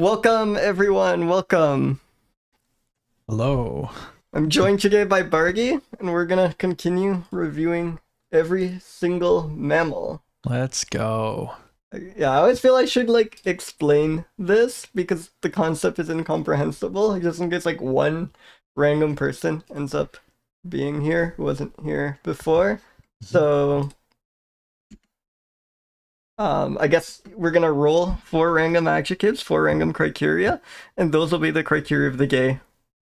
Welcome, everyone. Welcome. Hello. I'm joined today by Bargy, and we're gonna continue reviewing every single mammal. Let's go. Yeah, I always feel I should explain this because the concept is incomprehensible. Just in case one random person ends up being here who wasn't here before. So I guess we're gonna roll 4 random adjectives, 4 random criteria, and those will be the criteria of the day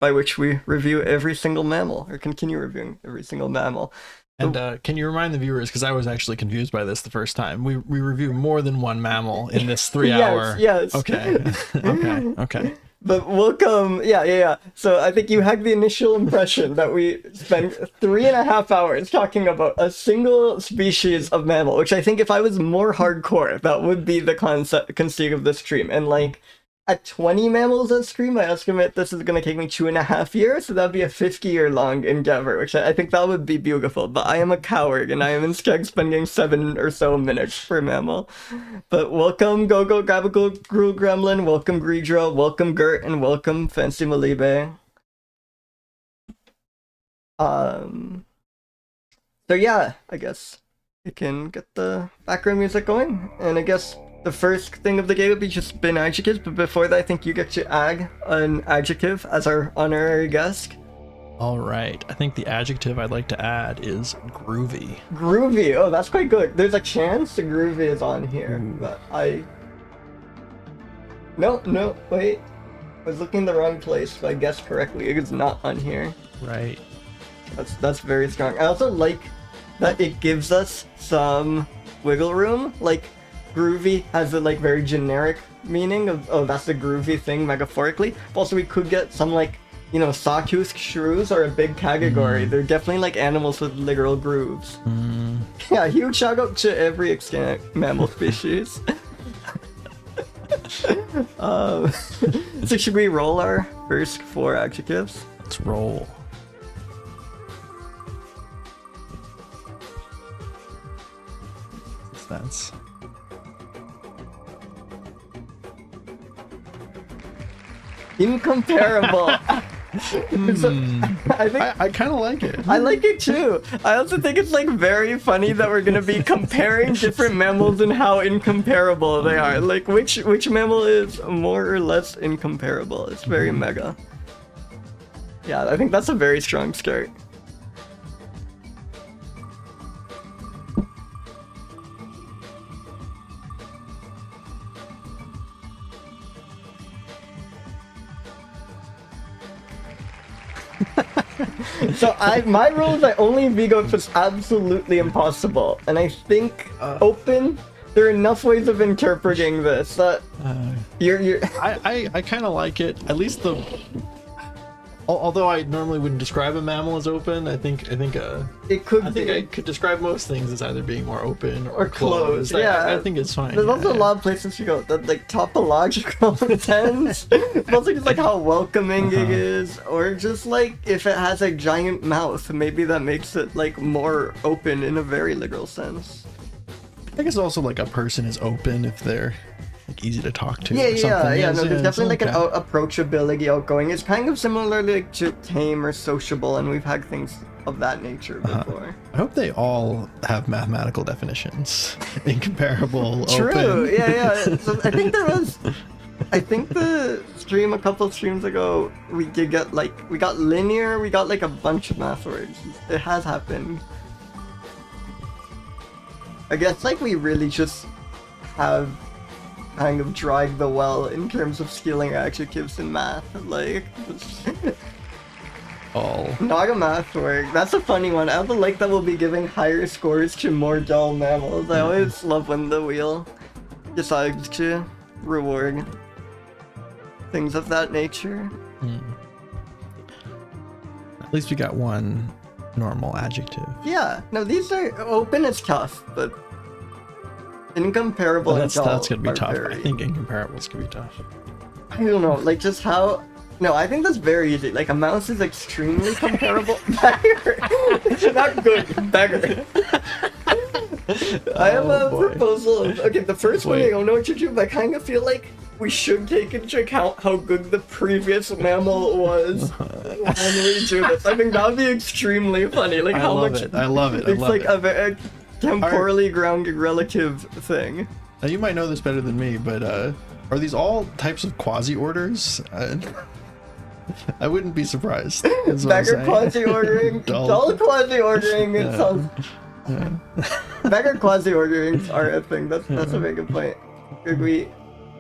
by which we review every single mammal, or continue reviewing every single mammal. And can you remind the viewers, because I was actually confused by this the first time, we review more than one mammal in this 3-hour... Yes. Okay. Okay. But welcome, yeah. So I think you had the initial impression that we spent 3.5 hours talking about a single species of mammal, which I think if I was more hardcore, that would be the conceit of the stream. And at 20 mammals a stream, I estimate this is going to take me 2.5 years, so that'd be a 50-year-long endeavor, which I think that would be beautiful. But I am a coward, and I am instead spending 7 or so minutes per mammal. But welcome, Go-Go, Gabagool, Gruel Gremlin, welcome, Greedrill, welcome, Gert, and welcome, Fancy Malibe. So yeah, I guess we can get the background music going, and I guess the first thing of the game would be just spin adjectives, but before that I think you get to add an adjective as our honorary guest. All right. I think the adjective I'd like to add is groovy. Groovy. Oh, that's quite good. There's a chance the groovy is on here, but No, wait. I was looking in the wrong place, but I guessed correctly. It is not on here. Right. That's very strong. I also like that it gives us some wiggle room. Groovy has a very generic meaning of, oh, that's the groovy thing metaphorically. Also, we could get some sawtooth shrews are a big category. They're definitely animals with literal grooves. Yeah, huge shout out to every extinct mammal species. So should we roll our first 4 adjectives? Let's roll. That's... Incomparable. I kind of like it. I like it too. I also think it's very funny that we're gonna be comparing different mammals and how incomparable they are. Which mammal is more or less incomparable? It's very mega. Yeah, I think that's a very strong start. So my rule is I only veto if it's absolutely impossible, and I think open. There are enough ways of interpreting this that you're. I kind of like it. At least although I normally wouldn't describe a mammal as open, I think it could. I could describe most things as either being more open or closed. I think it's fine. There's also a lot of places to go that topological sense. It's also just how welcoming it is, or just if it has a giant mouth, maybe that makes it more open in a very literal sense. I guess also a person is open if they're easy to talk to. Yeah. No, there's definitely an approachability, outgoing. It's kind of similar to tame or sociable, and we've had things of that nature before. I hope they all have mathematical definitions. Incomparable. True. Open. Yeah. So I think the stream a couple streams ago we did get we got linear. We got a bunch of math words. It has happened. I guess we really just have kind of dried the well in terms of skilling adjectives in math. Not a math word. That's a funny one. I also like that we'll be giving higher scores to more dull mammals. I always love when the wheel decides to reward things of that nature. At least we got one normal adjective. Yeah. No, these are open is tough, but incomparable and dull that's gonna be tough. Very... I think incomparable is gonna be tough. I don't know, just how... No, I think that's very easy. A mouse is extremely comparable. Beggar! Not good, beggar. I have a proposal of... Okay, the first one I don't know what to do, but I kind of feel we should take into account how good the previous mammal was when we do this. I think that would be extremely funny. Like how much I love it. I it's love like it. a temporally grounded relative thing. Now, you might know this better than me, but are these all types of quasi-orders? I wouldn't be surprised. Beggar quasi-ordering, dull quasi-ordering. It sounds. Beggar quasi-orderings are a thing. That's a very good point.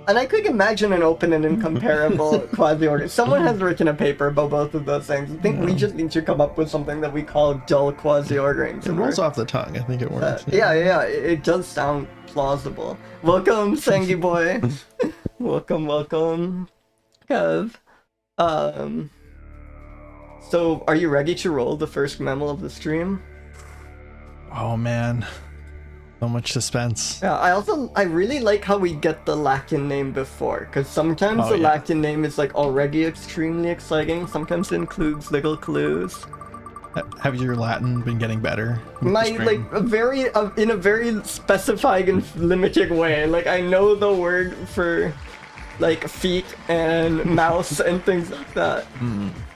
And I could imagine an open and incomparable quasi-order. Someone has written a paper about both of those things. I think we just need to come up with something that we call dull quasi-orderings. It rolls off the tongue. I think it works. Yeah. It does sound plausible. Welcome, Sangy boy. welcome, Kev. So are you ready to roll the first mammal of the stream? Oh man, so much suspense. Yeah, I really like how we get the Latin name before, because sometimes the Latin name is like already extremely exciting. Sometimes it includes little clues. Have your Latin been getting better? My like in a very specified and limited way. Like I know the word for like feet and mouse and things like that.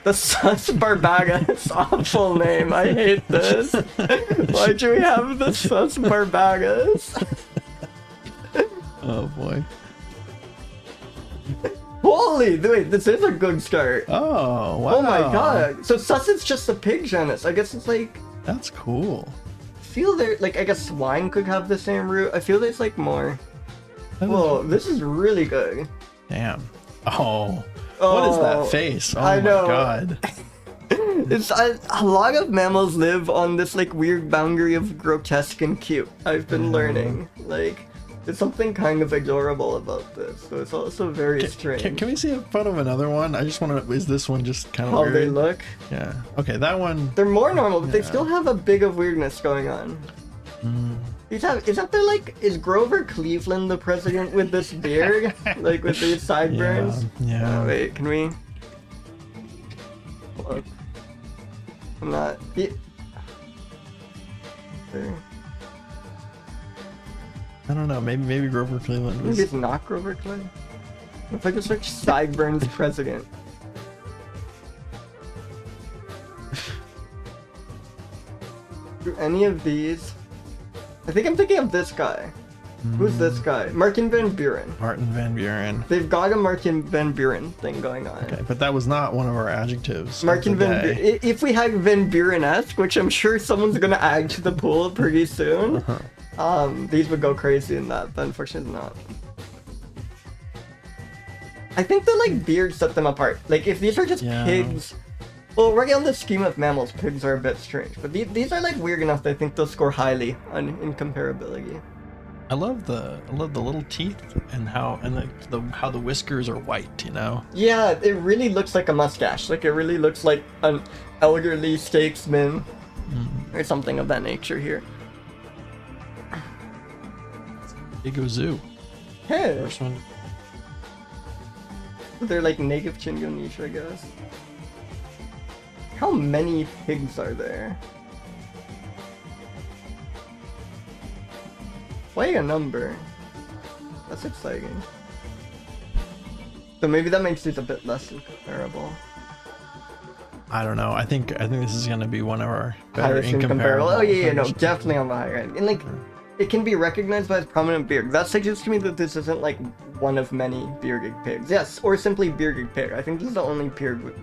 The Sus Barbagus, awful name. I hate this. Why do we have the Sus Barbagus? Oh boy. Holy, wait, this is a good start. Oh, wow. Oh my god. So Sus is just a pig genus. I guess it's like... That's cool. I feel there, like, I guess swine could have the same root. I feel there's like more. Whoa, this is really good. Damn. Oh. What is that face? Oh I know. My god. It's a lot of mammals live on this like weird boundary of grotesque and cute. I've been learning. Like, there's something kind of adorable about this, so it's also very strange. Can we see a photo of another one? I just want to. Is this one just kind of how weird? they look? Yeah. Okay, that one. They're more normal, but they still have a bit of weirdness going on. Is Grover Cleveland the president with this beard? Like with these sideburns? Yeah. Wait, can we? Look. I'm not. There. I don't know. Maybe Grover Cleveland was. Maybe it's not Grover Cleveland. If I just search sideburns president. Do any of these? I think I'm thinking of this guy. Who's this guy? Martin Van Buren. Martin Van Buren. They've got a Martin Van Buren thing going on. Okay, but that was not one of our adjectives. Martin Van Buren. If we had Van Buren-esque, which I'm sure someone's gonna add to the pool pretty soon, these would go crazy in that, but unfortunately not. I think the like beard set them apart. Like if these are just pigs. Well, right on the scheme of mammals, pigs are a bit strange, but these are like weird enough that I think they'll score highly on incomparability. I love the little teeth and how the whiskers are white, you know. Yeah, it really looks like a mustache. Like it really looks like an elderly statesman or something of that nature here. Big zoo. Hey, First one. they're like native Chingonese, I guess. How many pigs are there? Why a number? That's exciting. So maybe that makes these a bit less incomparable. I don't know. I think this is gonna be one of our better Highest incomparable. Oh yeah, no, definitely on the higher end. And like, it can be recognized by its prominent beard. That suggests to me that this isn't like one of many bearded pigs. Yes, or simply bearded pig. I think this is the only beard with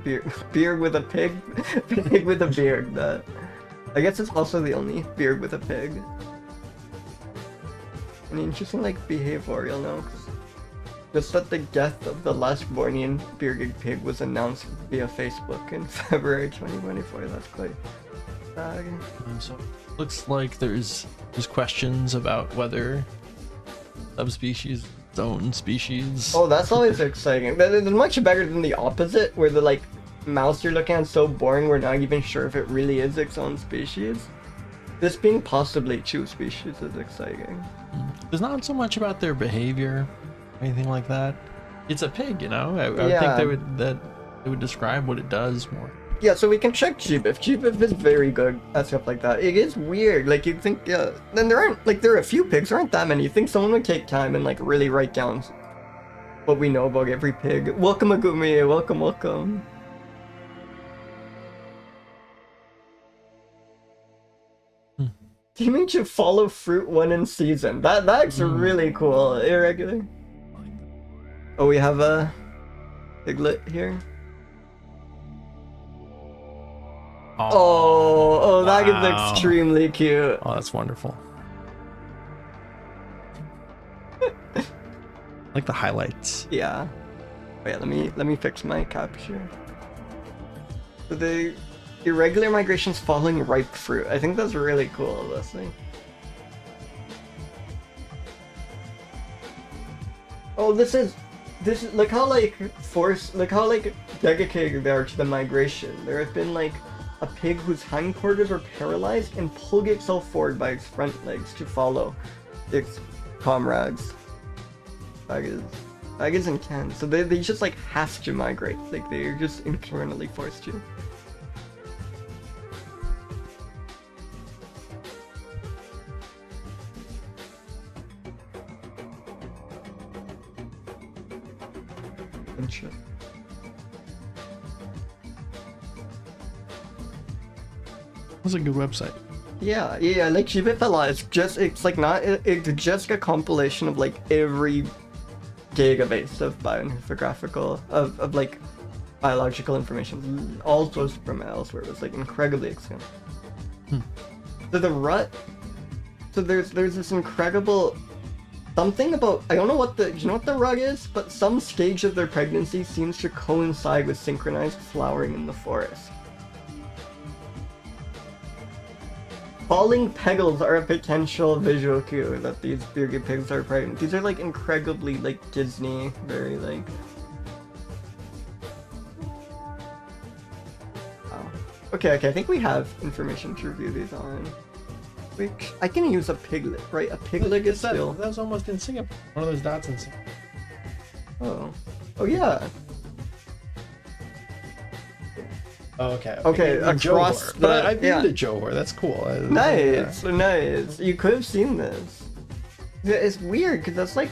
a pig, pig with a beard. That I guess it's also the only beard with a pig. An interesting like behavioral note. Just that the death of the last Bornean bearded pig was announced via Facebook in February 2024. That's quite sad. And so looks like there's questions about whether subspecies own species. Oh, that's always exciting. It's much better than the opposite, where the like mouse you're looking at is so boring we're not even sure if it really is its own species. This being possibly two species is exciting. There's not so much about their behavior, anything like that. It's a pig, you know. I would think they would describe what it does more. Yeah, so we can check GBIF. GBIF is very good at stuff like that. It is weird. Like you'd think, then there are a few pigs. There aren't that many. You think someone would take time and like really write down what we know about every pig. Welcome, Agumi. Welcome, welcome. Teaming to follow fruit when in season. That's really cool. Irregular. Oh, we have a piglet here. Oh, that is extremely cute. Oh, that's wonderful. Like the highlights. Yeah. Wait, let me fix my capture. So the irregular migrations following ripe fruit. I think that's really cool, this thing. Oh, this is look how like dedicated they are to the migration. There have been like a pig whose hindquarters are paralyzed and pulled itself forward by its front legs to follow its comrades. That is intense. So they just like have to migrate. Like they're just internally forced to. Sure. That's a good website. Yeah, like Goodfellowi, it's just a compilation of like every gigabase of bioinfographical of like biological information, all sourced from elsewhere. It was like incredibly extensive. So the rut, so there's this incredible something about, I don't know what you know what the rug is, but some stage of their pregnancy seems to coincide with synchronized flowering in the forest. Falling pegels are a potential visual cue that these bearded pigs are pregnant. These are like incredibly like Disney, very like... Wow. Okay, I think we have information to review these on. I can use a piglet, right? A piglet is still... That was almost in Singapore. One of those dots in Singapore. Oh yeah. Oh, okay. Okay, across Johor. But I've been to Johor. That's cool. Nice. You could have seen this. It's weird because that's like,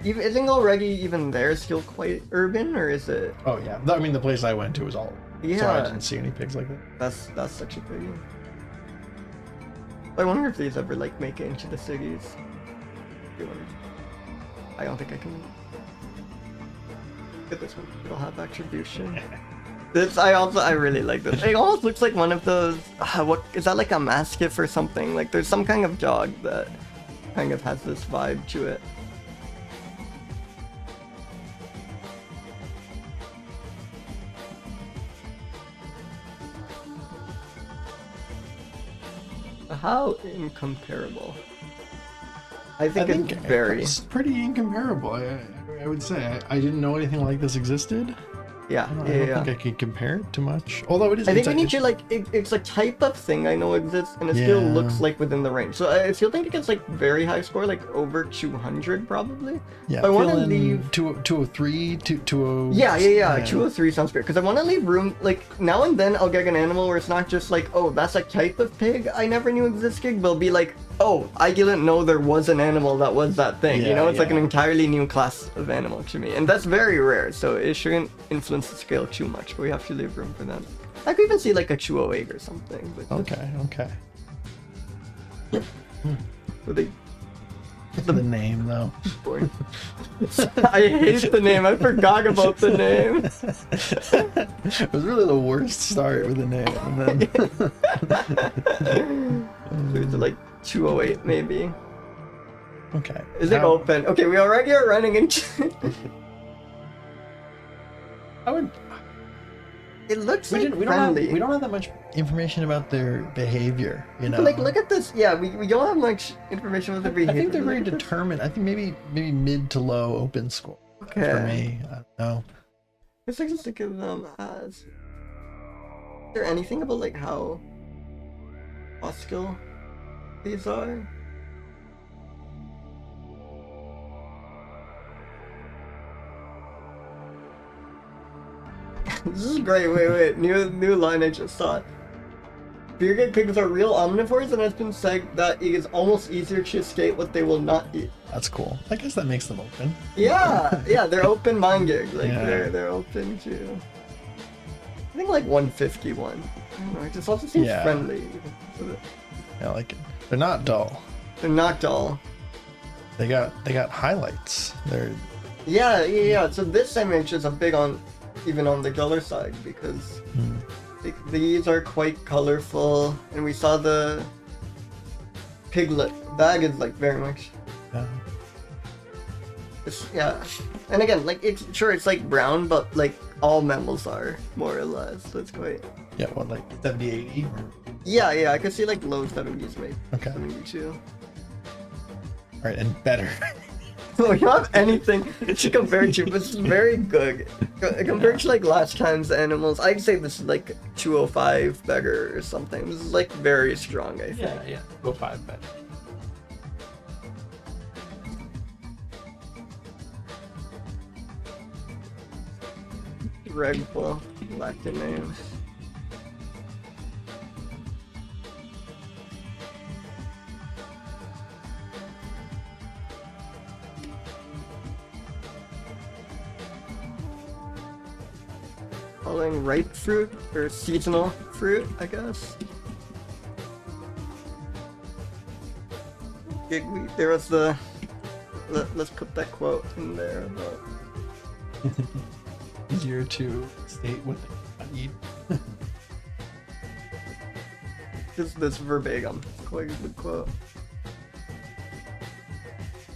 isn't already even there still quite urban, or is it? Oh yeah. I mean, the place I went to was all. Yeah. So I didn't see any pigs like that. That's such a big. I wonder if these ever like make it into the cities. I don't think I can. Get this one. It'll have attribution. I really like this. It almost looks like one of those. What is that, like a mastiff or something? Like there's some kind of dog that kind of has this vibe to it. How incomparable. I think it's very... It's pretty incomparable, I would say. I didn't know anything like this existed. Yeah, I don't think I could compare it to much. Although it is... I think we need to, like, it's a type of thing I know exists, and it still looks like within the range. So I still think it gets, like, very high score, like over 200 probably. Yeah, I want to leave... 203, 220... Yeah, 203 sounds great. Because I want to leave room, like, now and then I'll get an animal where it's not just like, oh, that's a type of pig I never knew existed, but it'll be like, oh, I didn't know there was an animal that was that thing. You know, it's like an entirely new class of animal to me. And that's very rare, so it shouldn't influence the scale too much, but we have to leave room for them. I could even see like a 208 or something. But okay. But the name, though. I hate the name. I forgot about the name. It was really the worst start with the name. And then... There's like 208 maybe. Okay. Is it open? Okay, we already are running into... It looks like friendly. We don't have that much information about their behavior, you know. Like, look at this. Yeah, we don't have much information about their behavior. I think they're very determined. I think maybe mid to low open score. Okay. For me, I don't know. It's like just think of them as. Is there anything about like how hostile these are? This is great. Wait. New line I just saw. bearded pigs are real omnivores, and it's been said that it is almost easier to escape what they will not eat. That's cool. I guess that makes them open. Yeah, yeah, they're open-minded. Like Yeah. they're open to. I think like 151. I don't know. It just also seems Yeah. friendly. I like it. They're not dull. They're not dull. They got highlights. They're Yeah. So this image is a big on, even on the duller side because these are quite colorful, and we saw the piglet bag is like very much. Yeah, and again, like it's like brown, but like all mammals are more or less. So it's quite. yeah, what like 70, 80? Yeah. I could see like low 70s, maybe. Okay. 72. All right, and better. So we don't have anything to compare to, but it's very good. Compared to like last time's animals, I'd say this is like 205 better or something. This is like very strong, I think. Yeah. Go 5 better. Regful, Latin names. Calling ripe fruit or seasonal fruit, I guess. Gigweed. There was the. Let's put that quote in there about. Easier to state what they eat. This verbatim. Quite a good quote.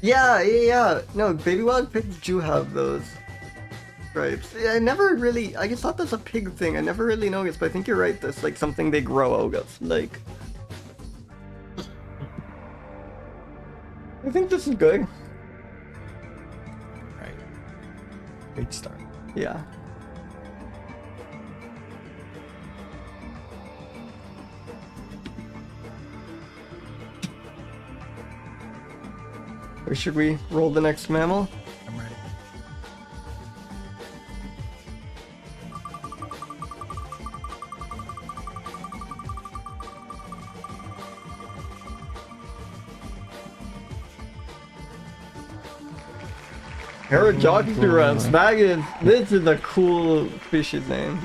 Yeah. No, baby wild pigs do have those stripes. I never really. I just thought that's a pig thing. I never really noticed, but I think you're right. That's like something they grow out of. Like. I think this is good. Right. Great start. Yeah. Or should we roll the next mammal? I'm ready. Paradoxurus. This is a cool species name.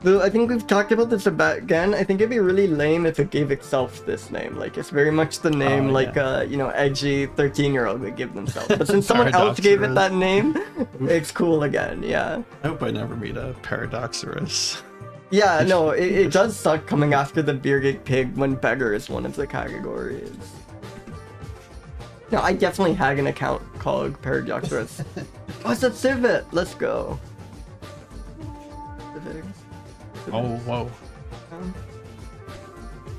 Though I think we've talked about this again. I think it'd be really lame if it gave itself this name. Like it's very much the name edgy 13-year-old would give themselves. But since someone else gave it that name, it's cool again. Yeah. I hope I never meet a Paradoxurus. Yeah, no, it does suck coming after the bearded pig when beggar is one of the categories. No, I definitely had an account called Paradoxurus. Oh, it's a civet! Let's go. Civics. Oh, whoa.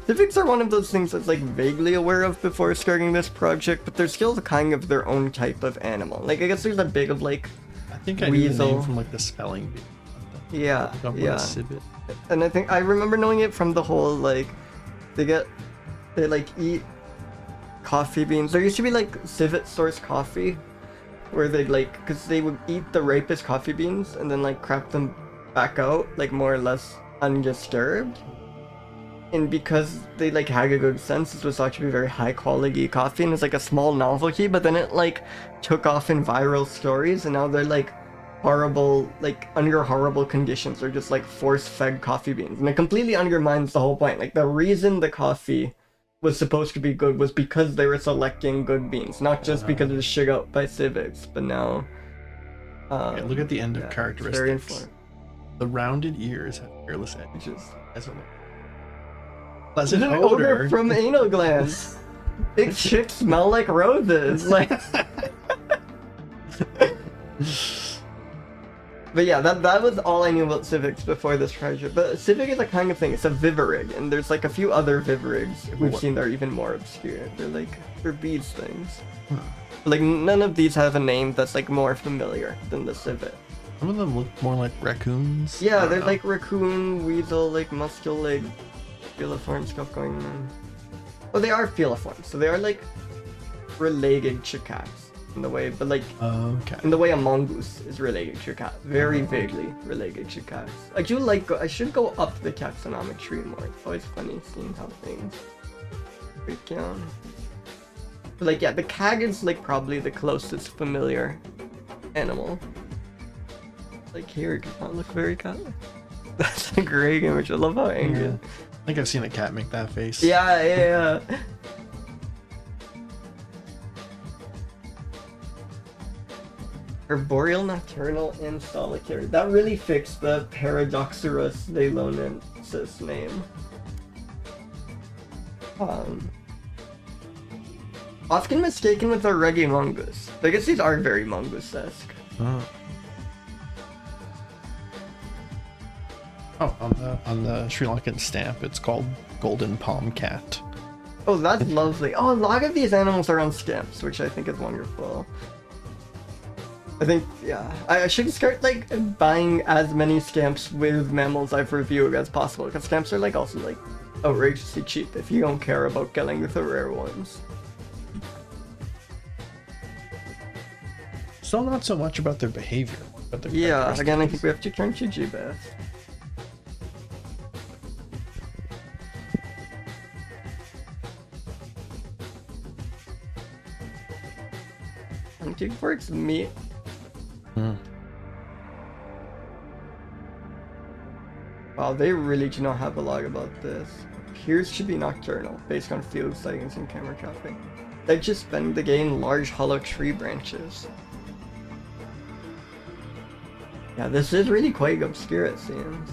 Civics are one of those things that's like vaguely aware of before starting this project, but they're still kind of their own type of animal. Like, I guess there's a bit of like I think I knew the name from like the spelling bee. Yeah. Civet. And I think I remember knowing it from the whole like they like eat coffee beans. There used to be like civet source coffee where they'd like, because they would eat the ripest coffee beans and then like crack them back out like more or less undisturbed. And because they like had a good sense, this was thought to be very high quality coffee, and it's like a small novelty, but then it like took off in viral stories, and now they're like horrible, like under horrible conditions. They're just like force-fed coffee beans, and it completely undermines the whole point. Like the reason the coffee was supposed to be good was because they were selecting good beans, not just because it was shit out by civics. But now, Okay, look at the end of characteristics. very informed. The rounded ears have hairless edges. As a There's pleasant an odor. odor from anal glands. Big chicks smell like roses. Like. But yeah, that was all I knew about civics before this project. But civic is a kind of thing. It's a vivarig, and there's like a few other vivarigs we've seen that are even more obscure. They're bees things. Like none of these have a name that's like more familiar than the civet. Some of them look more like raccoons. Yeah, there's like raccoon, weasel, like muscular, feliform stuff going on. Oh, they are feliform, so they are like related to cats. in the way, but like Okay. in the way a mongoose is related to a cat, very vaguely related to cats. I do like I should go up the taxonomic tree more. It's always funny seeing how things break down. But like yeah, the cat is like probably the closest familiar animal. Like here, it does not look very cat-like. That's a great image. I love how angry. Yeah. I think I've seen a cat make that face. Yeah. Arboreal, nocturnal, and solitary. That really fixed the Paradoxurus zeylonensis name. Often mistaken with a reggae mongoose. I guess these are very mongoose-esque. Oh, on the Sri Lankan stamp, it's called golden palm cat. Oh, that's lovely. Oh, a lot of these animals are on stamps, which I think is wonderful. I think, yeah, I should start like buying as many stamps with mammals I've reviewed as possible, because stamps are like also like outrageously cheap if you don't care about getting the rare ones. Still not so much about their behavior, but their Yeah, again, I think we have to turn to G-Bath. Antiquorks meat. Wow, they really do not have a log about this. Appears to be nocturnal, based on field sightings and camera traffic. They just spend the game large hollow tree branches. Yeah, this is really quite obscure it seems.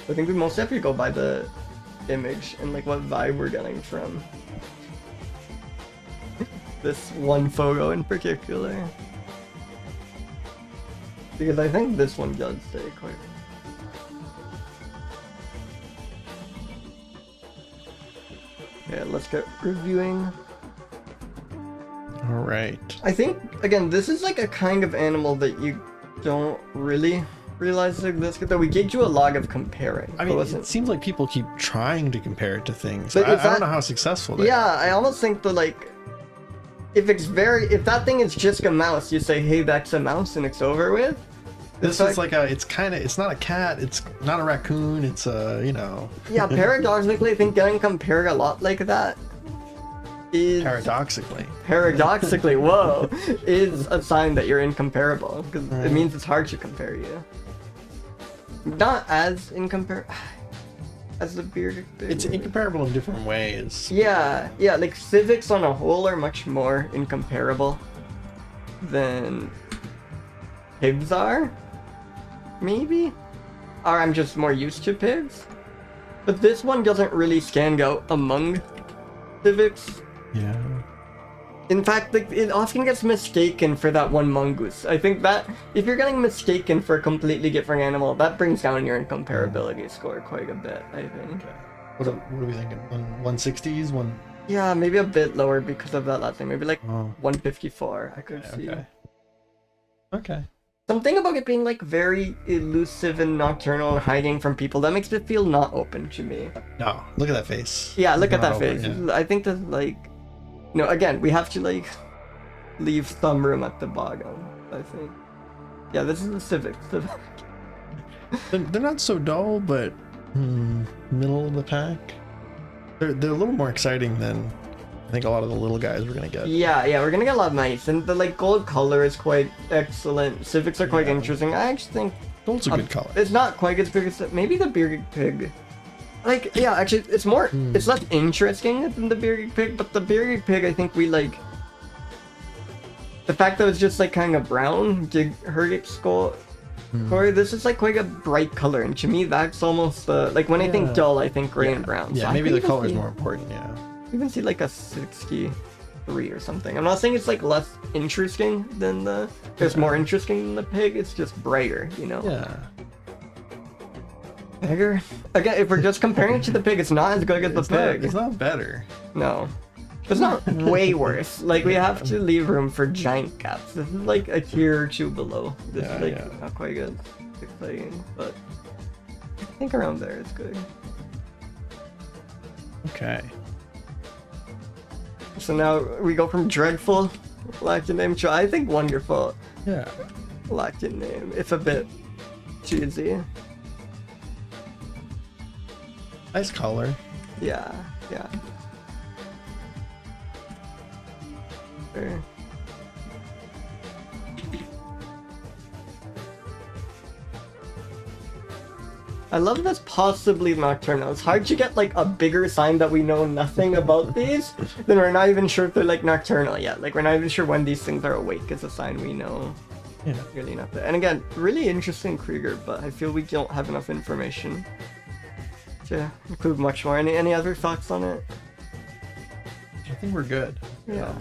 I think we mostly have to go by the image and like what vibe we're getting from this one photo in particular. Because I think this one does stay quite. Okay, let's get reviewing. Alright. I think, again, this is like a kind of animal that you don't really realize exists, that we get you a log of comparing. I mean, it seems like people keep trying to compare it to things. But I don't know how successful they are. Yeah, I almost think that like, if that thing is just a mouse, you say, hey, that's a mouse, and it's over with. This is like it's not a cat, it's not a raccoon, it's a, you know. Yeah, paradoxically, I think getting compared a lot like that is... Paradoxically, whoa, is a sign that you're incomparable, because it means it's hard to compare you. Not as as the bearded pig. It's incomparable in different ways. Yeah, like civics on a whole are much more incomparable than pigs are, maybe? Or I'm just more used to pigs. But this one doesn't really stand out among civics. Yeah. In fact, like, it often gets mistaken for that one mongoose. I think that if you're getting mistaken for a completely different animal, that brings down your incomparability score quite a bit, I think. Okay. What are we thinking? 160s? Yeah, maybe a bit lower because of that last thing. Maybe like 154, I could see. Okay. Something about it being like very elusive and nocturnal and hiding from people, that makes it feel not open to me. No, look at that face. Yeah, look at that open, face. yeah. I think that like, no, again, we have to like leave some room at the bottom, I think. Yeah, this is the civic. They're not so dull, but middle of the pack. They're a little more exciting than I think a lot of the little guys we're gonna get. Yeah, we're gonna get a lot of mice, and the like gold color is quite excellent. Civics are quite interesting. I actually think Gold's a good color. It's not quite as big as maybe the bearded pig. Like, yeah, actually, it's more, it's less interesting than the bearded pig, but the bearded pig, I think we like, the fact that it's just like kind of brown, Hergip skull, or this is like quite a bright color, and to me, that's almost, like when I think dull, I think gray and brown. Yeah, so maybe the color is more important, yeah. Even see like a 63 or something. I'm not saying it's like less interesting than it's more interesting than the pig, it's just brighter, you know? Yeah. Bigger? Again, if we're just comparing it to the pig, it's not as good as the pig. It's not better. No. It's not way worse. Like, we have to leave room for giant cats. This is like a tier or two below. This is like not quite good. Exciting, but I think around there is good. Okay. So now we go from dreadful Latin name. I think wonderful. Yeah. Latin name. It's a bit cheesy. Nice color. Yeah. Yeah. Sure. I love this possibly nocturnal. It's hard to get like a bigger sign that we know nothing about these. Then we're not even sure if they're like nocturnal yet. Like we're not even sure when these things are awake is a sign we know. Yeah. Really nothing. And again, really interesting Krieger, but I feel we don't have enough information to include much more. Any other thoughts on it? I think we're good. Yeah.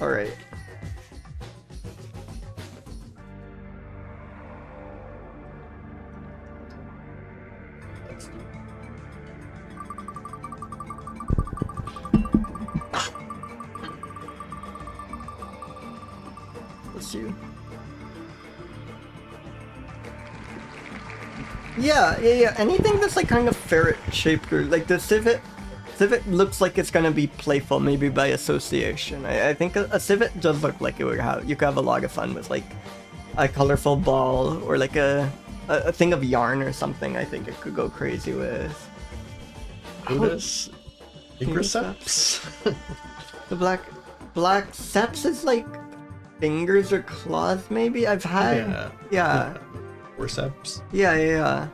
All right. You. Yeah. Anything that's like kind of ferret shaped or like the civet looks like it's gonna be playful, maybe by association. I think a civet does look like you could have a lot of fun with like a colorful ball or like a thing of yarn or something. I think it could go crazy with. Aotus, nigriceps. The black seps is like fingers or claws, maybe. I've had yeah. Forceps. Yeah.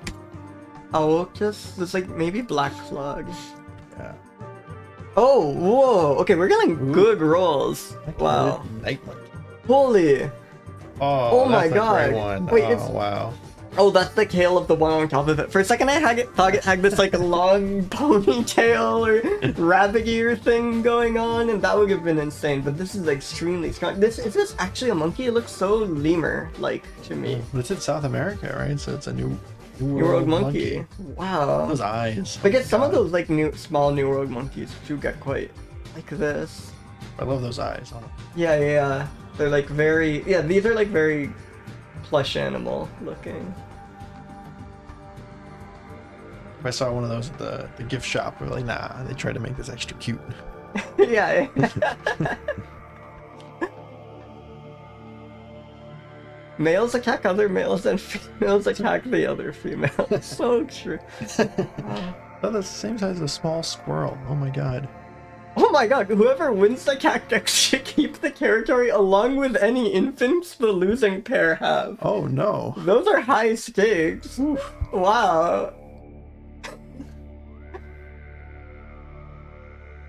Aotus, there's like maybe black clogs. Yeah. Oh, whoa. Okay, we're getting good rolls. Wow. Night monkey. Holy. Oh my that's a God. great one. Wait, oh, wow. Oh, that's the tail of the one on top of it. For a second, I thought it had this like long ponytail or rabbit ear thing going on, and that would have been insane. But this is extremely strong. Is this actually a monkey? It looks so lemur-like to me. It's in South America, right? So it's a new World monkey. Wow. Those eyes. I guess some of those like small New World monkeys do get quite like this. I love those eyes. Yeah. They're like very. Yeah, these are like very plush animal looking. If I saw one of those at the gift shop, we're like, nah, they tried to make this extra cute. Yeah. Males attack other males and females attack the other females. So true. Oh, that's the same size as a small squirrel. Oh my god. Oh my god, whoever wins the cactus should keep the territory along with any infants the losing pair have. Oh no. Those are high stakes. Oof. Wow.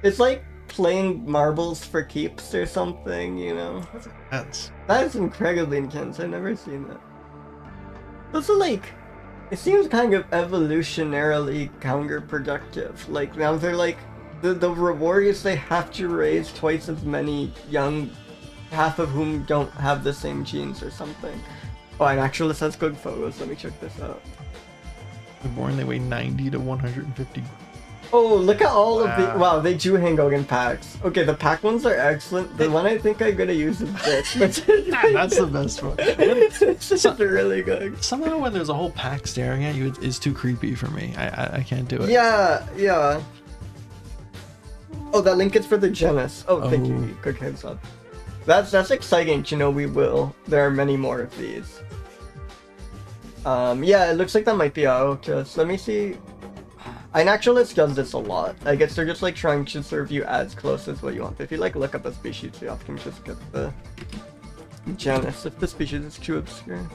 It's like playing marbles for keeps or something, you know? That's intense. That is incredibly intense. I've never seen that. Also, like, it seems kind of evolutionarily counterproductive. Like, now they're like, the reward is they have to raise twice as many young, half of whom don't have the same genes or something. Oh, and Naturalist has good photos. Let me check this out. They're born, they weigh 90 to 150. Oh, look at all of the... Wow, they do hang out in packs. Okay, the pack ones are excellent. The one I think I'm gonna use is this. That's the best one. It's just really good. Somehow when there's a whole pack staring at you, it's too creepy for me. I can't do it. Yeah. Oh, that link is for the genus. Oh, thank you. Good heads up. That's exciting to know we will. There are many more of these. Yeah, it looks like that might be Aotus. Let me see. iNaturalist does this a lot. I guess they're just like trying to serve you as close as what you want. If you like look up a species, you often just get the genus if the species is too obscure.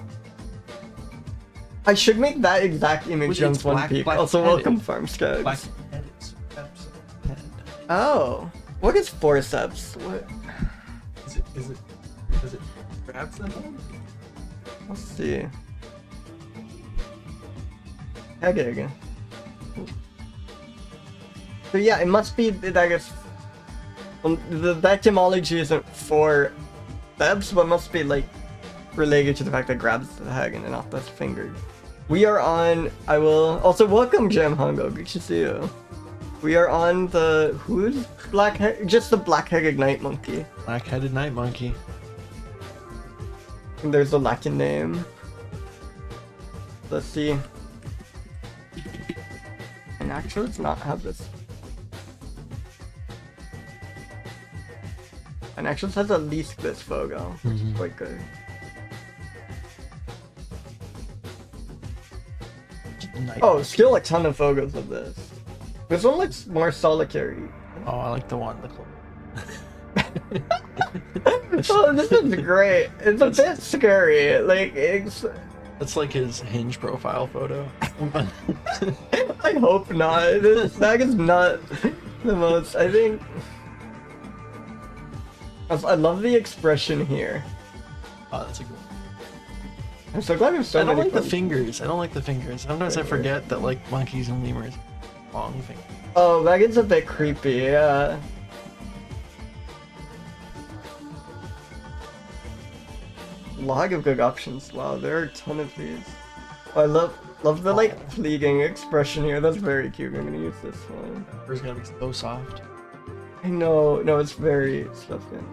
I should make that exact image on one peak. Also, welcome farm scouts. Oh, what is forceps? What? Is it grab them? Let's see. Heck again. So yeah, it must be, I guess, the etymology isn't for Thebs, but must be like related to the fact that grabs the Hagen and not the finger. We are on, I will, also welcome Jam Hongo, good to see you. We are on the, who's just the black-headed night monkey. Black-headed night monkey. And there's the Latin name. Let's see. And actually, let's not have this. And actually, it has at least this photo, which is quite good. Oh, still a ton of photos of this. This one looks more solitary. Oh, I like the one. Oh, this is great. It's a bit scary. Like, it's... That's like his Hinge profile photo. I hope not. That is not the most... I think... I love the expression here. Oh, that's a good one. I'm so glad there's so I don't many like the fingers. I don't like the fingers. Sometimes I forget that like monkeys and lemurs have long fingers. Oh, that gets a bit creepy, yeah. Log of good options. Wow, there are a ton of these. Oh, I love the like fleeting expression here. That's very cute. I'm gonna use this one. It's gonna be so soft. I know, no, it's very stuffed in.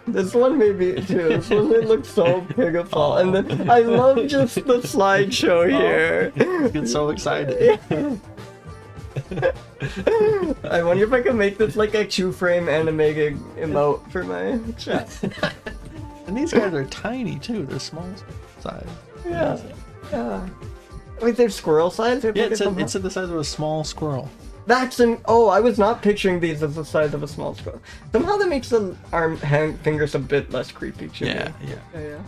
This one maybe too. This one looks so pitiful. And then I love just the slideshow here. I get so excited. I wonder if I can make this like a 2-frame animated emote for my chat. And these guys are tiny too. They're small size. Yeah. Yeah. Wait, they're squirrel size? Yeah, it's the size of a small squirrel. That's an... Oh, I was not picturing these as the size of a small squirrel. Somehow that makes the hand fingers a bit less creepy to me. Yeah.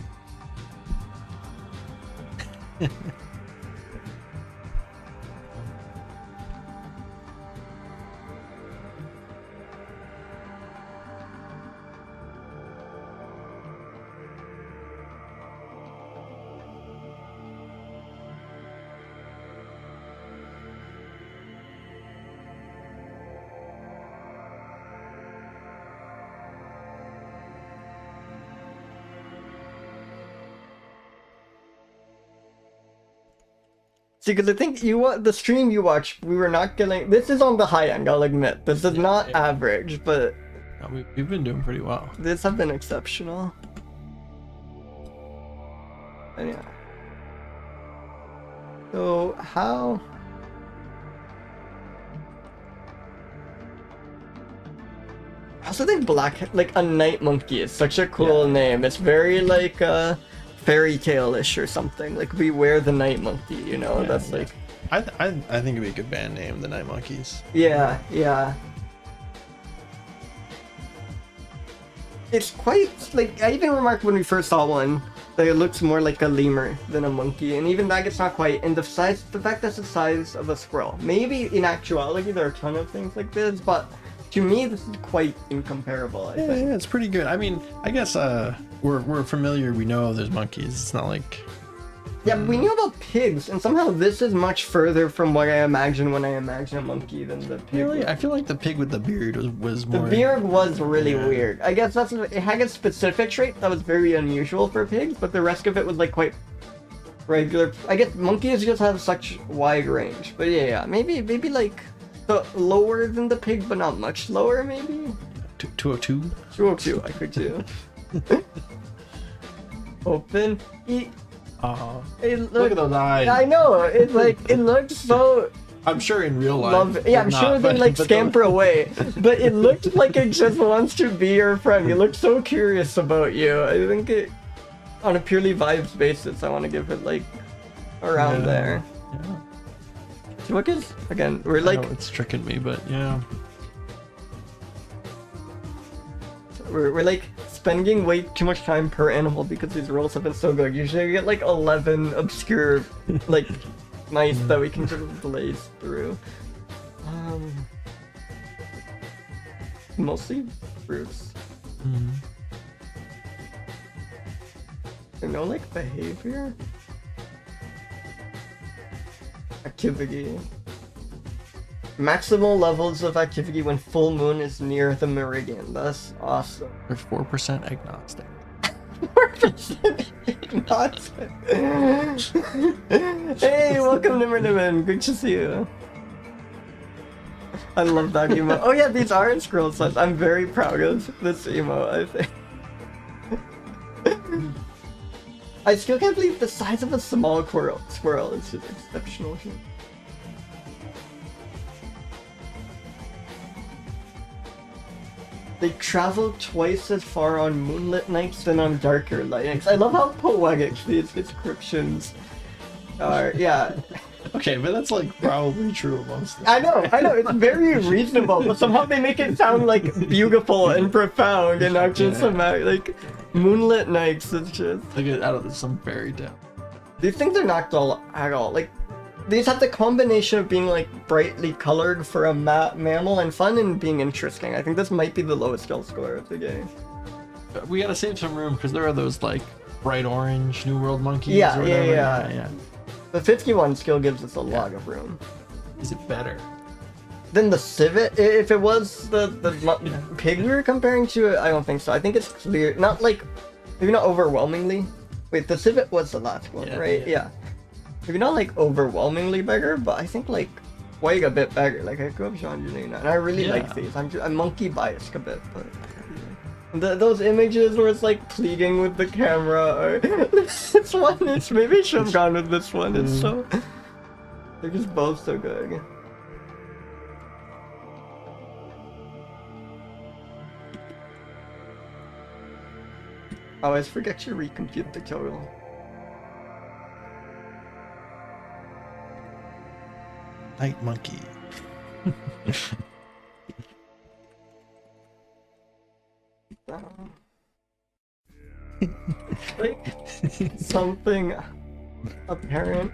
See, because I think the stream you watched, we were not getting... This is on the high end, I'll admit. This is not average, but... No, we've been doing pretty well. These have been exceptional. Anyway. So, how... I also think like a night monkey is such a cool name. It's very like, fairy tale-ish or something, like Beware the Night Monkey, you know. That's like I think it'd be a good band name, the Night Monkeys. Yeah. It's quite like, I even remarked when we first saw one that it looks more like a lemur than a monkey, and even that gets not quite. And the fact that's the size of a squirrel. Maybe in actuality there are a ton of things like this, but to me this is quite incomparable. I think. Yeah, it's pretty good. I mean, I guess we're familiar. We know there's monkeys. It's not like... Yeah, we knew about pigs, and somehow this is much further from what I imagine when I imagine a monkey than the pig. Really? I feel like the pig with the beard was more... The beard was really weird. I guess it had a specific trait that was very unusual for pigs, but the rest of it was like quite regular. I guess monkeys just have such wide range. But yeah, maybe like lower than the pig, but not much lower, maybe? 202? 202, I could do. Open, eat. Look at those eyes. I know, it's like, it looks so... I'm sure in real life. Yeah, I'm sure they like scamper away. But it looked like it just wants to be your friend. It looked so curious about you. I think it, on a purely vibes basis, I want to give it like around there. Yeah. So look at, again, we're like... it's tricking me, but yeah. We're like spending way too much time per animal because these rolls have been so good. Usually we get like 11 obscure like mice that we can sort of blaze through. Mostly fruits. No like behavior? Activity. Maximal levels of activity when full moon is near the meridian. That's awesome. They're 4% agnostic. 4% agnostic. Hey, welcome to Nimmerniman. Good to see you. I love that emote. Oh yeah, these are in scroll size. I'm very proud of this emote, I think. I still can't believe the size of a small squirrel is just exceptional here. They travel twice as far on moonlit nights than on darker nights. I love how poetic these descriptions are. Yeah. Okay, but that's like probably true of most. I know, it's very reasonable, but somehow they make it sound like beautiful and profound and not just like moonlit nights. It's just like out of some fairy tale. These things are not dull at all. Like these have the combination of being like brightly colored for a mammal and fun and being interesting. I think this might be the lowest skill score of the game. We gotta save some room because there are those like bright orange New World monkeys. Yeah, or whatever. yeah. The 51 skill gives us a lot of room. Is it better? Then the civet, if it was the pig we were comparing to it, I don't think so. I think it's clear, not like, maybe not overwhelmingly. Wait, the civet was the last one, right? Yeah. Maybe not like overwhelmingly better, but I think like quite a bit better. Like I grew up with Angelina, and I really like these. I'm monkey biased a bit, but those images where it's like pleading with the camera, or this one, maybe I should have gone with this one. It's so, they're just both so good. I always forget to recompute the total. Night monkey. Like something apparent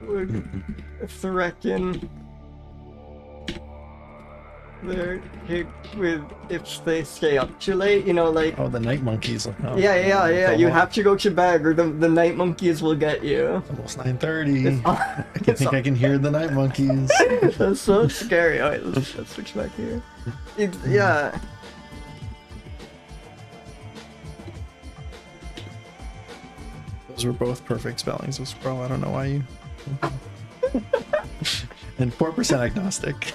would threaten their pig with if they stay up too late, you know, like the night monkeys. Oh, yeah. You have to go to bed or the night monkeys will get you. Almost 9:30. I think I can hear the night monkeys. That's so scary. Alright, let's switch back here. Yeah. Those were both perfect spellings of squirrel. I don't know why you. And 4% agnostic.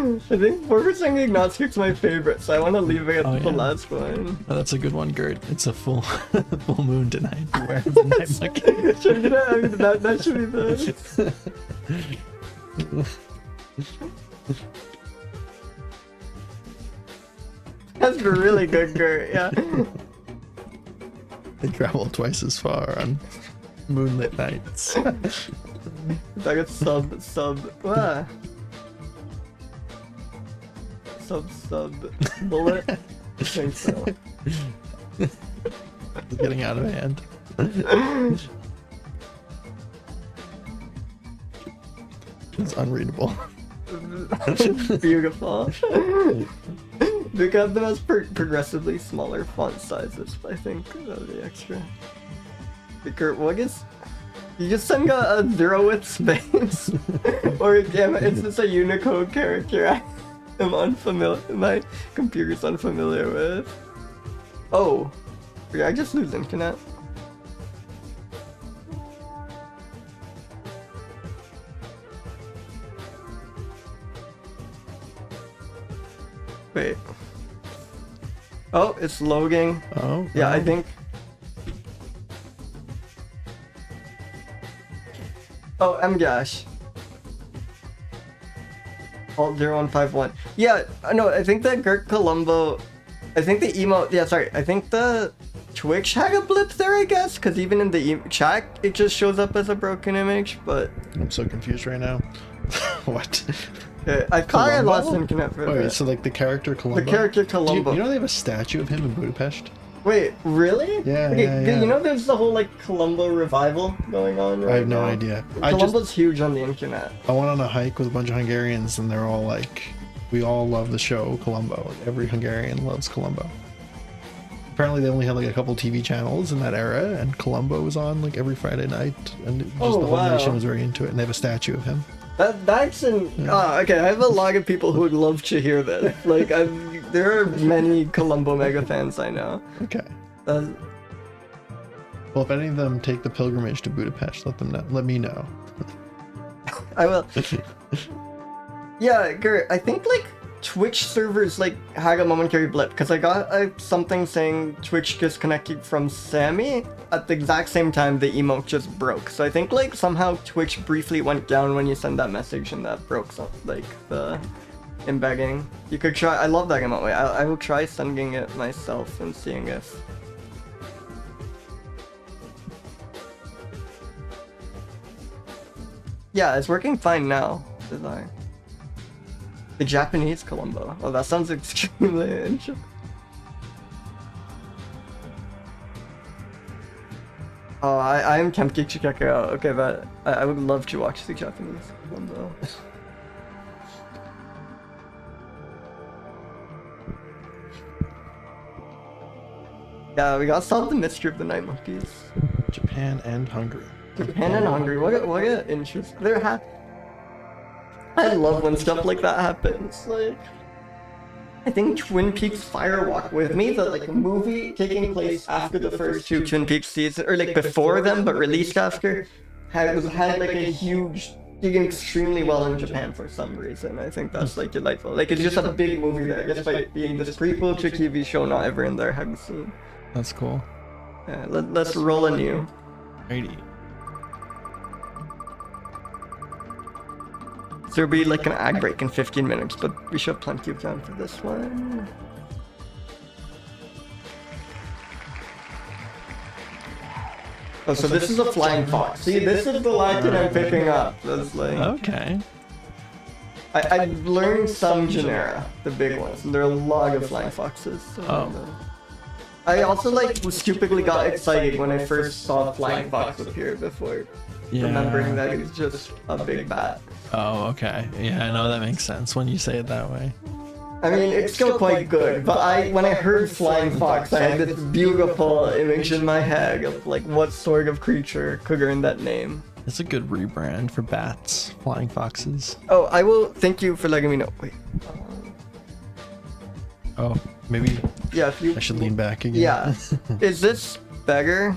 I think 4% agnostic's my favorite, so I want to leave it at the last one. Oh, that's a good one, Gert. It's a full moon tonight. Where the night monkey. Should I mean, that should be the. That's really good, Gert. Yeah. They travel twice as far on moonlit nights. It's like a sub. What? Sub bullet. I think so. It's getting out of hand. It's unreadable. Beautiful. They got the most progressively smaller font sizes, I think, of the extra. Kurt, what is? You just send a 0 with space? Or damn it, it's just a Unicode character I'm unfamiliar, my computer's unfamiliar with. Oh, did I just lose internet? Wait. Oh, it's loading. Oh. Yeah, I think. Oh, MGash. Alt 0151. Yeah, no, I think that Gert Colombo. I think the emote. Yeah, sorry. I think the Twitch had a blip there, I guess, because even in the chat, it just shows up as a broken image, but. I'm so confused right now. What? I thought I lost internet for Wait, that. so like the character Colombo? The character Colombo. You know they have a statue of him in Budapest? Wait, really? Yeah, okay, yeah. You know there's the whole like Colombo revival going on right I have no now? idea. Colombo's huge on the internet. I went on a hike with a bunch of Hungarians and they're all like, we all love the show Colombo. Like, every Hungarian loves Colombo. Apparently they only had like a couple TV channels in that era and Colombo was on like every Friday night and just the whole nation was very into it and they have a statue of him. That's an okay. I have a lot of people who would love to hear this. Like, there are many Colombo mega fans I know. Okay. Well, if any of them take the pilgrimage to Budapest, let me know. I will. Yeah, Gert, I think like Twitch servers like had a momentary blip because I got something saying Twitch disconnected from Sammy at the exact same time the emote just broke. So I think like somehow Twitch briefly went down when you send that message and that broke like the embedding. You could try. I love that emote. I will try sending it myself and seeing if. Yeah, it's working fine now. The Japanese Columbo. Oh, that sounds extremely interesting. Oh, I am tempted to check it out. Okay, but I would love to watch the Japanese Columbo. Yeah, we gotta solve the mystery of the night monkeys. Japan and Hungary. Japan and Hungary. What a interest. I love when stuff like that happens. Like, I think Twin Peaks Firewalk with me, the like movie taking place after the first two Twin Peaks seasons, or like before them but released after, had like a huge, did extremely well in Japan for some reason. I think that's like delightful. Like it's just a big movie there, just by being this prequel to a TV show not everyone there had seen. That's cool. Yeah, let's roll a new. Righty. So there'll be like an ad break in 15 minutes, but we should have plenty of time for this one. Oh, so this is a flying fox. See, this is the lichen I'm picking up. That's like... Okay. I learned some genera, the big ones, and there are a lot of flying foxes. So I also like stupidly got excited when I first saw flying fox appear before. Yeah. Remembering that it's just a big bat. Oh, okay. Yeah, I know that makes sense when you say it that way. I mean, it's still quite good, but when I heard flying fox, I had this beautiful image in my head of like what sort of creature could earn that name. It's a good rebrand for bats, flying foxes. Oh, I will. Thank you for letting me know. Wait. Oh, maybe. Yeah, if you. I should lean back again. Yeah. Is this better?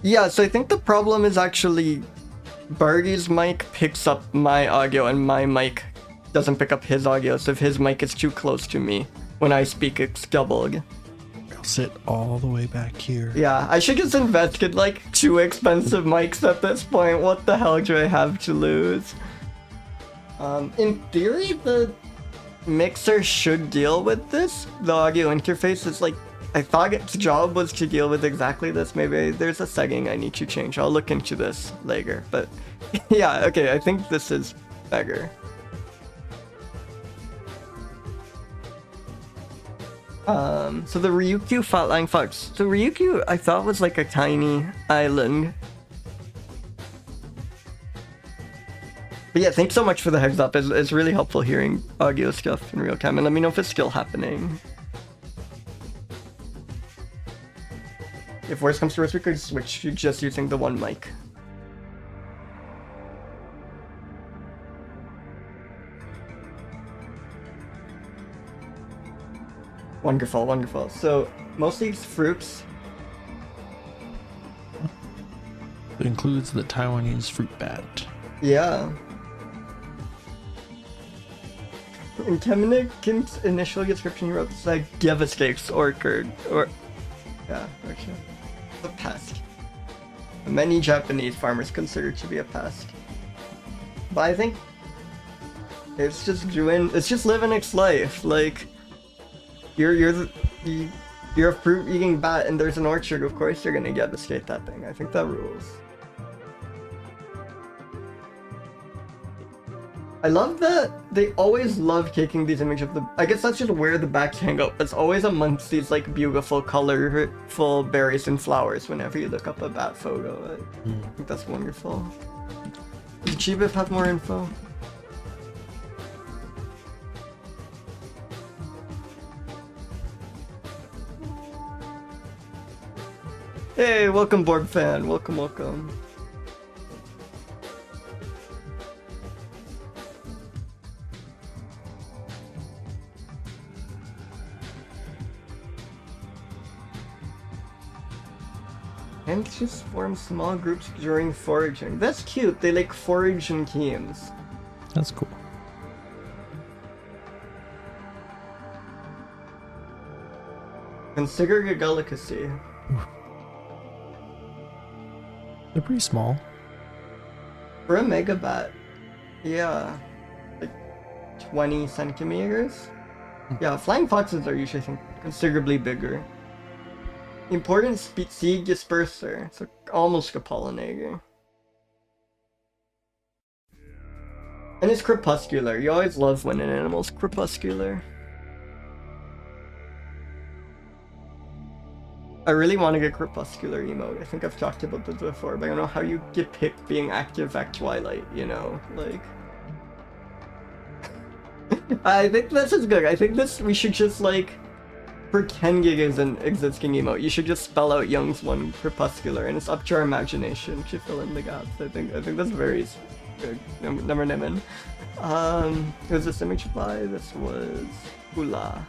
Yeah, so I think the problem is actually Barty's mic picks up my audio and my mic doesn't pick up his audio, so if his mic is too close to me, when I speak it's doubled. I'll sit all the way back here. Yeah, I should just invested like 2 expensive mics at this point. What the hell do I have to lose? In theory, the mixer should deal with this. The audio interface is like, I thought its job was to deal with exactly this. Maybe there's a setting I need to change. I'll look into this later. But yeah, okay, I think this is better. So the Ryukyu flatlying fox. So Ryukyu I thought was like a tiny island. But yeah, thanks so much for the heads up. It's really helpful hearing audio stuff in real time. And let me know if it's still happening. If worse comes to worse, we could switch to just using the one mic. Wonderful, wonderful. So, most of these fruits... It includes the Taiwanese fruit bat. Yeah. In Keminek's initial description, he wrote this like devastates orchid, or... Yeah, actually. A pest. Many Japanese farmers consider it to be a pest. But I think it's just living its life. Like you're a fruit eating bat and there's an orchard, of course you're gonna devastate that thing. I think that rules. I love that they always love taking these images of the... I guess that's just where the bats hang out. It's always amongst these like beautiful, colorful berries and flowers whenever you look up a bat photo. I think that's wonderful. Does Chibif have more info? Hey, welcome board fan. Welcome, welcome. And just form small groups during foraging. That's cute. They like forage in teams. That's cool. Consider a delicacy. They're pretty small. For a megabat, yeah, like 20 centimeters. Yeah, flying foxes are usually considerably bigger. Important seed disperser, so almost a pollinator. And it's crepuscular. You always love when an animal's crepuscular. I really want to get crepuscular emote. I think I've talked about this before, but I don't know how you depict being active at twilight, you know? Like... I think this is good. I think we should just, like, pretend it is an existing emote. You should just spell out Young's one crepuscular, and it's up to our imagination to fill in the gaps. I think that's very good. Number Nimin. Was this image by? This was Hula.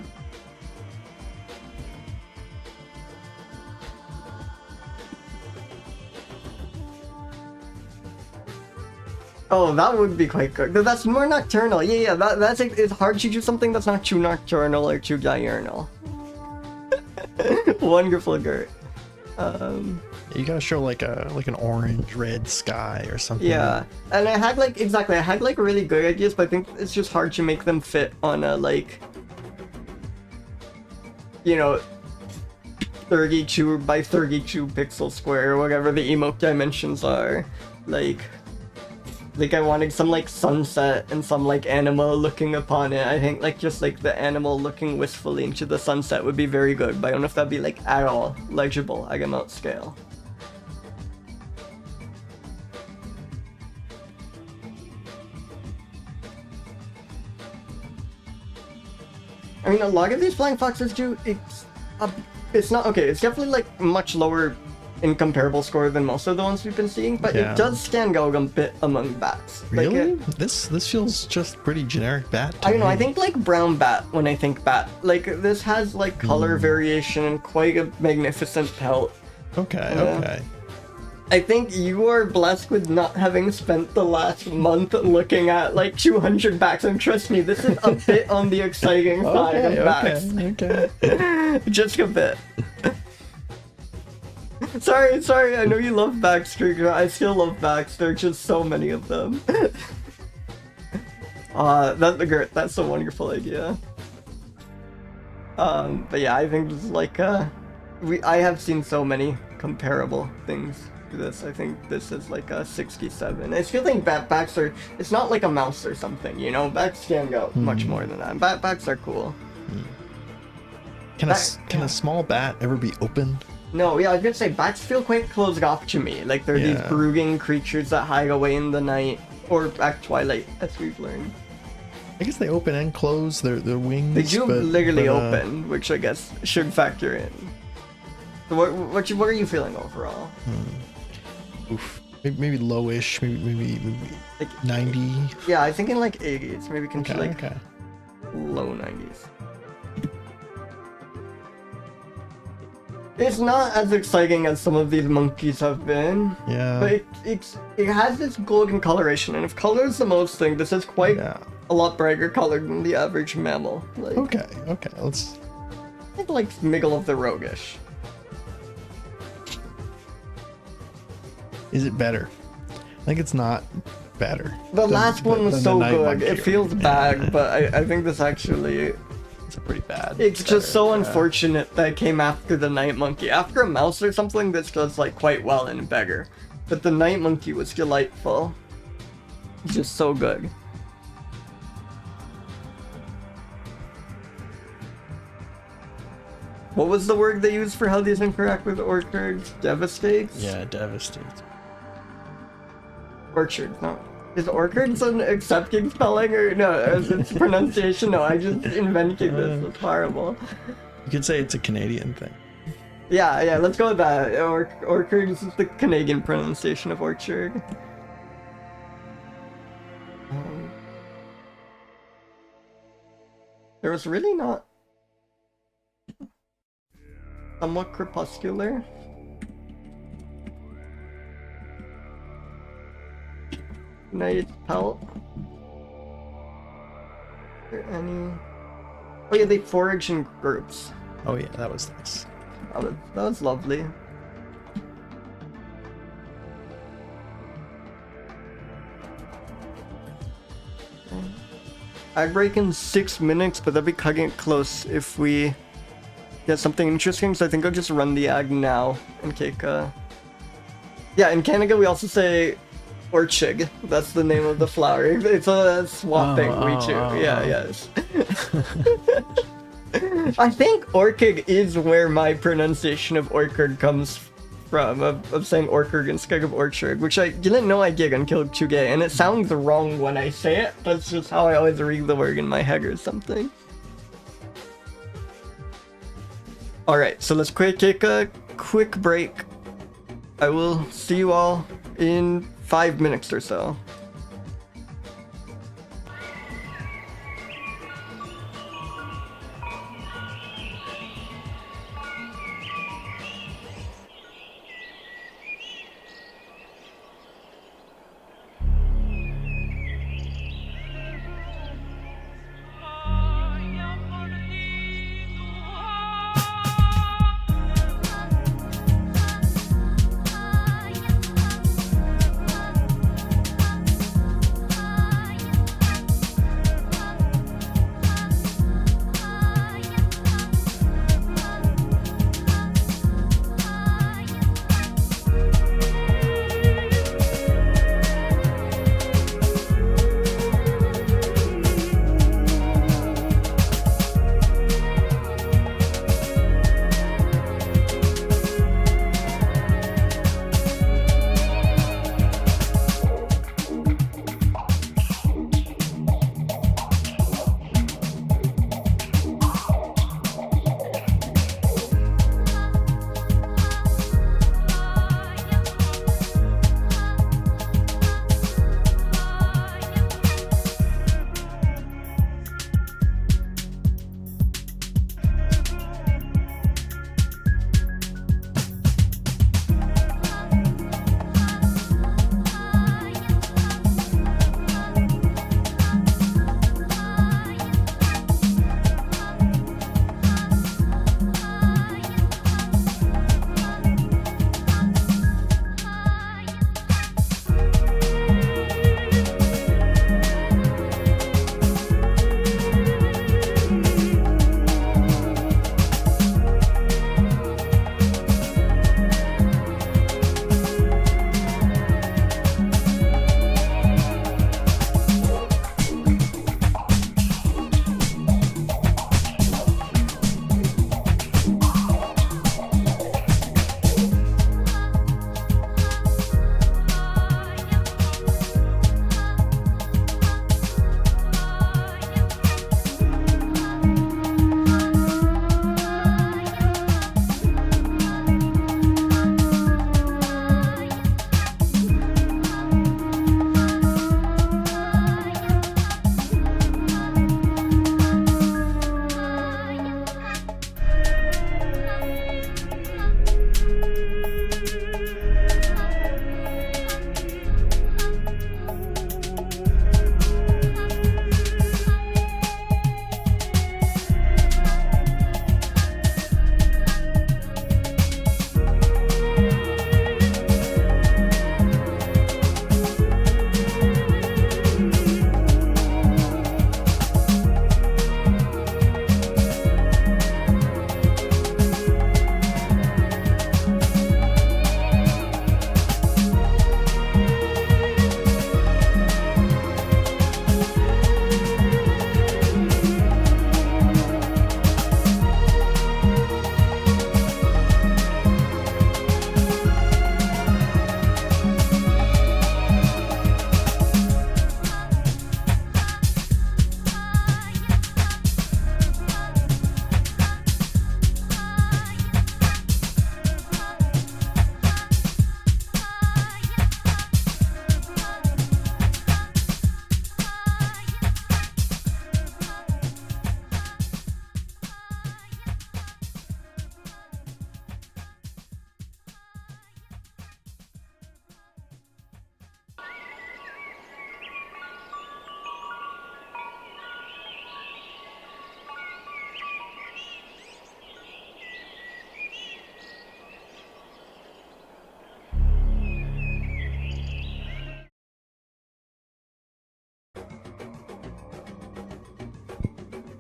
Oh, that would be quite good. That's more nocturnal. Yeah, that's it's hard to do something that's not too nocturnal or too diurnal. Wonderful, Gert. You gotta show like an orange red sky or something. Yeah, and I had like really good ideas, but I think it's just hard to make them fit on a like, you know, 32 by 32 pixel square or whatever the emote dimensions are. Like I wanted some like sunset and some like animal looking upon it. I think like just like the animal looking wistfully into the sunset would be very good, but I don't know if that'd be like at all legible at emote scale. I mean, a lot of these flying foxes do. It's not okay. It's definitely like much lower in comparable score than most of the ones we've been seeing, but yeah. It does stand out a bit among bats. Really? Like This feels just pretty generic bat. I don't know. I think like brown bat when I think bat. Like this has like color variation and quite a magnificent pelt. Okay. Yeah. Okay. I think you are blessed with not having spent the last month looking at like 200 bats, and trust me, this is a bit on the exciting side of bats. Okay. Just a bit. Sorry, I know you love Baxter. I still love Baxter. There's just so many of them. That's a wonderful idea. But yeah, I think this is like I have seen so many comparable things to this. I think this is like a 67. I still think bats are. It's not like a mouse or something, you know. Bats stand out much more than that. Bats are cool. Can a small bat ever be open? No, yeah, I was gonna say, bats feel quite closed off to me. Like, they're these brooding creatures that hide away in the night, or at twilight, as we've learned. I guess they open and close their wings. They do literally open, which I guess should factor in. So what are you feeling overall? Oof. Maybe lowish, maybe like 90. Yeah, I think in like 80s, maybe Okay. Low 90s. It's not as exciting as some of these monkeys have been. Yeah. But it has this golden coloration, and if color is the most thing, this is quite a lot brighter colored than the average mammal. Like, Okay, let's... I think like middle of the roguish. Is it better? I think it's not better. The last one was so good. It feels bad, Yeah. but I think this actually... It's pretty bad. It's just so unfortunate that it came after the night monkey. After a mouse or something, this does like quite well in beggar. But the night monkey was delightful. Just so good. What was the word they used for how these interact with orchards? Devastates? Yeah, devastates. Orchards, no. Is orchids an accepting spelling or no? Is its pronunciation? No, I just invented this. It's horrible. You could say it's a Canadian thing. Yeah, let's go with that. Orchids is the Canadian pronunciation of orchard. There was really not... Somewhat crepuscular. Night pelt. Are there any? Oh yeah, they forage in groups. Oh yeah, that was nice. That was lovely. Ag break in 6 minutes, but that'd be cutting it close if we get something interesting, so I think I'll just run the ag now and take Yeah, in Canada we also say orchid. That's the name of the flower. It's a swap thing we chew. Yes. I think orchid is where my pronunciation of orchid comes from, of saying orchid instead of orchard, which I didn't know I did until today, and it sounds wrong when I say it. That's just how I always read the word in my head or something. Alright, so let's take a quick break. I will see you all in 5 minutes or so.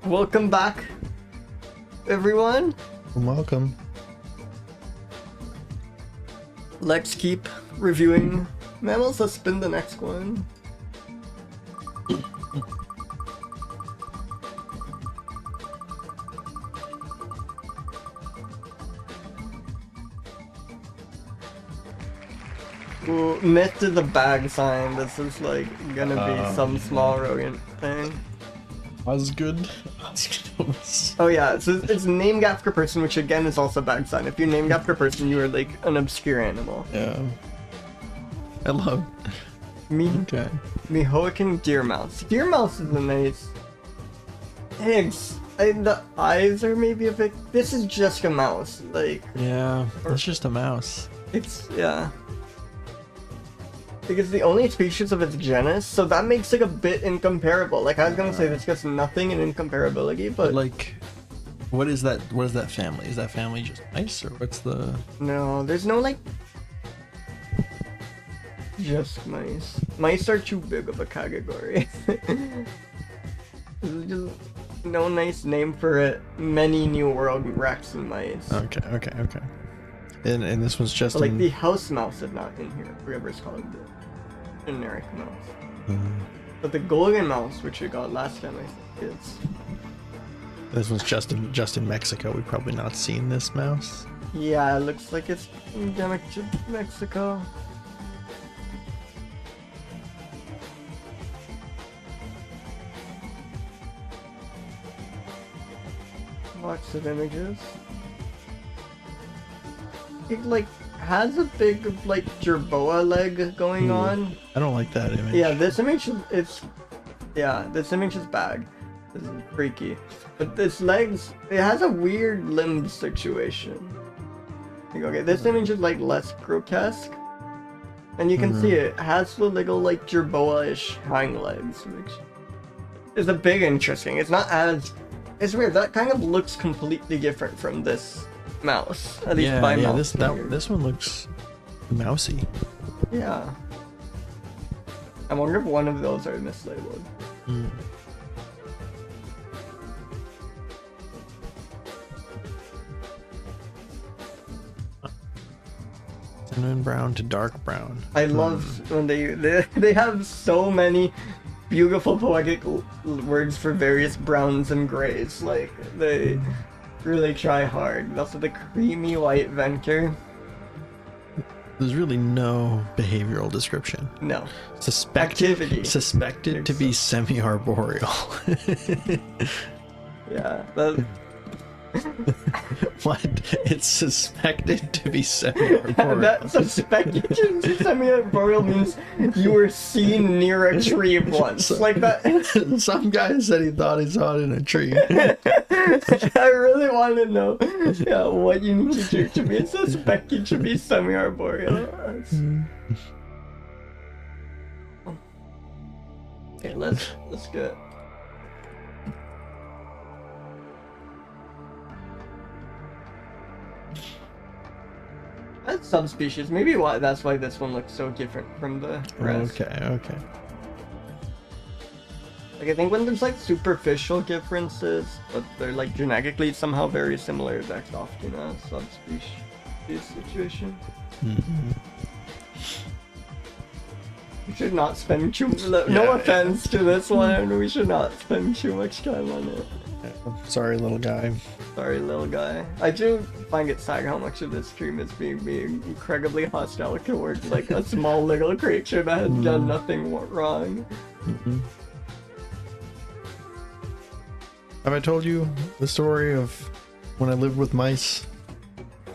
Welcome back, everyone. Welcome. Let's keep reviewing mammals. Let's spin the next one. Ooh, myth to the bag sign. This is like gonna be some small rodent thing. Osgoodomys. Oh yeah, so it's named after person, which again is also bag sign. If you're named after person, you are like an obscure animal. Yeah. I love. Okay. Mihoican deer mouse. Deer mouse is a nice. The eyes are maybe a bit. This is just a mouse. Like. Yeah, it's just a mouse. Yeah. Like it's the only species of its genus, so that makes it a bit incomparable. Like I was gonna say, there's just nothing in incomparability, but like, what is that? What is that family? Is that family just mice, or what's the? No, there's no like. Just mice. Mice are too big of a category. There's just no nice name for it. Many New World rats and mice. Okay. And this one's just But like the house mouse is not in here. Whoever's calling the generic mouse. But the golden mouse, which we got last time, I think is. This one's just in Mexico. We've probably not seen this mouse. Yeah, it looks like it's endemic to Mexico. Lots of images. It like has a big like jerboa leg going on. I don't like that image. Yeah, this image is this image is bad. This is freaky. But this legs, it has a weird limb situation. Like, okay, this image is like less grotesque. And you can see it has the little like jerboa-ish hind legs, which is a big interesting. It's not as it's weird. That kind of looks completely different from this mouse. At least by mouse. This one looks mousy. Yeah. I wonder if one of those are mislabeled. Cinnamon brown to dark brown. I love when they have so many beautiful poetic words for various browns and grays. Like they really try hard. Also the creamy white venter. There's really no behavioral description. No. Suspected to be semi-arboreal. Yeah. What? It's suspected to be semi-arboreal. That suspected to be semi-arboreal means you were seen near a tree once. Like that. Some guy said he thought he saw it in a tree. I really want to know what you need to do to be suspected to be semi-arboreal. Okay, let's get. That's subspecies. Maybe that's why this one looks so different from the rest. Okay. Like I think when there's like superficial differences, but they're like genetically somehow very similar, that's often a subspecies situation. We should not spend no offense to this one, we should not spend too much time on it. Sorry, little guy. Sorry, little guy. I do find it sad how much of this stream is being incredibly hostile towards like a small little creature that has done nothing wrong. Have I told you the story of when I lived with mice?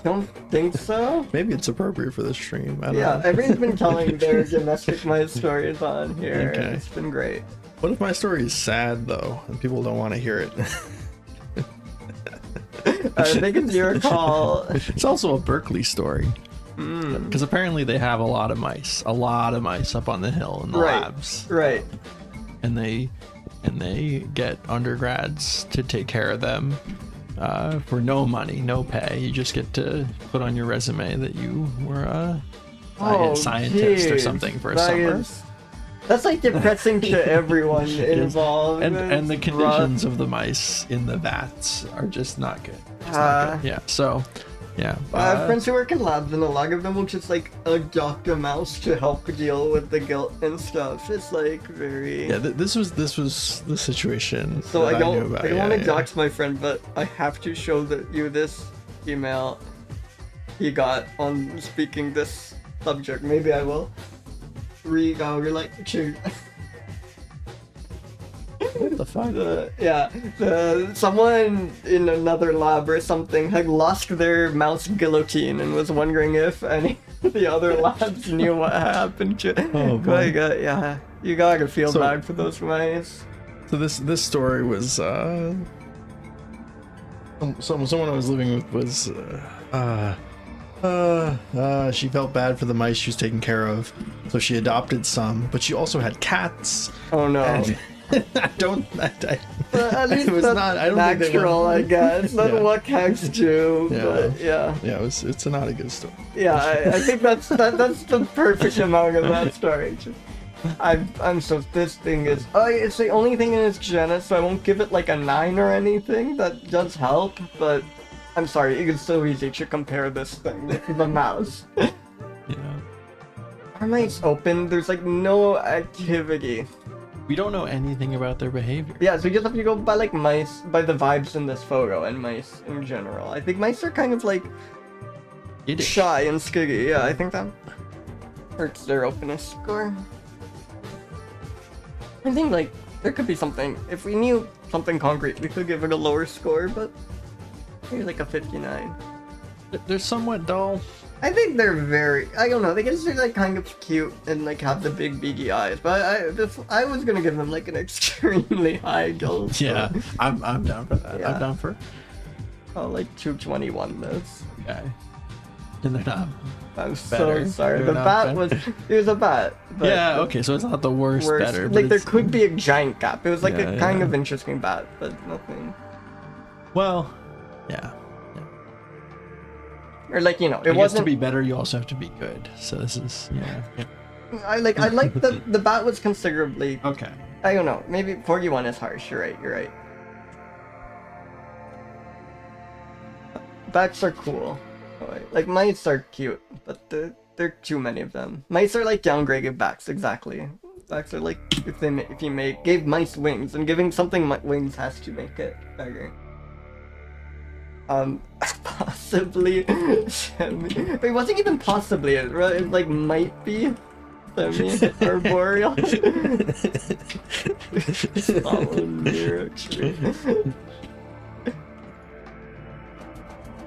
Don't think so. Maybe it's appropriate for this stream. I don't Yeah, know. everyone's been telling their domestic mice stories on here. Okay. It's been great. What if my story is sad though, and people don't want to hear it? I think it's your call. It's also a Berkeley story. Because apparently they have a lot of mice up on the hill in the labs. Right. And they get undergrads to take care of them for no money, no pay. You just get to put on your resume that you were a scientist or something for a summer. That's like depressing to everyone involved. And the It's conditions of the mice in the vats are just not good. It's not good. Yeah. So, yeah. I have friends who work in labs, and a lot of them will just like adopt a mouse to help deal with the guilt and stuff. It's like very. Yeah. This was the situation. So that I knew don't about. want to dox my friend, but I have to show you this email he got on speaking this subject. Maybe I will. Read our lecture. What the fuck? Someone in another lab or something had lost their mouse guillotine and was wondering if any of the other labs knew what happened to it. Oh, boy. Yeah, you gotta feel So- bad for those mice. So this story was someone I was living with was she felt bad for the mice she was taking care of, so she adopted some, but she also had cats. Oh no. And At least it was that's not. I don't think they natural, were- I guess. That's Yeah. what cats do. Yeah. But yeah. Yeah, it's not a good story. Yeah, I think that's the perfect amount of that story. I'm so this thing is it's the only thing in its genus, so I won't give it like a 9 or anything. That does help, but I'm sorry, it's so easy to compare this thing with the mouse. Yeah. Are mice open? There's like no activity. We don't know anything about their behavior. Yeah, so you just have to go by like mice, by the vibes in this photo, and mice in general. I think mice are kind of like shy and skiggy. Yeah, I think that hurts their openness score. I think like there could be something. If we knew something concrete, we could give it a lower score, but maybe like a 59. They're somewhat dull. I think they're very. I don't know. They just are like kind of cute and like have the big beady eyes. But I was gonna give them like an extremely high goal. Yeah, I'm down for that. Yeah. I'm down for. Like 221 this. Okay. And they're not. I'm Better. so sorry. They're The not bat better. was. It was a bat. But Yeah. Okay. So it's not the worst. Better. But Like there it's- could be a giant gap. It was like Yeah, a kind yeah. of interesting bat, but nothing. Well. Yeah. Or like it I guess wasn't. to be better, you also have to be good. So this is yeah. I like the bat was considerably. Okay. I don't know. Maybe 41 is harsh. You're right. Bats are cool. Like mice are cute, but there are too many of them. Mice are like downgraded bats. Exactly. Bats are like if you gave mice wings, and giving something wings has to make it better. Possibly semi. It wasn't even possibly. It like might be semi-arboreal. Follow near a tree.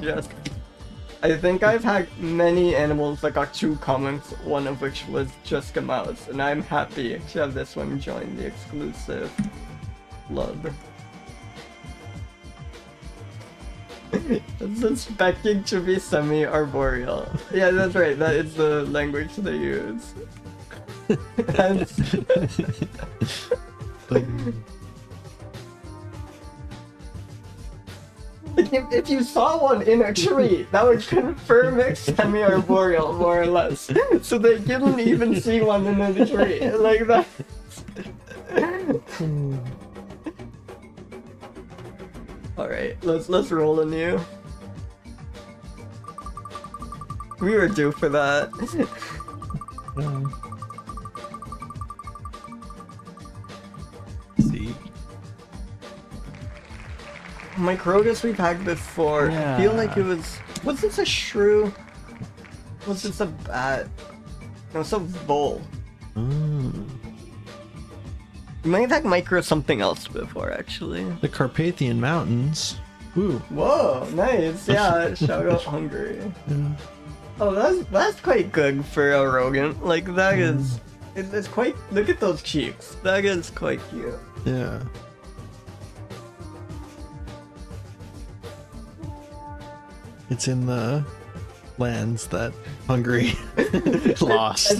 Just. I think I've had many animals that got 2 comments, one of which was just a mouse, and I'm happy to have this one join the exclusive club. It's expecting to be semi-arboreal. Yeah, that's right. That is the language they use. If you saw one in a tree, that would confirm it's semi-arboreal, more or less. So they didn't even see one in a tree. Like that. Alright, let's roll a new. We were due for that. See. Microtus we've had before. I feel like it was this a shrew? Was this a bat? No, it's a vole. We might have had micro something else before, actually. The Carpathian Mountains. Ooh. Whoa, nice. Yeah, shout out Hungary. Yeah. Oh, that's quite good for a rodent. Like that is, it's quite. Look at those cheeks. That is quite cute. Yeah. It's in the lands that Hungary lost. I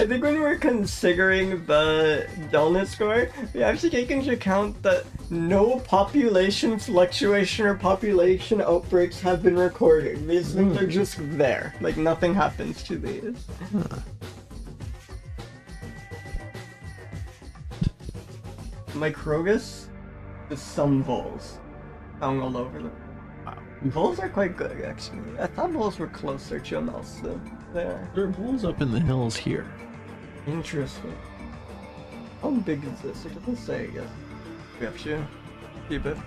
think when we're considering the dullness score, we have to take into account that no population fluctuation or population outbreaks have been recorded. These things are just there. Like nothing happens to these. Microtus with some voles found all over them. Wow. Voles are quite good, actually. I thought voles were closer to a mouse than they are. There are bulls up in the hills here. Interesting. How big is this? It doesn't say, I guess. We have to keep it.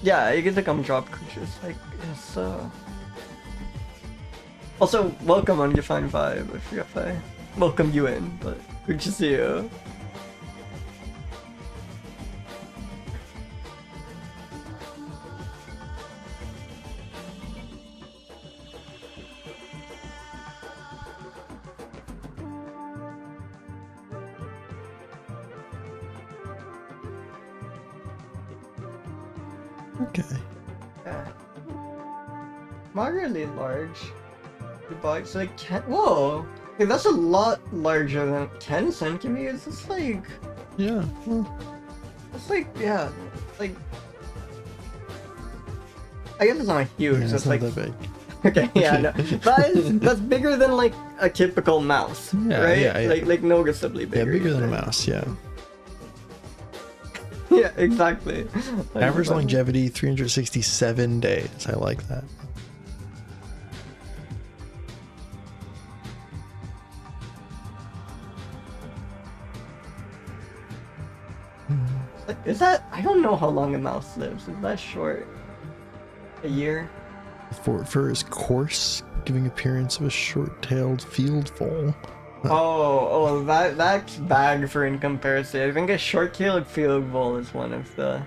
Yeah, you get to come drop creatures. Like, it's, Also, welcome on Define Vibe. I forgot if I welcome you in, but good to see you. Okay. Yeah. Moderately large. The box like 10. Whoa! Okay, that's a lot larger than 10 centimeters. It's like. Yeah. Well, It's like, yeah. Like. I guess it's not huge. yeah, it's not like. that big. Okay, yeah, no. That's bigger than like a typical mouse. Yeah, right? yeah, yeah. Like noticeably bigger. Yeah, bigger than a even. mouse. Yeah. Yeah, exactly. Average longevity 367 days. I like that. Is that? I don't know how long a mouse lives. Is that short? A year? Fur is coarse, giving appearance of a short-tailed field vole. Oh, that's bad for in comparison. I think a short-tailed field vole is one of the.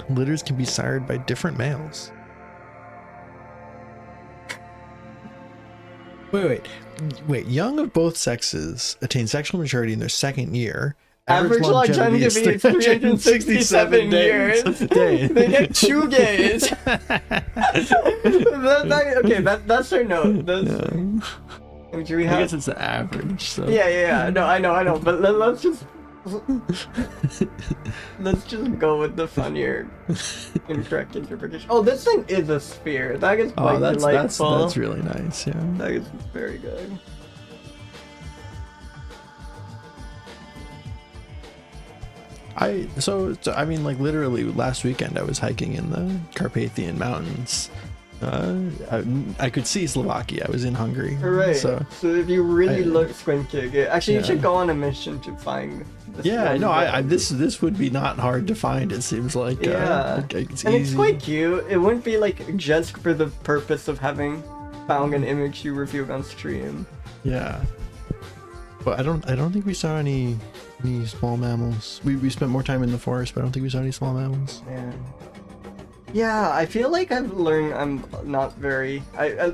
Litters can be sired by different males. Wait. Young of both sexes attain sexual maturity in their second year. Average longevity is 367 years. They get 2 days. That's our note. Do we have? I guess it's the average. So. Yeah. No, I know. But let's just go with the funnier, incorrect interpretation. Oh, this thing is a sphere. That is quite delightful. That's really nice. Yeah. That is very good. I mean, like literally last weekend I was hiking in the Carpathian Mountains. I could see Slovakia. I was in Hungary. Right. So if you really look squinting, you should go on a mission to find. This would be not hard to find. It seems like it's and easy. it's quite cute. It wouldn't be like just for the purpose of having found an image you reviewed on stream. Yeah. But I don't think we saw any small mammals. We spent more time in the forest, but I don't think we saw any small mammals. Yeah, I feel like I've learned I'm not very.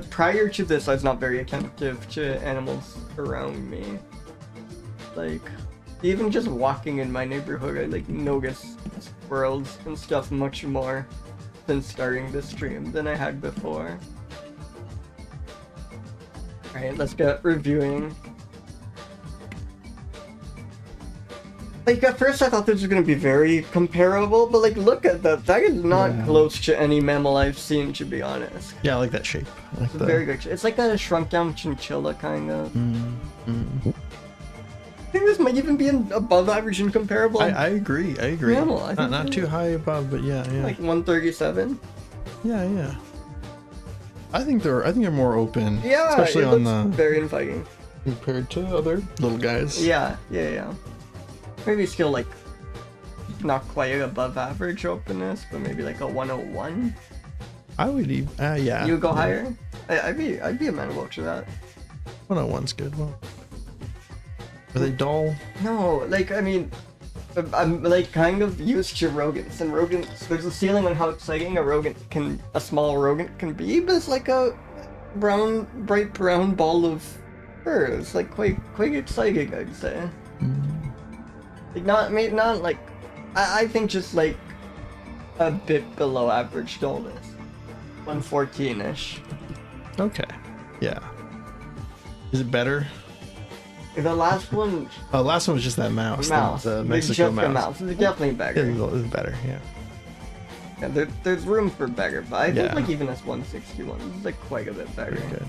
Prior to this, I was not very attentive to animals around me. Like, even just walking in my neighborhood, I like notice squirrels and stuff much more since starting this stream than I had before. Alright, let's get reviewing. Like, at first I thought this was going to be very comparable, but like, look at that. That is not close to any mammal I've seen, to be honest. Yeah, I like that shape. It's very good. It's like a shrunk down chinchilla, kind of. I think this might even be an above average and comparable. I agree. Mammal, I think not too high above, but yeah. Like 137? Yeah. I think they're more open. Yeah, especially it on looks very inviting. compared to other little guys. Yeah. Maybe still like not quite above average openness, but maybe like a 101. I would even yeah. You would go higher? I'd be amenable to that. 101's good. Well, are they dull? No, like I mean, I'm like kind of used to rodents, and rodents. There's a ceiling on how exciting a small rodent can be, but it's like a bright brown ball of fur. It's like quite exciting, I'd say. Like not like, I think just like a bit below average dullness, 114-ish. Okay. Yeah. Is it better? The last one. Oh, the last one was just that mouse. The It's Mexico just a mouse. It's definitely better. It's better. Yeah. Yeah, there's room for better, but I think Yeah. like even this 161 is like quite a bit better. Very good.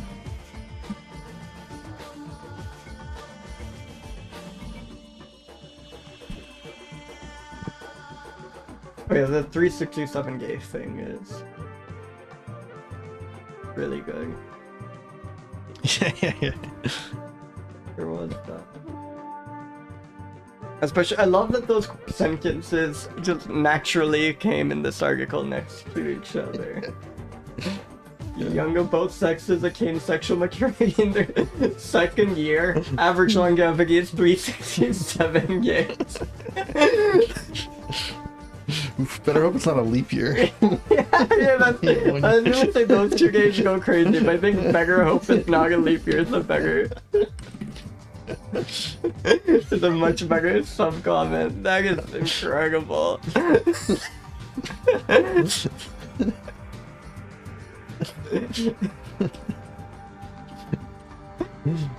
Oh yeah, the 367 gay thing is really good. Yeah. There was that. Especially, I love that those sentences just naturally came in this article next to each other. Young of both sexes attain sexual maturity in their second year. Average longevity is 367 years. Oof, better hope it's not a leap year. yeah, that's, I was gonna say those two games go crazy, but I think better hope it's not a leap year, so better. It's a much better sub-comment. That is incredible.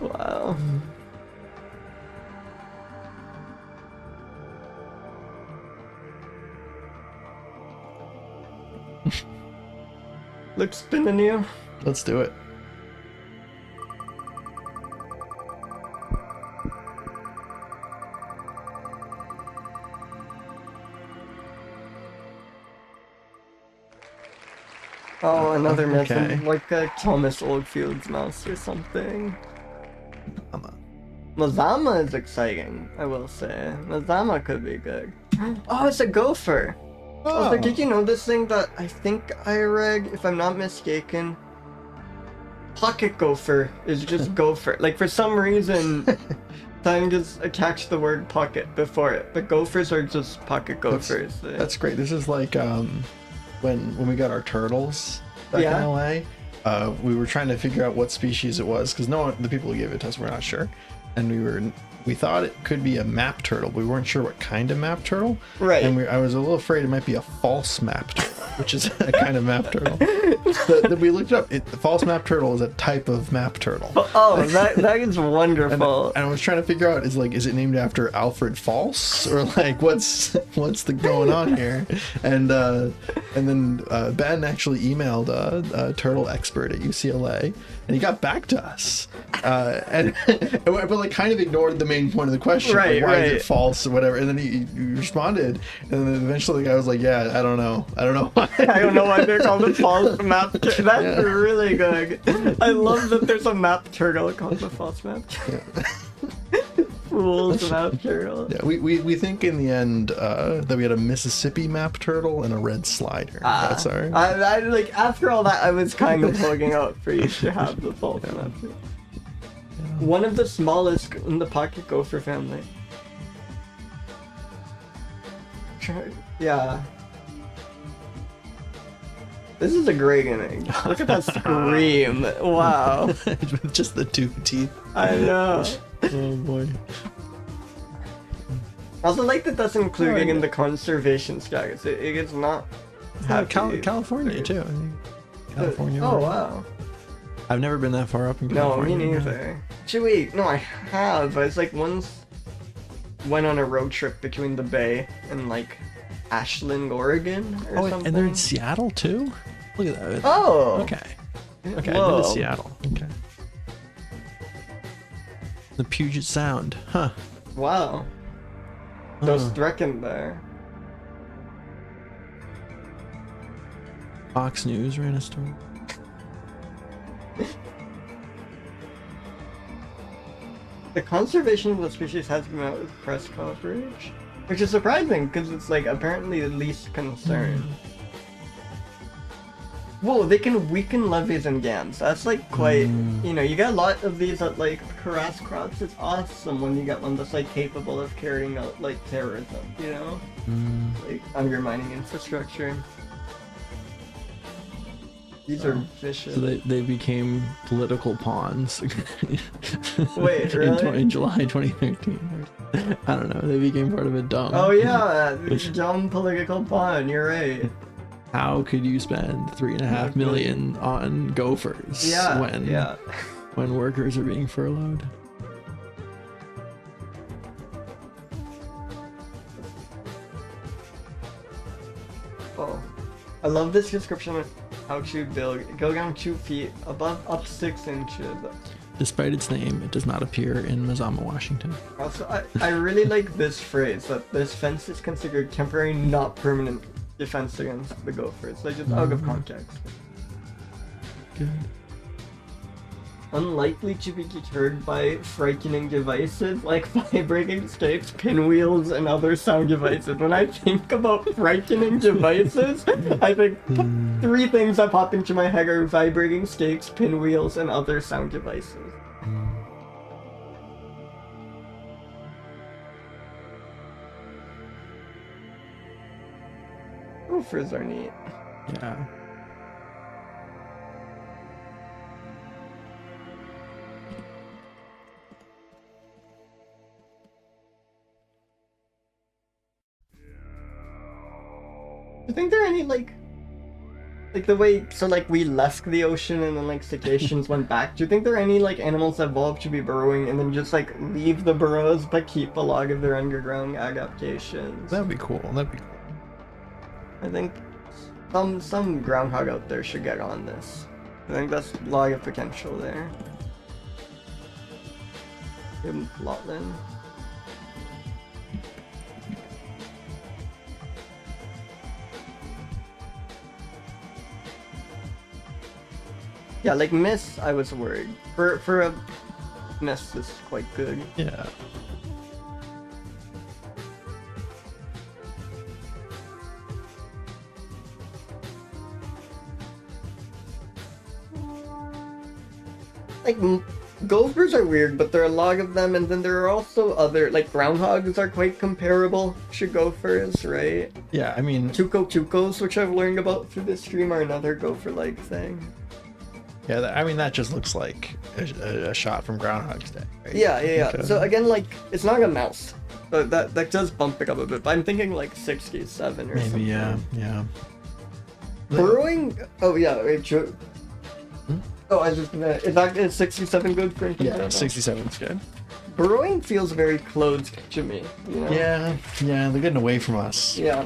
Wow. Looks spinning you. Let's do it. Oh, another myth, okay. like a Thomas Oldfield's mouse or something. Mama. Mazama is exciting, I will say. Mazama could be good. Oh, it's a gopher! Oh. So did you know this thing that I think I read, if I'm not mistaken, pocket gopher is just gopher. Like for some reason, time just attached the word pocket before it, but gophers are just pocket gophers. That's great. This is like when we got our turtles back in LA. We were trying to figure out what species it was because the people who gave it to us were not sure, and we thought it could be a map turtle, but we weren't sure what kind of map turtle. Right. And I was a little afraid it might be a false map turtle, which is a kind of map turtle. Then we looked it up. The false map turtle is a type of map turtle. Oh, that is wonderful. And I was trying to figure out, is it named after Alfred False, or like what's the going on here? And then Ben actually emailed a turtle expert at UCLA, and he got back to us, but like kind of ignored the main point of the question, right? Like, why is it false or whatever? And then he responded, and then eventually the guy was like, "Yeah, I don't know why." I don't know why they're called a false map turtle. That's really good. I love that there's a map turtle called the false map turtle. Fool's map turtle. Yeah, we think in the end that we had a Mississippi map turtle and a red slider. That's our. I like after all that, I was kind of looking out for you to have the false map turtle. One of the smallest in the pocket gopher family. Yeah. This is a great image. Look at that scream. Wow. With just the two teeth. I know. Oh boy. I also like that that's including in the conservation status. It is not. California too. I think. California. Oh wow. I've never been that far up in California. No, me neither. Actually, wait, no, I have. I was like once went on a road trip between the Bay and like Ashland, Oregon, or something. And they're in Seattle too. Look at that. Oh. Okay. Okay, Whoa. I've been to Seattle. Okay. The Puget Sound, huh? Wow. Those Strecken there. Fox News ran a story. The conservation of the species has been met with press coverage, which is surprising because it's like apparently the least concern. Whoa, they can weaken levees and gams. That's like quite, you get a lot of these that like harass crops. It's awesome when you get one that's like capable of carrying out like terrorism, like undermining infrastructure. These are vicious. So they became political pawns. Wait, really? In July 2013. I don't know. They became part of a dumb. Oh yeah, dumb political pawn. You're right. How could you spend $3.5 million on gophers when workers are being furloughed? Oh, I love this description of how to build. Go down 2 feet, up 6 inches. Despite its name, it does not appear in Mazama, Washington. Also, I really like this phrase that this fence is considered temporary, not permanent defense against the gophers, like just out of context. Good. Unlikely to be deterred by frightening devices like vibrating scapes, pinwheels, and other sound devices. When I think about frightening devices, I think three things that pop into my head are vibrating scapes, pinwheels, and other sound devices. Gophers are neat. Yeah. Do you think there are any like the way we left the ocean and then like cetaceans went back? Do you think there are any like animals that evolved to be burrowing and then just like leave the burrows but keep a lot of their underground adaptations? That'd be cool. That'd be cool. I think some groundhog out there should get on this. I think that's a lot of potential there. Lotland. Yeah, like miss, I was worried. For a miss, this is quite good. Yeah. Like, gophers are weird, but there are a lot of them, and then there are also other, like, groundhogs are quite comparable to gophers, right? Yeah, I mean... Tucos, which I've learned about through this stream, are another gopher-like thing. Yeah, I mean, that just looks like a shot from Groundhog's Day, right? Yeah. Okay. So, again, like, it's not a mouse. But that does bump it up a bit, but I'm thinking, like, 67 or Maybe, something. yeah. Burrowing? Oh, yeah, wait, Oh, I was just gonna... Is 67 good for anything? Yeah, 67 is good. Burrowing feels very closed to me, you know? Yeah, they're getting away from us. Yeah.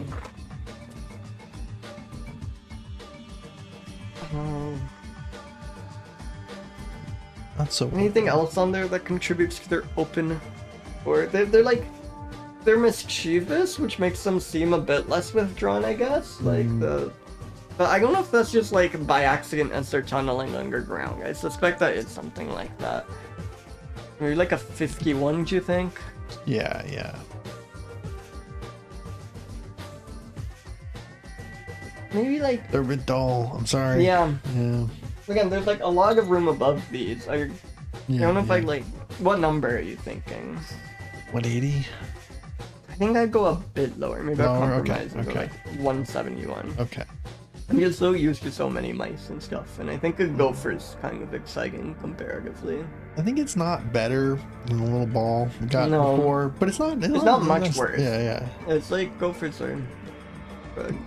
Not so Anything else on there that contributes to their open... Or they're like... They're mischievous, which makes them seem a bit less withdrawn, I guess. Like, But I don't know if that's just, like, by accident as they're tunneling underground. I suspect that it's something like that. Maybe like a 51, do you think? Yeah. Maybe, like... They're a bit dull, I'm sorry. Yeah. Yeah. Again, there's, like, a lot of room above these. I don't know if I, like... What number are you thinking? 180? I think I'd go a bit lower. Maybe I'll Lower, compromise and go, okay. like, 171. Okay. I'm just so used to so many mice and stuff, and I think a gopher's kind of exciting comparatively. I think it's not better than the little ball we got No. before, but it's not much worse. Yeah. It's like gophers are good.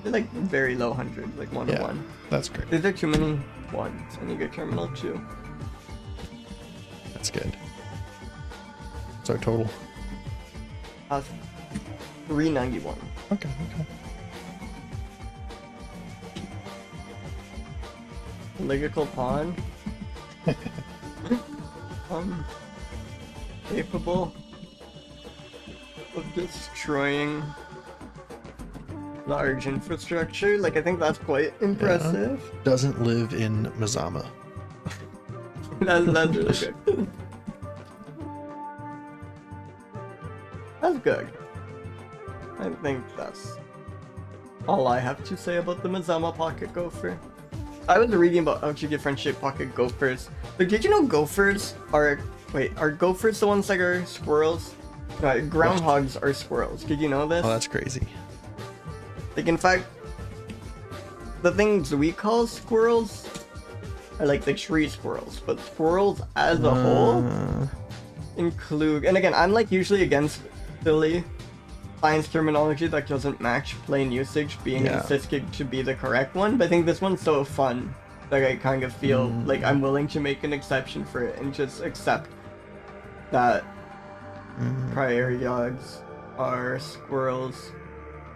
They're like very low hundred, like 101. That's great. Is there too many ones? And you get terminal 2. That's good. What's our total? 391. Okay. Ligical pawn. Capable of destroying large infrastructure. Like, I think that's quite impressive. Doesn't live in Mazama. That's really good. That's good. I think that's all I have to say about the Mazama pocket gopher. I was reading about how to differentiate pocket gophers. But did you know gophers are... Wait, are gophers the ones that are squirrels? No, groundhogs are squirrels. Did you know this? Oh, that's crazy. Like, in fact, the things we call squirrels are like the tree squirrels, but squirrels as a whole include... And again, I'm like usually against silly science terminology that doesn't match plain usage being insisted to be the correct one, but I think this one's so fun that I kind of feel like I'm willing to make an exception for it and just accept that prairie dogs are squirrels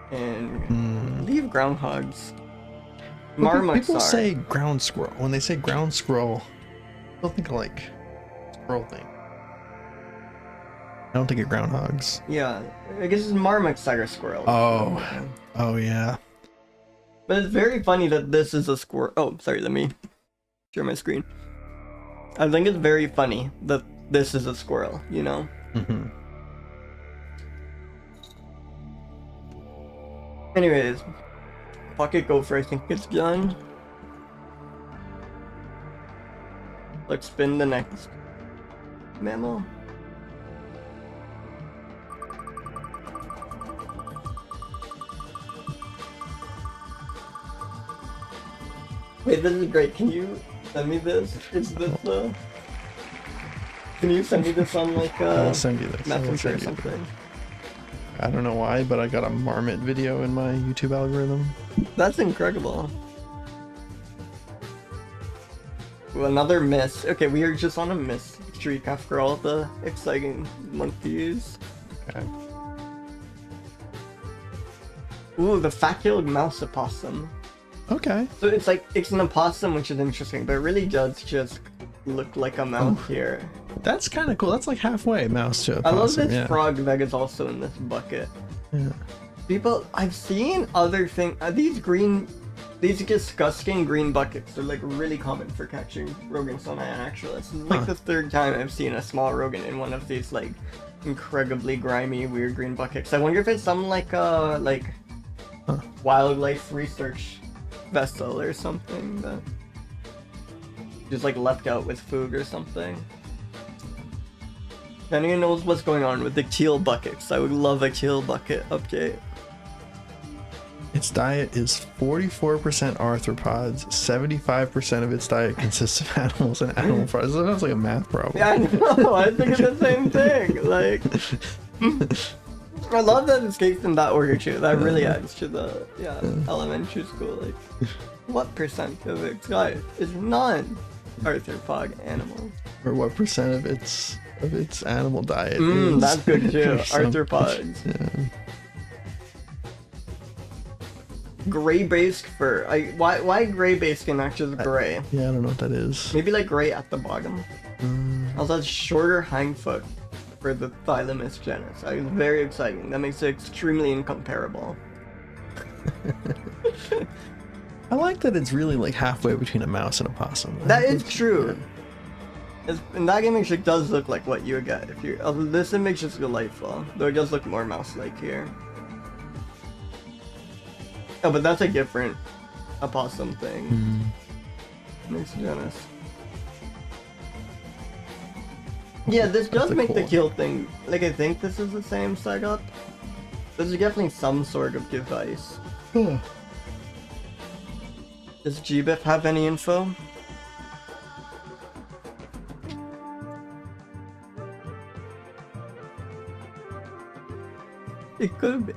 and leave groundhogs. Marmots People are. say ground squirrel. When they say ground squirrel, they'll think of like squirrel thing. I don't think it groundhogs. Yeah, I guess it's marmots tiger squirrel. Oh yeah. But it's very funny that this is a squirrel. Oh, sorry, let me share my screen. I think it's very funny that this is a squirrel, you know? Mm-hmm. Anyways, pocket gopher, I think it's done. Let's spin the next mammal. Wait, this is great. Can you send me this? Is this the... Can you send me this on like I'll send you this. Messenger or something? I don't know why, but I got a marmot video in my YouTube algorithm. That's incredible. Well, another miss. Okay, we are just on a miss streak after all the exciting monkeys. Okay. Ooh, the fat-tailed mouse opossum. Okay. So it's like, it's an opossum, which is interesting, but it really does just look like a mouse here. That's kind of cool. That's like halfway mouse to I love opossum, this yeah. frog that is also in this bucket. Yeah. People, I've seen other things, these disgusting green buckets are like really common for catching Rhogeessa on actually. This is like the third time I've seen a small Rhogan in one of these like incredibly grimy, weird green buckets. I wonder if it's some like wildlife research vessel or something that just like left out with food or something. If anyone knows what's going on with the teal buckets, I would love a teal bucket update. Its diet is 44% arthropods, 75% of its diet consists of animals and animal products. That sounds like a math problem. Yeah, I know, I think it's the same thing. Like, I love that it's caked in that order too. That really adds to the elementary school. Like, what percent of its diet is non-arthropod animals? Or what percent of its animal diet is? That's good too. or some- Arthropods. Yeah. Gray-based fur. Why gray-based and not just gray? Yeah, I don't know what that is. Maybe like gray at the bottom. Also has shorter hindfoot for the Ichthyomys genus. It's very exciting. That makes it extremely incomparable. I like that it's really like halfway between a mouse and a possum. That is true. In that image, it does look like what you would get if you. This image is delightful, though it does look more mouse-like here. Oh, but that's a different opossum thing. Next genus. Yeah, this does That's a make cool the one. kill thing. Like, I think this is the same setup. This is definitely some sort of device. Does GBIF have any info? It could be.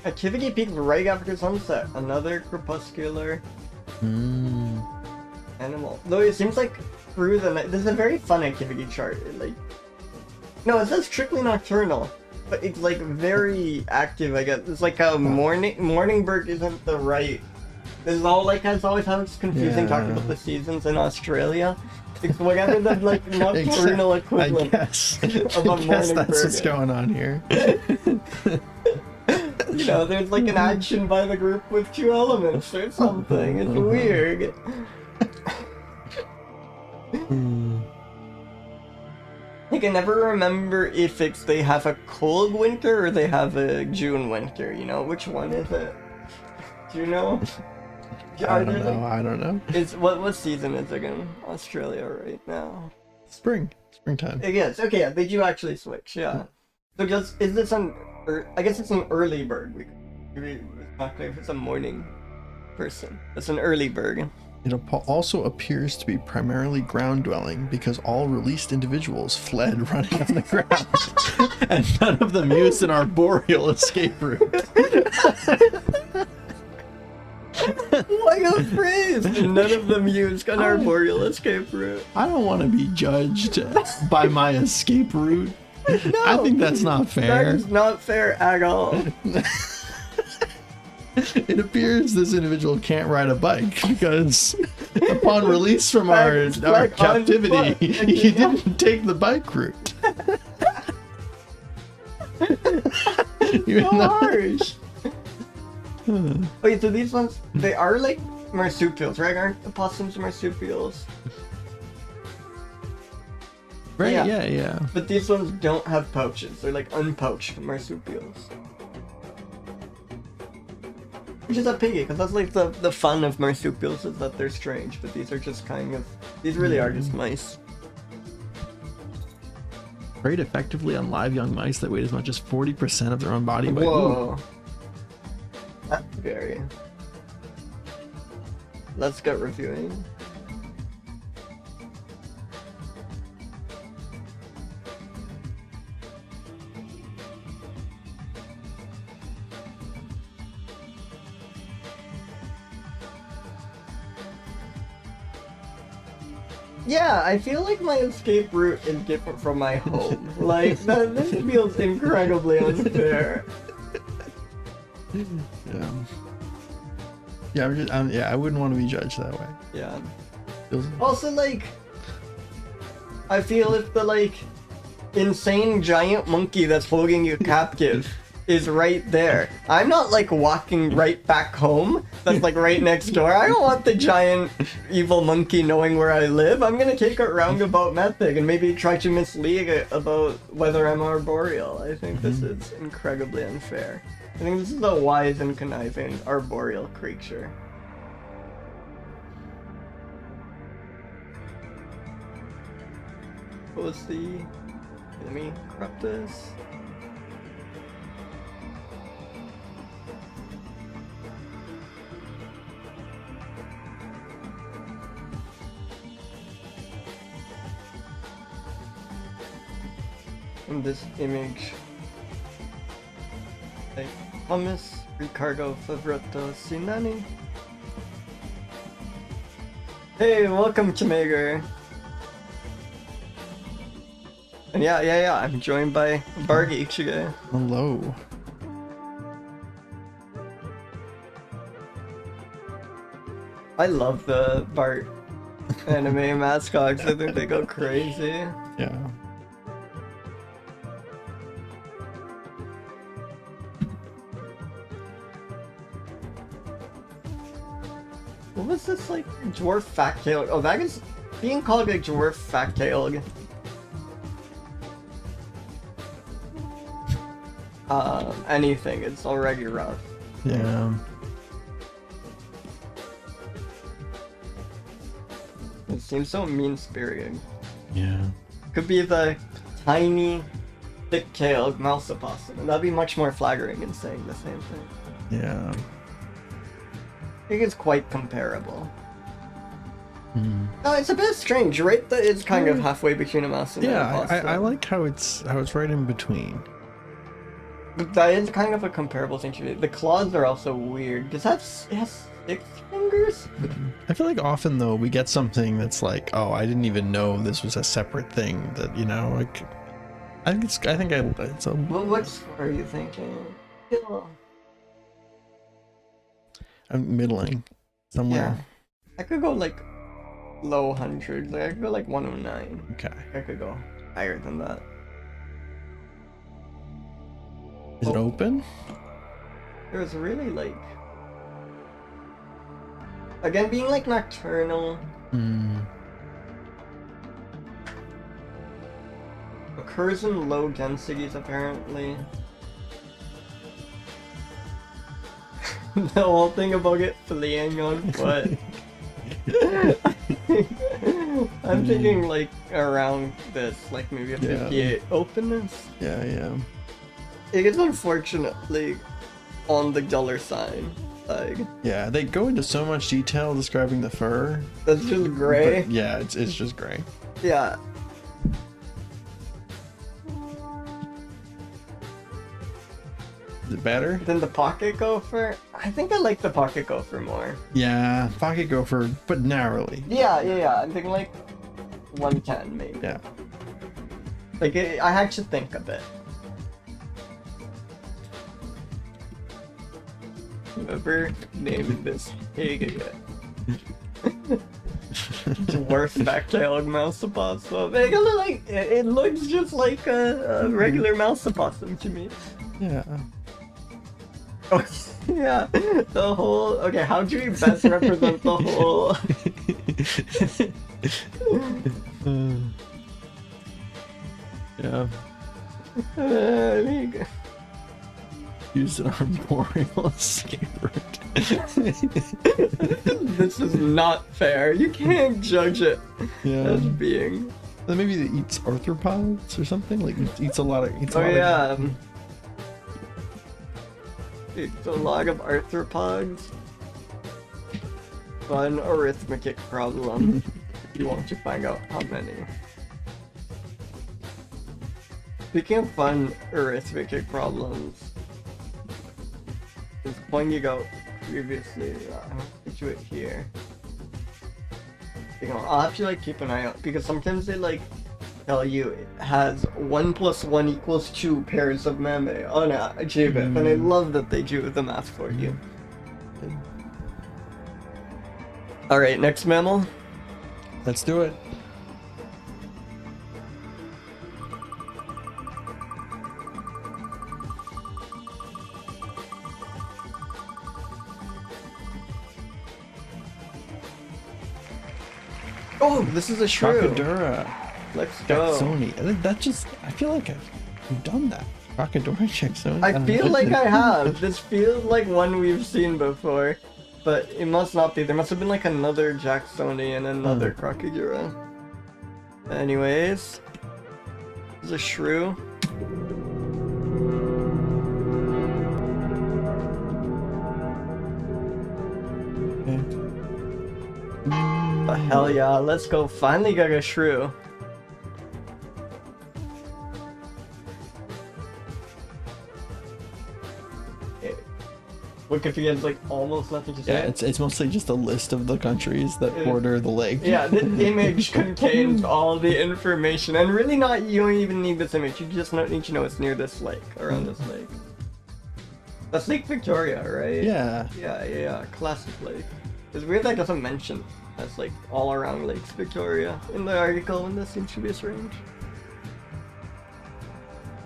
Activity peaks right after sunset. Another crepuscular animal. Though it seems like through the night. This is a very fun activity chart. No, it says strictly nocturnal, but it's like very active. I guess it's like a morning bird isn't the right. This is all like as always how it's confusing talking about the seasons in Australia. It's whatever the like nocturnal equivalent I guess. of a I guess morning that's bird. what's going on here. You know, there's like an action by the group with two elements or something. It's weird. Like, I never remember if they have a cold winter or they have a June winter, you know? Which one is it? Do you know? I don't know. What season is it in Australia right now? Springtime. Yes, okay, yeah, they do actually switch, yeah. So is this I guess it's an early bird. If it's a morning person. It's an early bird. It also appears to be primarily ground-dwelling because all released individuals fled running on the ground, and none of them used an arboreal escape route. Like a phrase! None of them used an arboreal escape route. I don't want to be judged by my escape route. No, I think that's not that fair. is not fair at all. It appears this individual can't ride a bike because upon release from our Back on captivity, foot. he didn't take the bike route. Even So though- harsh. Wait, so these ones, they are like marsupials, right? Aren't opossums marsupials? Right? Yeah. Yeah. But these ones don't have pouches. They're like unpouched marsupials. Which is a pity, because that's like the fun of marsupials is that they're strange, but these are just kind of, these really are just mice. Preyed effectively on live young mice that weighed as much as 40% of their own body weight. Ooh. Whoa. That's scary. Let's get reviewing. Yeah, I feel like my escape route is different from my home. Like, this feels incredibly unfair. Yeah. Yeah, I wouldn't want to be judged that way. Yeah. Feels- Also, like, I feel if the, like, insane giant monkey that's holding you captive is right there, I'm not, like, walking right back home. That's, like, right next door. I don't want the giant evil monkey knowing where I live. I'm gonna take a roundabout method and maybe try to mislead it about whether I'm arboreal. I think this is incredibly unfair. I think this is a wise and conniving arboreal creature. What was the enemy? Microtus? In this image, Ichthyomys, Ricardo Favretto Sinani. Hey, welcome to Mager. And yeah, I'm joined by Bargy Ichigo. Hello. I love the Bart anime mascots. I think they go crazy. Yeah. What was this, like, dwarf fat tail? Oh, that is being called a dwarf fat tail. Anything, it's already rough. Yeah. It seems so mean-spirited. Yeah. Could be the tiny, thick-tailed mouse opossum, and that'd be much more flattering in saying the same thing. Yeah. I think it's quite comparable. Hmm. No, it's a bit strange, right? That it's kind of halfway between a mouse and an Yeah, opossum. I like how it's right in between. But that is kind of a comparable thing to do. The claws are also weird. Does that it has 6 fingers? I feel like often though we get something that's like, oh, I didn't even know this was a separate thing. That, you know, like it's a. Well, what score are you thinking? Yeah. I'm middling somewhere. Yeah. I could go like low hundreds. Like, I could go like 109. Okay. I could go higher than that. Is it open? It was really like, again, being like nocturnal. Hmm. Occurs in low densities apparently. The whole thing about it fleeing on foot. I'm thinking like around this, like maybe a 58 openness. Yeah. It is unfortunately on the duller side. Like, Yeah, they go into so much detail describing the fur. that's just gray. But yeah, it's just gray. Yeah. Is it better? Then the pocket gopher. I I think I like the pocket gopher more. Yeah, pocket gopher, but narrowly. Yeah. I think like 110 maybe. Yeah. Like I had to think a bit. Whoever named this pig dwarf back-tailed mouse opossum. It looks just like a regular mouse opossum to me. Yeah. Oh, yeah, the whole. Okay, how do we best represent the whole? Yeah. I think. Use an arboreal escape route. This is not fair. You can't judge it as being. Then maybe it eats arthropods or something. Like eats a lot of. Oh yeah. It's a lot of arthropods. Fun arithmetic problem. You want to find out how many. Speaking of fun arithmetic problems, just pointing out previously, I'll put it here. You know, I'll have to like keep an eye out because sometimes they like tell you it has 1 + 1 = 2 pairs of mammae on a JBIF, and I love that they do the math for you. Alright, next mammal. Let's do it. Oh, this is a shrew. Crocidura. Let's go. Jacksoni. That just, I feel like I've done that. Crocidura, Jacksoni. I feel like I have. This feels like one we've seen before, but it must not be. There must have been like another Jacksoni and another Crocidura. Anyways, there's a shrew. Oh, hell yeah, let's go. Finally got a shrew. Wikipedia has like almost nothing to say. Yeah, it's mostly just a list of the countries that border the lake. Yeah, the image contains all the information, and really not, you don't even need this image, you just need to know it's near this lake, around this lake. That's Lake Victoria, right? Yeah. Yeah, classic lake. It's weird that it doesn't mention that's like all around Lakes Victoria in the article when this seems to be strange.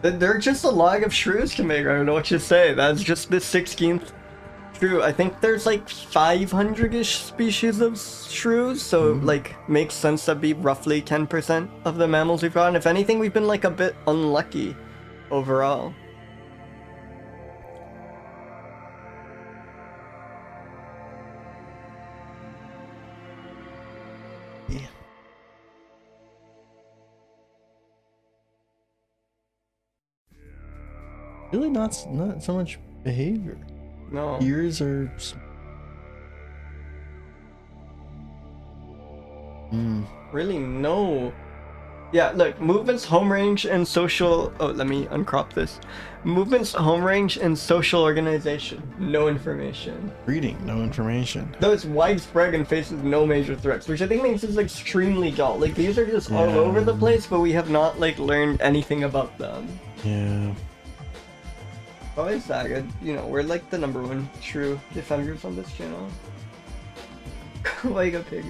There are just a lot of shrews to make, I don't know what you say. That's just the 16th shrew. I think there's like 500-ish species of shrews, so like makes sense that'd be roughly 10% of the mammals we've gotten. If anything, we've been like a bit unlucky overall. Yeah. Really not so much behavior. No. Ears are... Really no. Yeah, look, movements, home range, and social... Oh, let me uncrop this. Movements, home range, and social organization. No information. Breeding, no information. Though it's widespread and faces no major threats, which I think makes it extremely dull. Like, these are just all over the place, but we have not, like, learned anything about them. Yeah. Always sad. You know, we're like the #1 true defenders on this channel. Why you got pig?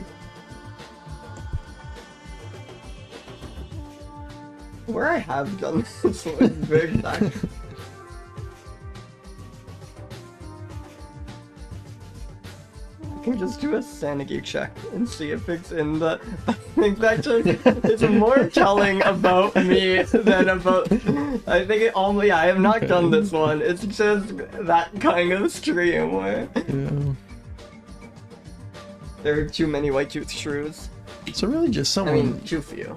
Where I have done this one is very sad. I can just do a sanity check and see if it's in the... I think that just is more telling about me than about... I think it almost... Yeah, I have not done this one. It's just that kind of stream where... Yeah. There are too many white-toothed shrews. So really just someone... I mean, too few.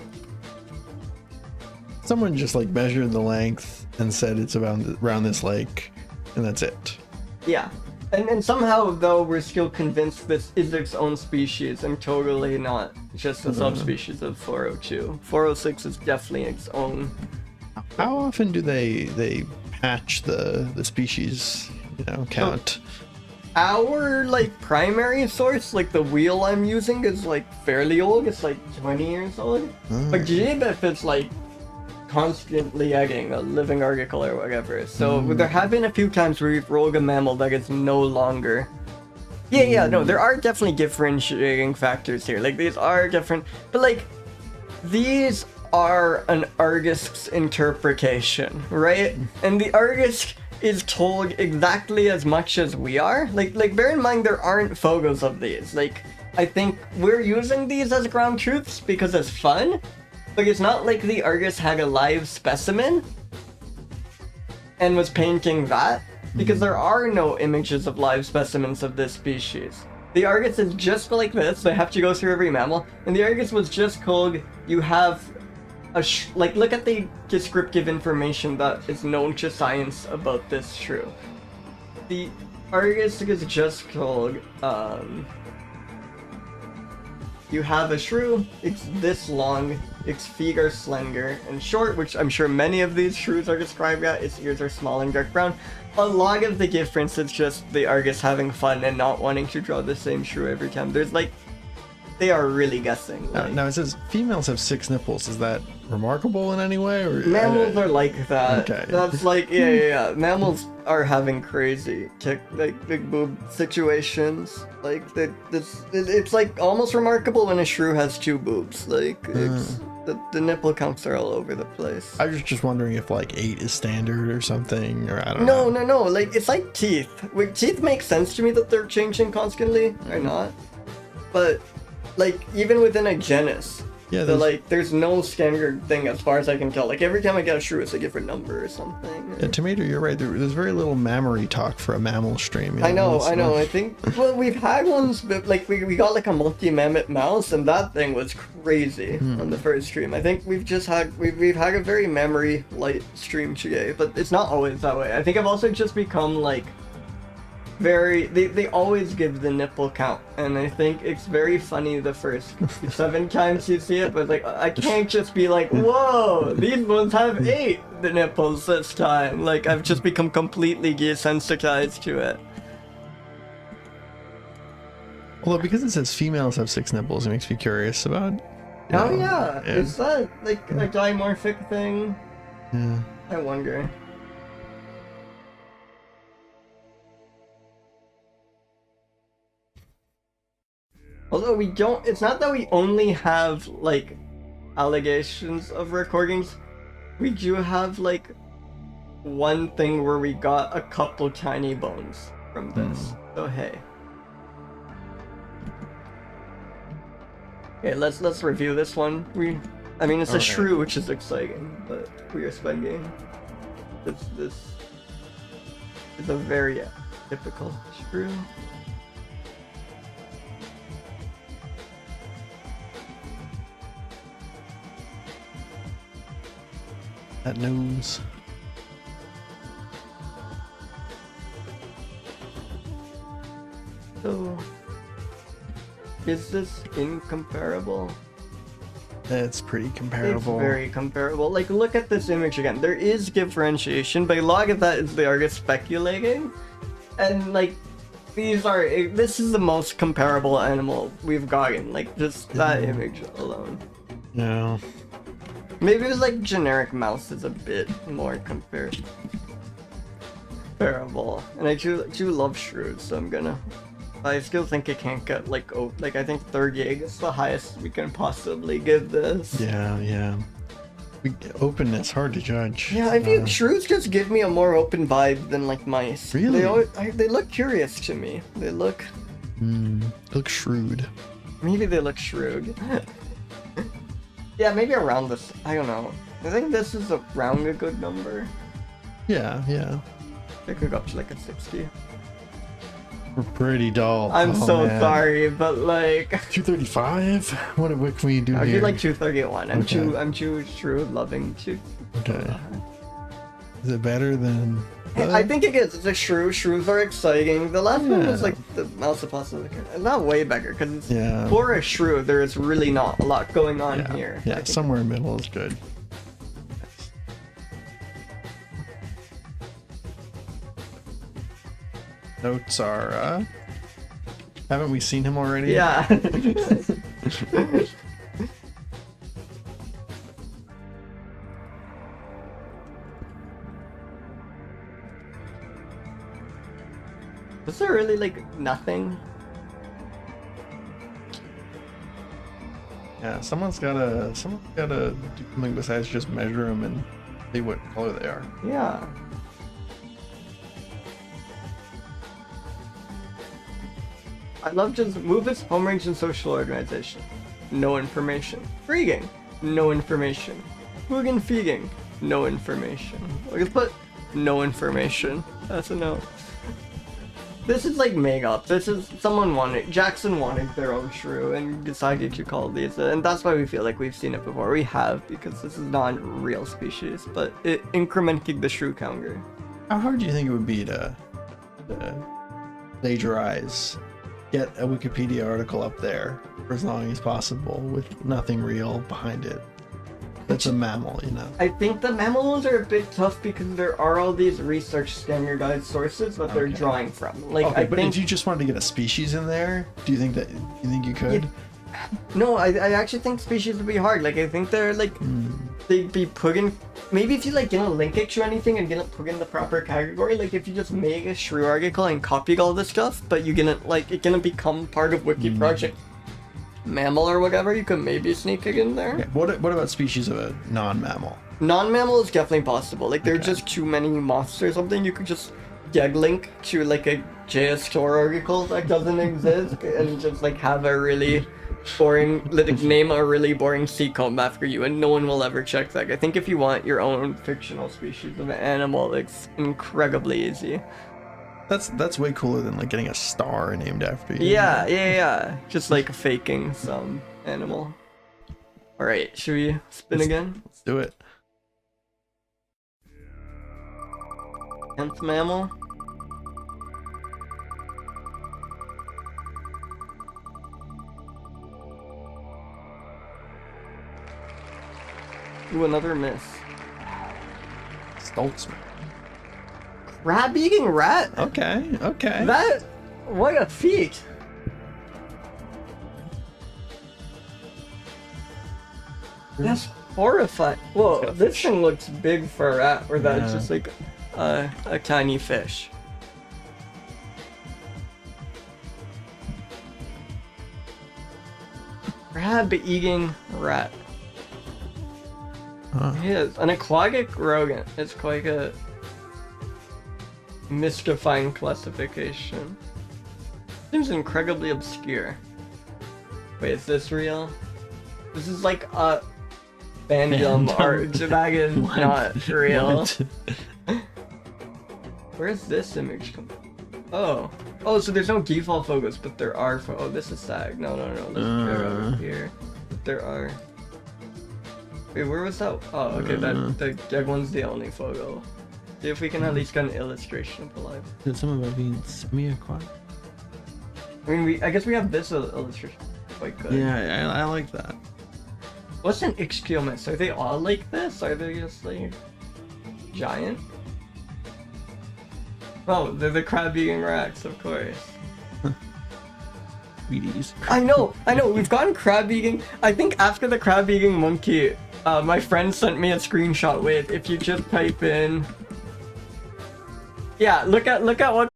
Someone just like measured the length and said it's around this lake, and that's it. Yeah. And somehow, though, we're still convinced this is its own species and totally not just a subspecies of 402. 406 is definitely its own. How often do they patch the species, count? our like primary source, like the wheel I'm using, is like fairly old. It's like 20 years old. But Jibif is like constantly egging a living article or whatever. So there have been a few times where we've rolled a mammal that is no longer. Yeah, no, there are definitely differentiating factors here. Like these are different, but like these are an Argyst's interpretation, right? And the Argyst is told exactly as much as we are. Like bear in mind there aren't photos of these. Like I think we're using these as ground truths because it's fun, but it's not like the Argyst had a live specimen and was painting that, because there are no images of live specimens of this species. The Argyst is just like this. They have to go through every mammal, and the Argyst was just called, you have like, look at the descriptive information that is known to science about this shrew. The Argyst is just called, you have a shrew, it's this long, its feet are slender and short, which I'm sure many of these shrews are described at, its ears are small and dark brown. A lot of the difference is just the Argyst having fun and not wanting to draw the same shrew every time. There's like, they are really guessing. Like, now it says females have 6 nipples. Is that remarkable in any way? Or mammals are like that. Okay. That's like yeah. Mammals are having crazy like big boob situations. Like it's like almost remarkable when a shrew has 2 boobs. Like it's, the nipple counts are all over the place. I was just wondering if like 8 is standard or something, or I don't know. No. Like it's like teeth. Like, teeth make sense to me that they're changing constantly or not, but. Like, even within a genus, there's no standard thing as far as I can tell. Like, every time I get a shrew, it's a different number or something. Yeah, Tomato, you're right. There's very little mammary talk for a mammal stream. I know. I think, well, we've had ones, but, like, we got, like, a multi-mammoth mouse, and that thing was crazy on the first stream. I think we've had a very memory-light stream today, but it's not always that way. I think I've also just become, like, they always give the nipple count, and I think it's very funny the first 7 times you see it, but like I can't just be like, whoa, these ones have 8 the nipples this time. Like I've just become completely desensitized to it. Although because it says females have 6 nipples, it makes me curious about. Yeah, is that like a dimorphic thing? Yeah. I wonder. Although we don't, it's not that we only have, like, allegations of recordings. We do have, like, one thing where we got a couple tiny bones from this. So, hey. Okay, let's review this one. I mean, it's a shrew, which is exciting, but we are spending. This is a very typical shrew. That nose. So, is this incomparable? It's pretty comparable. It's very comparable. Like, look at this image again. There is differentiation, but a lot of that is the artist speculating. And, like, this is the most comparable animal we've gotten. Like, just that image alone. No. Maybe it was like generic mouse is a bit more comparable. And I do love shrews, so I still think it can't get like I think 38 is the highest we can possibly give this. Yeah. Openness, hard to judge. Yeah, I think shrews just give me a more open vibe than like mice. Really? They look curious to me. They look shrewd. Maybe they look shrewd. Yeah, maybe around this. I don't know. I think this is around a good number. Yeah. It could go up to like a 60. We're pretty dull. I'm sorry, but like 235. What can we do here? I'll do like 231. I'm too shrewd loving to. Okay. Is it better than? I think it is. It's a shrew. Shrews are exciting. The last one was like the mouse opossum. It's not way better because for a shrew there is really not a lot going on here. Yeah, somewhere in the middle is good. notes are, haven't we seen him already? Yeah. Was there really like nothing? Yeah, someone's gotta do something besides just measure them and see what color they are. Yeah. I love just move its home range and social organization. No information. Freeing. No information. Hugin feeging. No information. I can put no information. That's a no. This is like mega. This is Jackson wanted their own shrew and decided to call these, and that's why we feel like we've seen it before. We have, because this is not a real species, but it incrementing the shrew counter. How hard do you think it would be to plagiarize, get a Wikipedia article up there for as long as possible with nothing real behind it? That's a mammal, you know. I think the mammal ones are a bit tough because there are all these research standardized sources that they're drawing from. Like, okay, I but think if you just wanted to get a species in there, do you think you could? No, I actually think species would be hard. Like, I think they're like they'd be put in. Maybe if you like link it to anything and didn't put in the proper category. Like if you just make a shrew article and copy all this stuff, but you didn't like it didn't become part of Wiki Project Mammal or whatever, you could maybe sneak it in there. Okay. What about species of a non-mammal? Non-mammal is definitely possible. Like there are just too many moths or something. You could just link to like a JS Store article that doesn't exist and just like have a really boring, like name a really boring seacomb after you, and no one will ever check that. I think if you want your own fictional species of an animal, it's incredibly easy. That's way cooler than like getting a star named after you. Yeah. Just like faking some animal. All right, should we spin again? Let's do it. 10th mammal. Ooh, another miss. Stolzmanni. Crab-eating rat? Okay. What a feat! That's horrifying. Whoa, this thing looks big for a rat, or that's just like a tiny fish. Crab-eating rat. Yes, an aquatic rodent. It's quite a mystifying classification. Seems incredibly obscure. Wait, is this real? This is like a fandom art. That is not real. Where's this image come from? Oh, so there's no default photos, but there are. Oh, this is Sag. No. There's over here. But there are. Wait, where was that? Oh, okay. That one's the only photo. See if we can at least get an illustration of the life. Did some of it being semi-aquatic? I mean, I guess we have this illustration. Quite good. Yeah, I like that. What's an Ichthyomys? Are they all like this? Are they just like giant? Oh, they're the crab-eating rats, of course. Sweeties. I know. We've gotten crab-eating. I think after the crab-eating monkey, my friend sent me a screenshot with, if you just type in. Yeah, look at what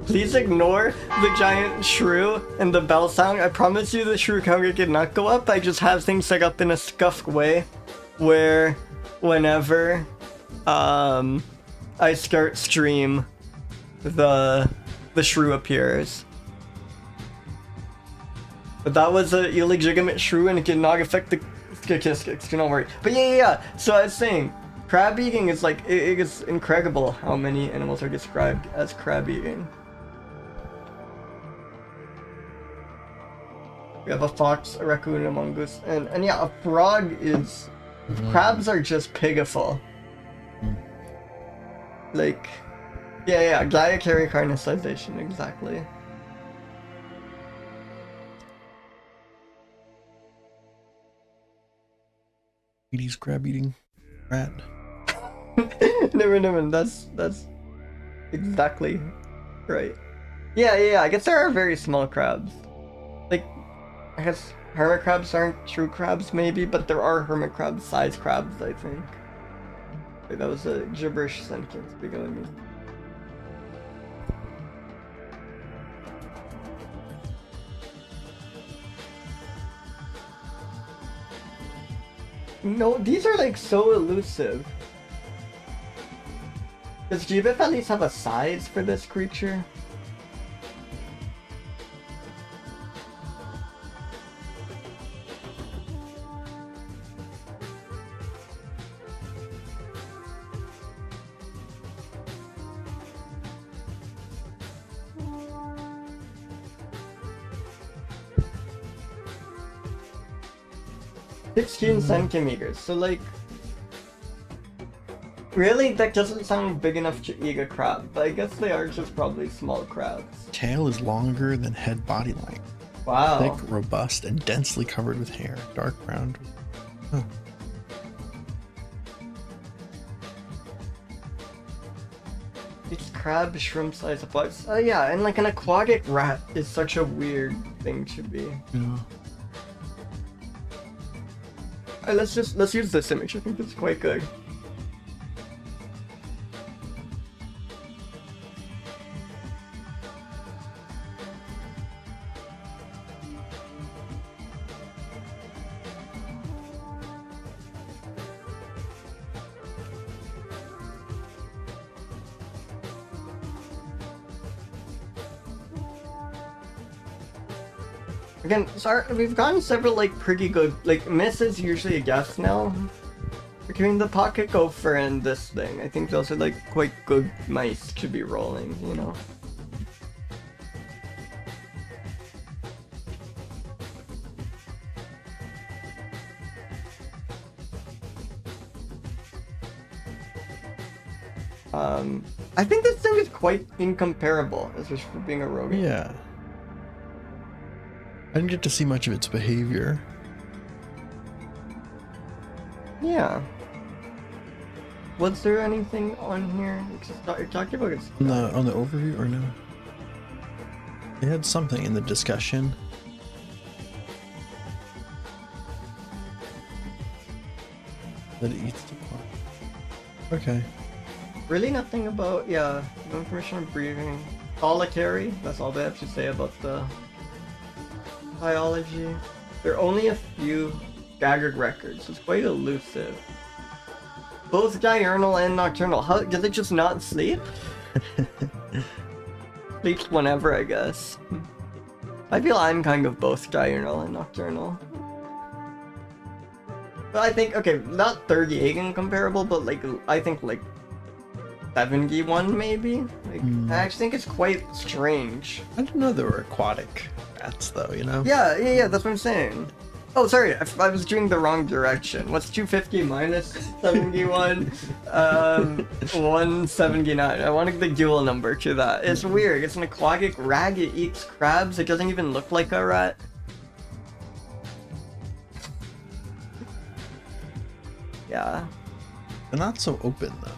Please ignore the giant shrew and the bell sound. I promise you the shrew counter did not go up. I just have things set up in a scuffed way where whenever I start stream, the shrew appears. But that was a illegitimate shrew and it did not affect the statistics, do not worry. But yeah. So I was saying, crab eating is like, it is incredible how many animals are described as crab eating. We have a fox, a raccoon, a mongoose, and yeah, a frog is... Crabs are just pitiful. Like, yeah, dietary carnicization, exactly. He's crab eating rat. Never, that's exactly right. Yeah, I guess there are very small crabs. Like, I guess hermit crabs aren't true crabs, maybe, but there are hermit crab sized crabs, I think. Wait, that was a gibberish sentence, beginning me. No, these are like so elusive. Does Gbif at least have a size for this creature? Centimeters, so like... Really? That doesn't sound big enough to eat a crab, but I guess they are just probably small crabs. Tail is longer than head body length. Wow. Thick, robust, and densely covered with hair. Dark brown. Huh. It's crab, shrimp size of bugs. Yeah, and like an aquatic rat is such a weird thing to be. Yeah. Let's use this image. I think it's quite good. Again, sorry, we've gotten several like pretty good, like Miss is usually a guess now. Between the pocket gopher and this thing, I think those are like quite good mice to be rolling, you know. I think this thing is quite incomparable as just for being a rodent. Yeah. I didn't get to see much of its behavior. Yeah. Was there anything on here? You're talking about it. On the overview or no? They had something in the discussion. That it eats the plant. Okay. Really nothing about, yeah, no information on breathing. Solitary, that's all they have to say about the biology. There are only a few staggered records. It's quite elusive. Both diurnal and nocturnal. How does it just not sleep? Sleeps whenever, I guess. I feel I'm kind of both diurnal and nocturnal. But I think, okay, not 38 incomparable, but like, I think like 71 maybe? Like, I actually think it's quite strange. I didn't know there were aquatic rats though, you know? Yeah, that's what I'm saying. Oh, sorry, I was doing the wrong direction. What's 250 minus 71? 179. I wanted the dual number to that. It's weird. It's an aquatic rat. It eats crabs. It doesn't even look like a rat. Yeah. They're not so open though.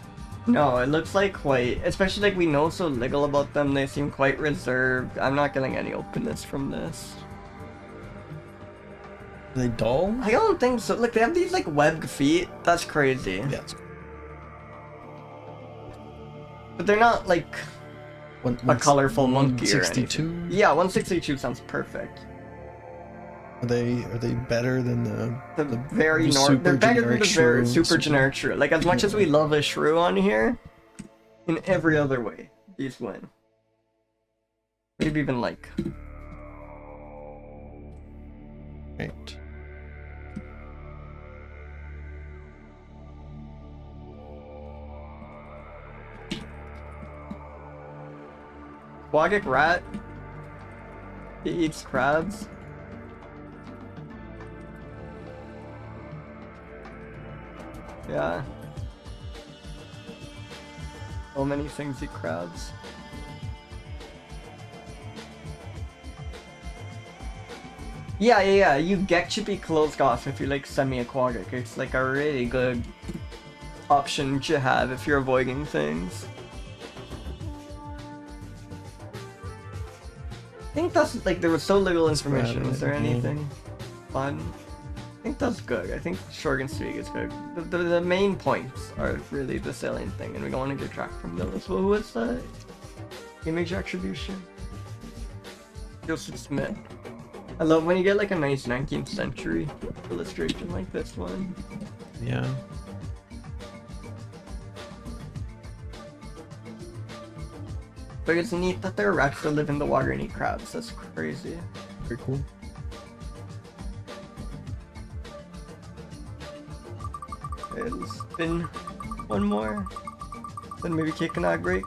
No, it looks like quite, especially like we know so little about them, they seem quite reserved. I'm not getting any openness from this. Are they dull? I don't think so. Look, they have these like webbed feet. That's crazy. Yeah. But they're not like, a colorful monkey or anything. 162. Yeah, 162 sounds perfect. Are they better than The very normal. They're better than the very super generic shrew. Like, as much as we love a shrew on here, in every other way, these win. Maybe even like. Right. Aquatic rat. He eats crabs. Yeah. So many things eat crabs. Yeah. You get to be closed off if you're like semi-aquatic. It's like a really good option to have if you're avoiding things. I think that's like, there was so little information. Was there anything fun? I think that's good. I think short and sweet is good. The main points are really the salient thing, and we don't want to detract from those. Well, what's that? Image attribution? Joseph Smith. I love when you get like a nice 19th century illustration like this one. Yeah. But it's neat that there are rats that live in the water and eat crabs. That's crazy. Very cool. There's been one more. Then maybe take an ad break.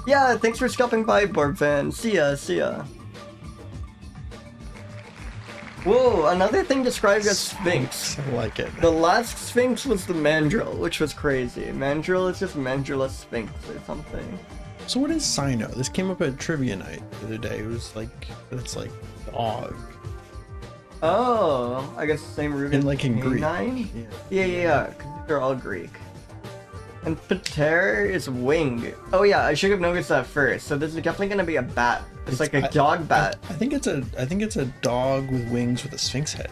Yeah, thanks for stopping by, Borb fan. See ya. Whoa, another thing described as Sphinx. I like it. The last Sphinx was the mandrill, which was crazy. Mandrill is just mandrillus Sphinx or something. So what is Sino? This came up at trivia night the other day. It was like, it's like dog. Oh, I guess the same root In like in Greek. Yeah. 'Cause they're all Greek. And pater is wing. Oh yeah, I should have noticed that first. So this is definitely gonna be a bat. It's like a dog bat. I think it's a dog with wings with a sphinx head.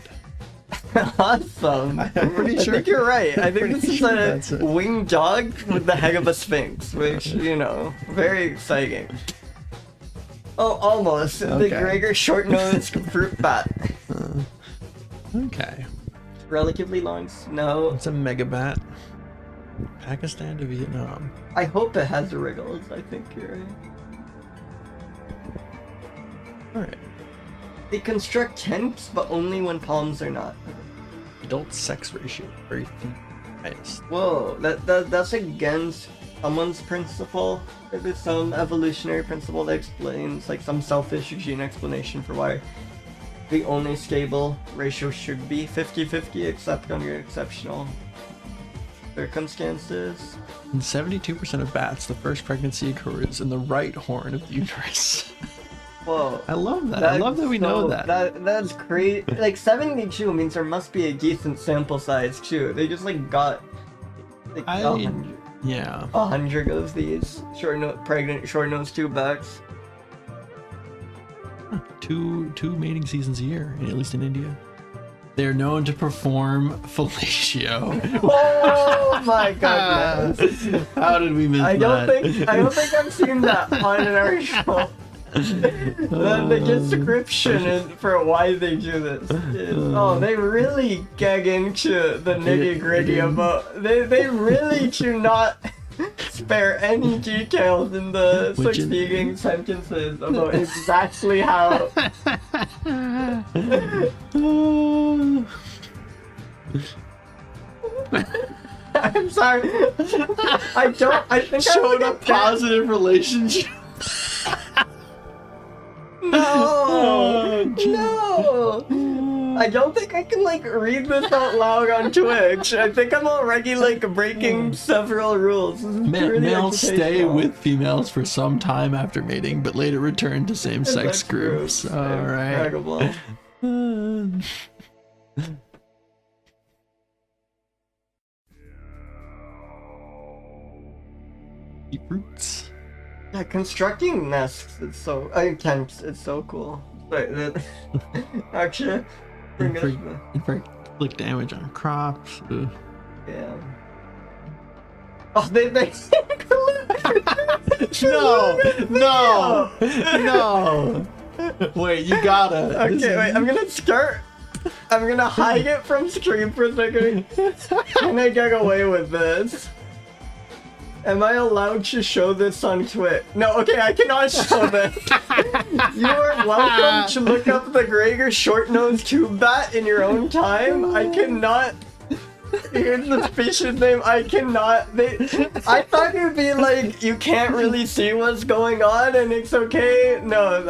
Awesome. I'm pretty sure. I think you're right. I think Pretty this is sure a that's it. winged dog with the head of a sphinx, which, you know, very exciting. Oh, almost. The Okay. Gregor short-nosed fruit bat. Okay. Relatively long snout. It's a megabat. Pakistan to Vietnam. I hope it has wriggles. I think you're right. Alright. They construct tents, but only when palms are not. Adult sex ratio. Very highest. Whoa, that's against someone's principle. There's some evolutionary principle that explains, like, some selfish gene explanation for why the only stable ratio should be 50-50, except under exceptional circumstances. In 72% of bats, the first pregnancy occurs in the right horn of the uterus. Whoa. I love that. I love that we know that. That's great. Like, 72 means there must be a decent sample size, too. They just, like, got like, 100. Yeah. 100 of these pregnant short-nosed tubebacks. Two mating seasons a year, at least in India. They're known to perform fellatio. Oh my goodness! How did we miss I don't that? think I've seen that on our show. The description for why they do this is, they really get into the nitty gritty about. They really do not spare any details in the succeeding sentences about exactly how. I'm sorry. I think Showed a positive relationship. No! No! I don't think I can, like, read this out loud on Twitch. I think I'm already, like, breaking several rules. This is really Males stay educational. with females for some time after mating, but later return to same-sex groups. Alright. Incredible. Eat roots. Yeah, constructing nests, it's so cool. Wait, actually, Inflict damage on crops. Ugh. yeah. Oh, they No. Wait, you gotta. Okay, wait, I'm gonna hide it from stream for a second. Can I get away with this? Am I allowed to show this on Twitch? No, okay, I cannot show this. You are welcome to look up the Gregor short-nosed tube bat in your own time. I cannot. Here's the species name. I cannot. I thought you'd be like, you can't really see what's going on and it's okay. No,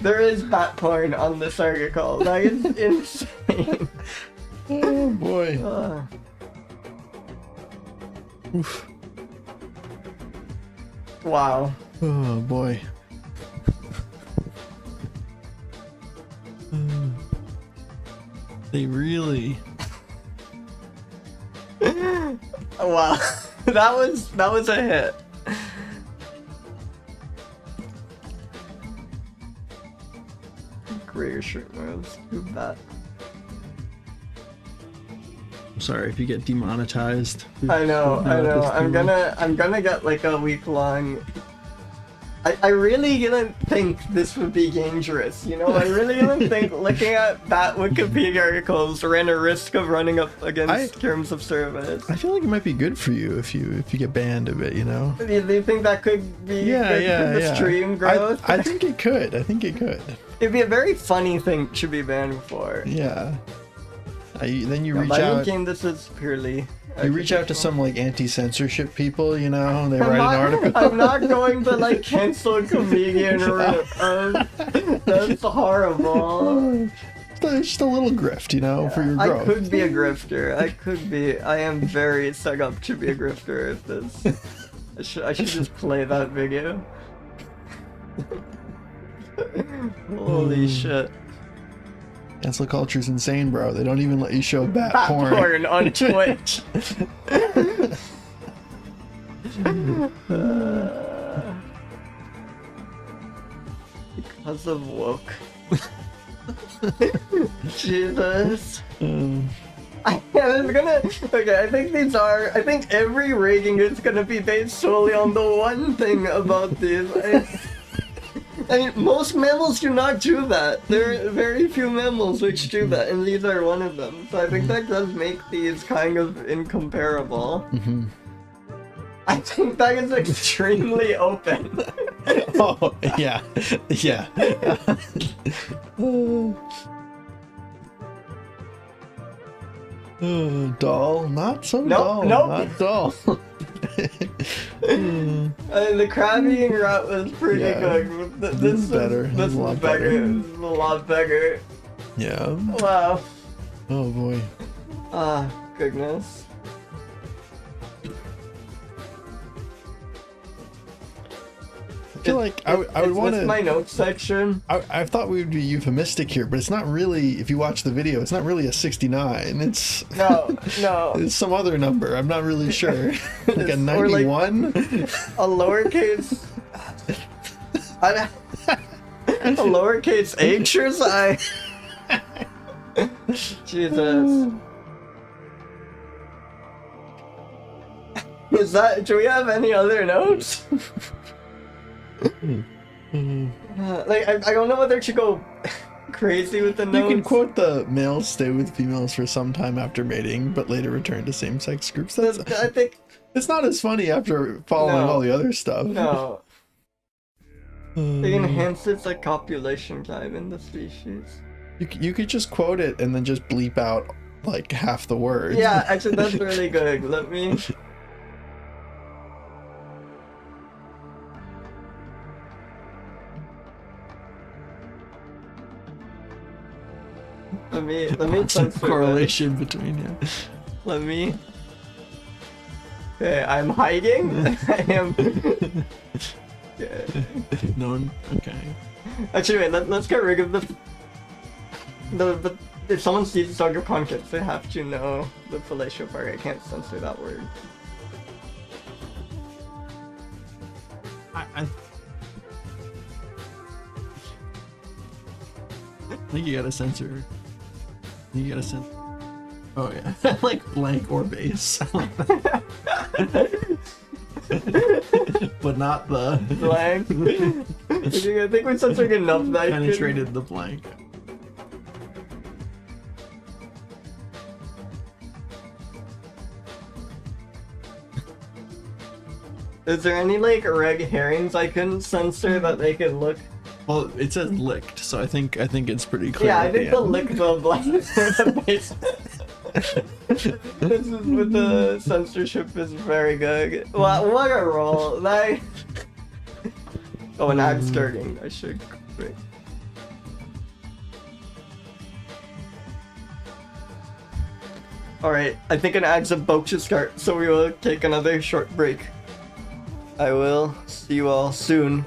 there is bat porn on this article. That is insane. Oh boy. Oof. Wow. Oh boy. They really. Wow. That was a hit. Great shirt moves. Too bad. I'm sorry if you get demonetized. I know. I'm gonna get like a week-long. I really didn't think this would be dangerous, you know? I really didn't think looking at bat Wikipedia articles ran a risk of running up against terms of service. I feel like it might be good for you if you get banned a bit, you know? Do you think that could be good for the stream growth? I think it could. It'd be a very funny thing to be banned for. Yeah. Then you reach by out. Game, this is purely. You reach out to some like anti-censorship people, you know, and they write an article. I'm not going to like cancel a comedian route. That's horrible. It's just a little grift, you know, for your growth. I could be a grifter. I am very set up to be a grifter if this. I should just play that video. Holy shit. Cancel culture's insane, bro. They don't even let you show bat porn on Twitch. Because of woke. Jesus. I think every rating is gonna be based solely on the one thing about these. I mean, most mammals do not do that. There are very few mammals which do that, and these are one of them. So I think that does make these kind of incomparable. Mm-hmm. I think that is extremely open. Oh, yeah. Dull, not so dull. Not dull. The crab eating route was pretty good. This is better. This is a lot better. This is a lot better. Yeah. Wow. Oh boy. Ah, goodness. I feel like I would want to. My notes section. I thought we would be euphemistic here, but it's not really. If you watch the video, it's not really a 69. It's no. It's some other number. I'm not really sure. Like a 91. Like a lowercase. A lowercase h or something. Jesus. Is that? Do we have any other notes? Like I don't know whether to go crazy with the notes. You can quote the males stay with females for some time after mating, but later return to same-sex groups. I think it's not as funny after following all the other stuff. No. It enhances the copulation time in the species. You could just quote it and then just bleep out like half the words. Yeah, actually that's really good. Let me some correlation between you. Let me. Okay, I'm hiding. I am. No one. Okay. Actually, wait. Let's get rid of the. If someone sees dog of concepts, they have to know the fellatio part. I can't censor that word. I think you gotta censor. Oh yeah, like blank or base. but not the Blank. I think we're censoring enough that I penetrated the blank. Is there any like reg herrings I can censor that they could look? Well, it says licked, so I think it's pretty clear. Yeah, I at think the the end. lick the blank the base. This is with the censorship is very good. What a roll! That. Oh, an ag skirting. I should. Wait. All right, I think an ag's about to start, so we will take another short break. I will see you all soon.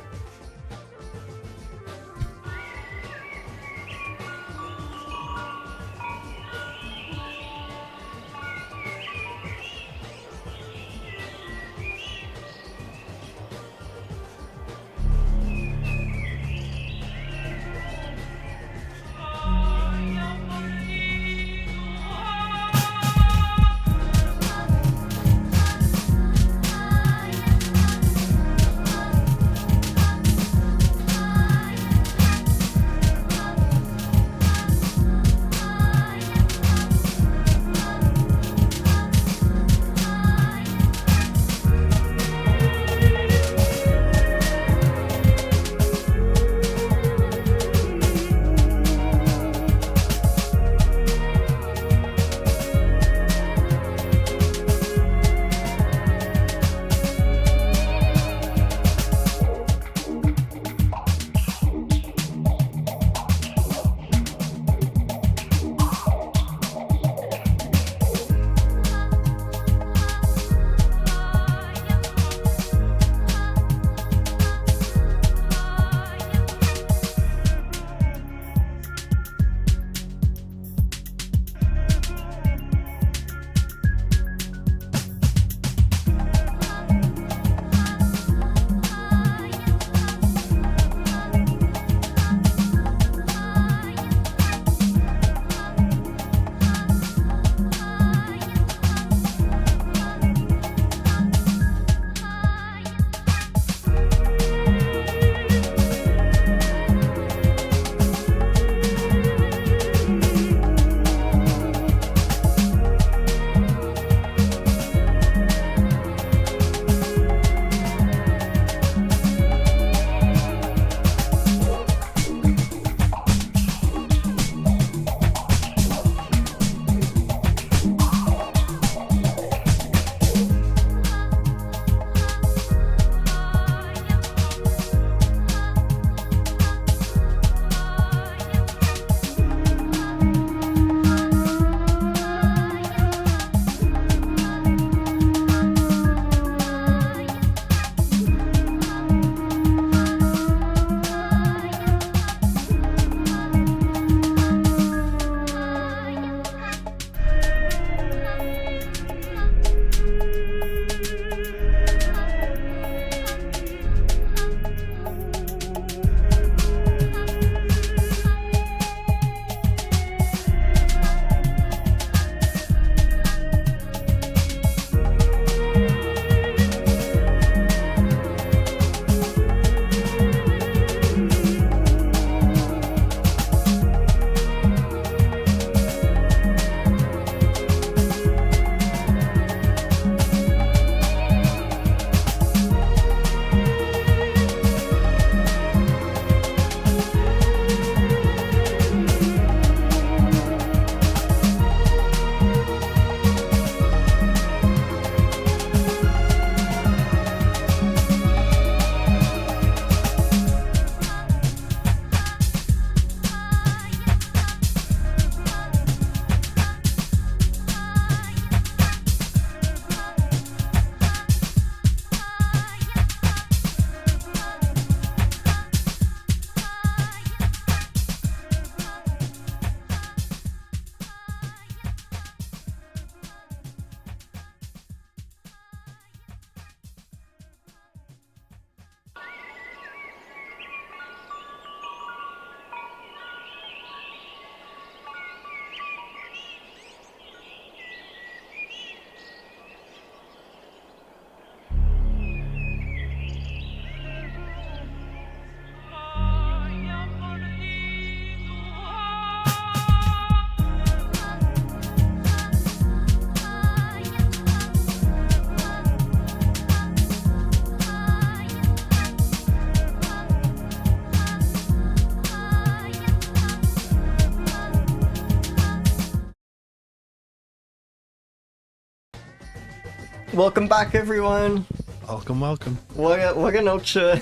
Welcome back, everyone. Welcome, welcome. What an Ocha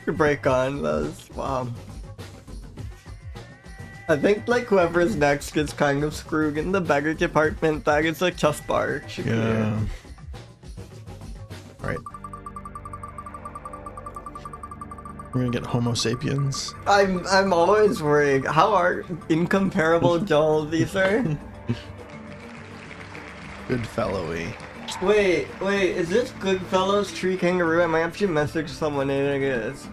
break on. That was, wow. I think like whoever's next gets kind of screwed in the beggar department. That is a tough bar. Yeah. Right. We're gonna get Homo sapiens. I'm always worried. How are incomparable dull these are? Goodfellowi. Wait, is this Goodfellows tree kangaroo? I might have to message someone in, I guess.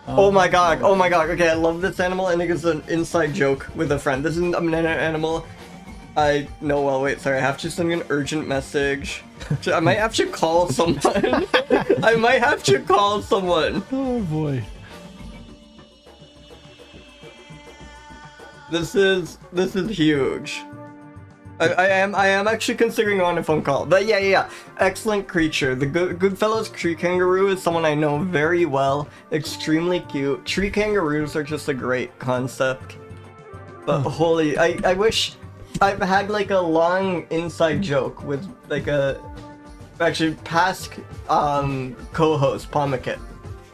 Oh my god, okay, I love this animal, and it is an inside joke with a friend. This is an animal I know well. Wait, sorry, I have to send an urgent message. I might have to call someone. I might have to call someone. Oh boy. This is huge. I am actually considering on a phone call. But yeah. Excellent creature. The Goodfellows tree kangaroo is someone I know very well. Extremely cute. Tree kangaroos are just a great concept. But holy, I wish I've had like a long inside joke with like a actually past co-host Pomikit.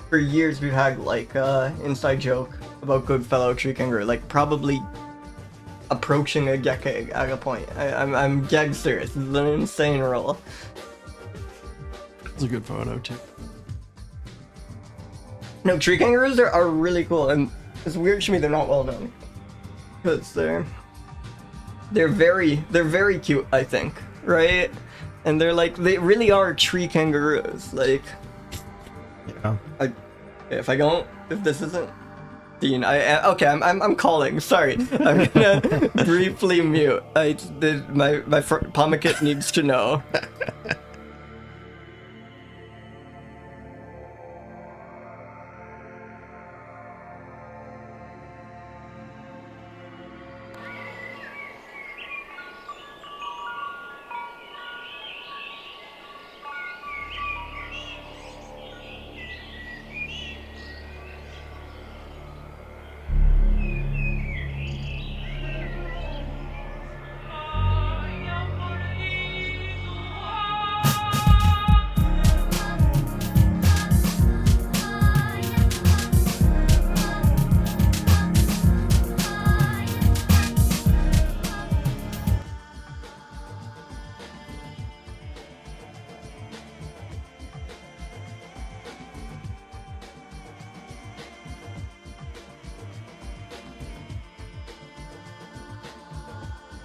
For years we've had like inside joke about Goodfellow tree kangaroo, like probably approaching a decade at a point. I'm dead serious. This is an insane role. It's a good photo too. No, tree kangaroos are really cool, and it's weird to me they're not well known. Because they're very cute, I think, right? And they're like, they really are tree kangaroos. Like, yeah. If this isn't Dean, I'm calling. Sorry, I'm gonna briefly mute. My Pomikit needs to know.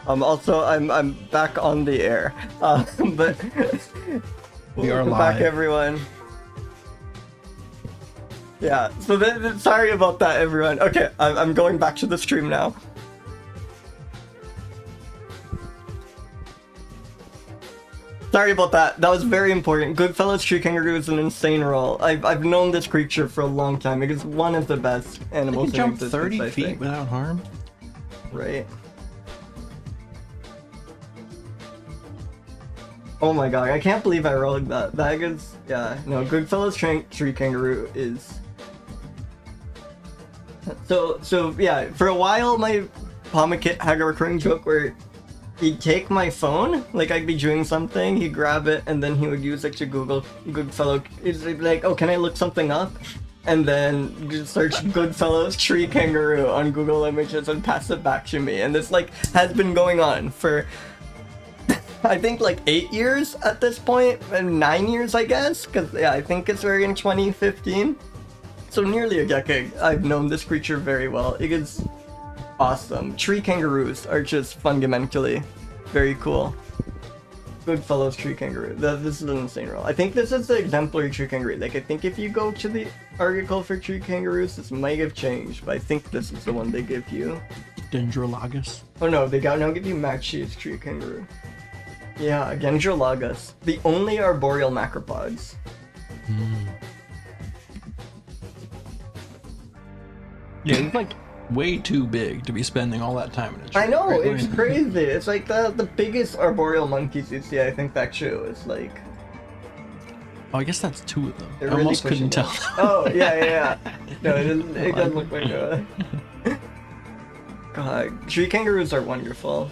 Also, I'm back on the air, but we are welcome live. back, everyone. Yeah, so sorry about that, everyone. Okay, I'm going back to the stream now. Sorry about that. That was very important. Goodfellows tree kangaroo is an insane role. I've known this creature for a long time. It is one of the best animals. It can jump in 30 feet without harm. Right. Oh my god, I can't believe I rolled that. That is, yeah, no, Goodfellows tree kangaroo is... So yeah, for a while my Pomikit had a recurring joke where he'd take my phone, like I'd be doing something, he'd grab it, and then he would use it to Google Goodfellow. He's like, oh, can I look something up? And then just search Goodfellows tree kangaroo on Google Images and pass it back to me. And this like has been going on for... I think like 8 years at this point, and 9 years I guess, because yeah, I think it's very in 2015. So nearly a decade. I've known this creature very well. It is awesome. Tree kangaroos are just fundamentally very cool. Goodfellows tree kangaroo. This is an insane role. I think this is the exemplary tree kangaroo. Like I think if you go to the article for tree kangaroos, this might have changed, but I think this is the one they give you. Dendrolagus. Oh no, they now give you Machi's tree kangaroo. Yeah, Dendrolagus. The only arboreal macropods. Yeah, it's like way too big to be spending all that time in a tree. I know, right? it's crazy. It's like the biggest arboreal monkeys you see, I think that too. It's like... Oh, I guess that's two of them. They're I really almost couldn't pushing tell. Oh, yeah. No, it does look like a... God, tree kangaroos are wonderful.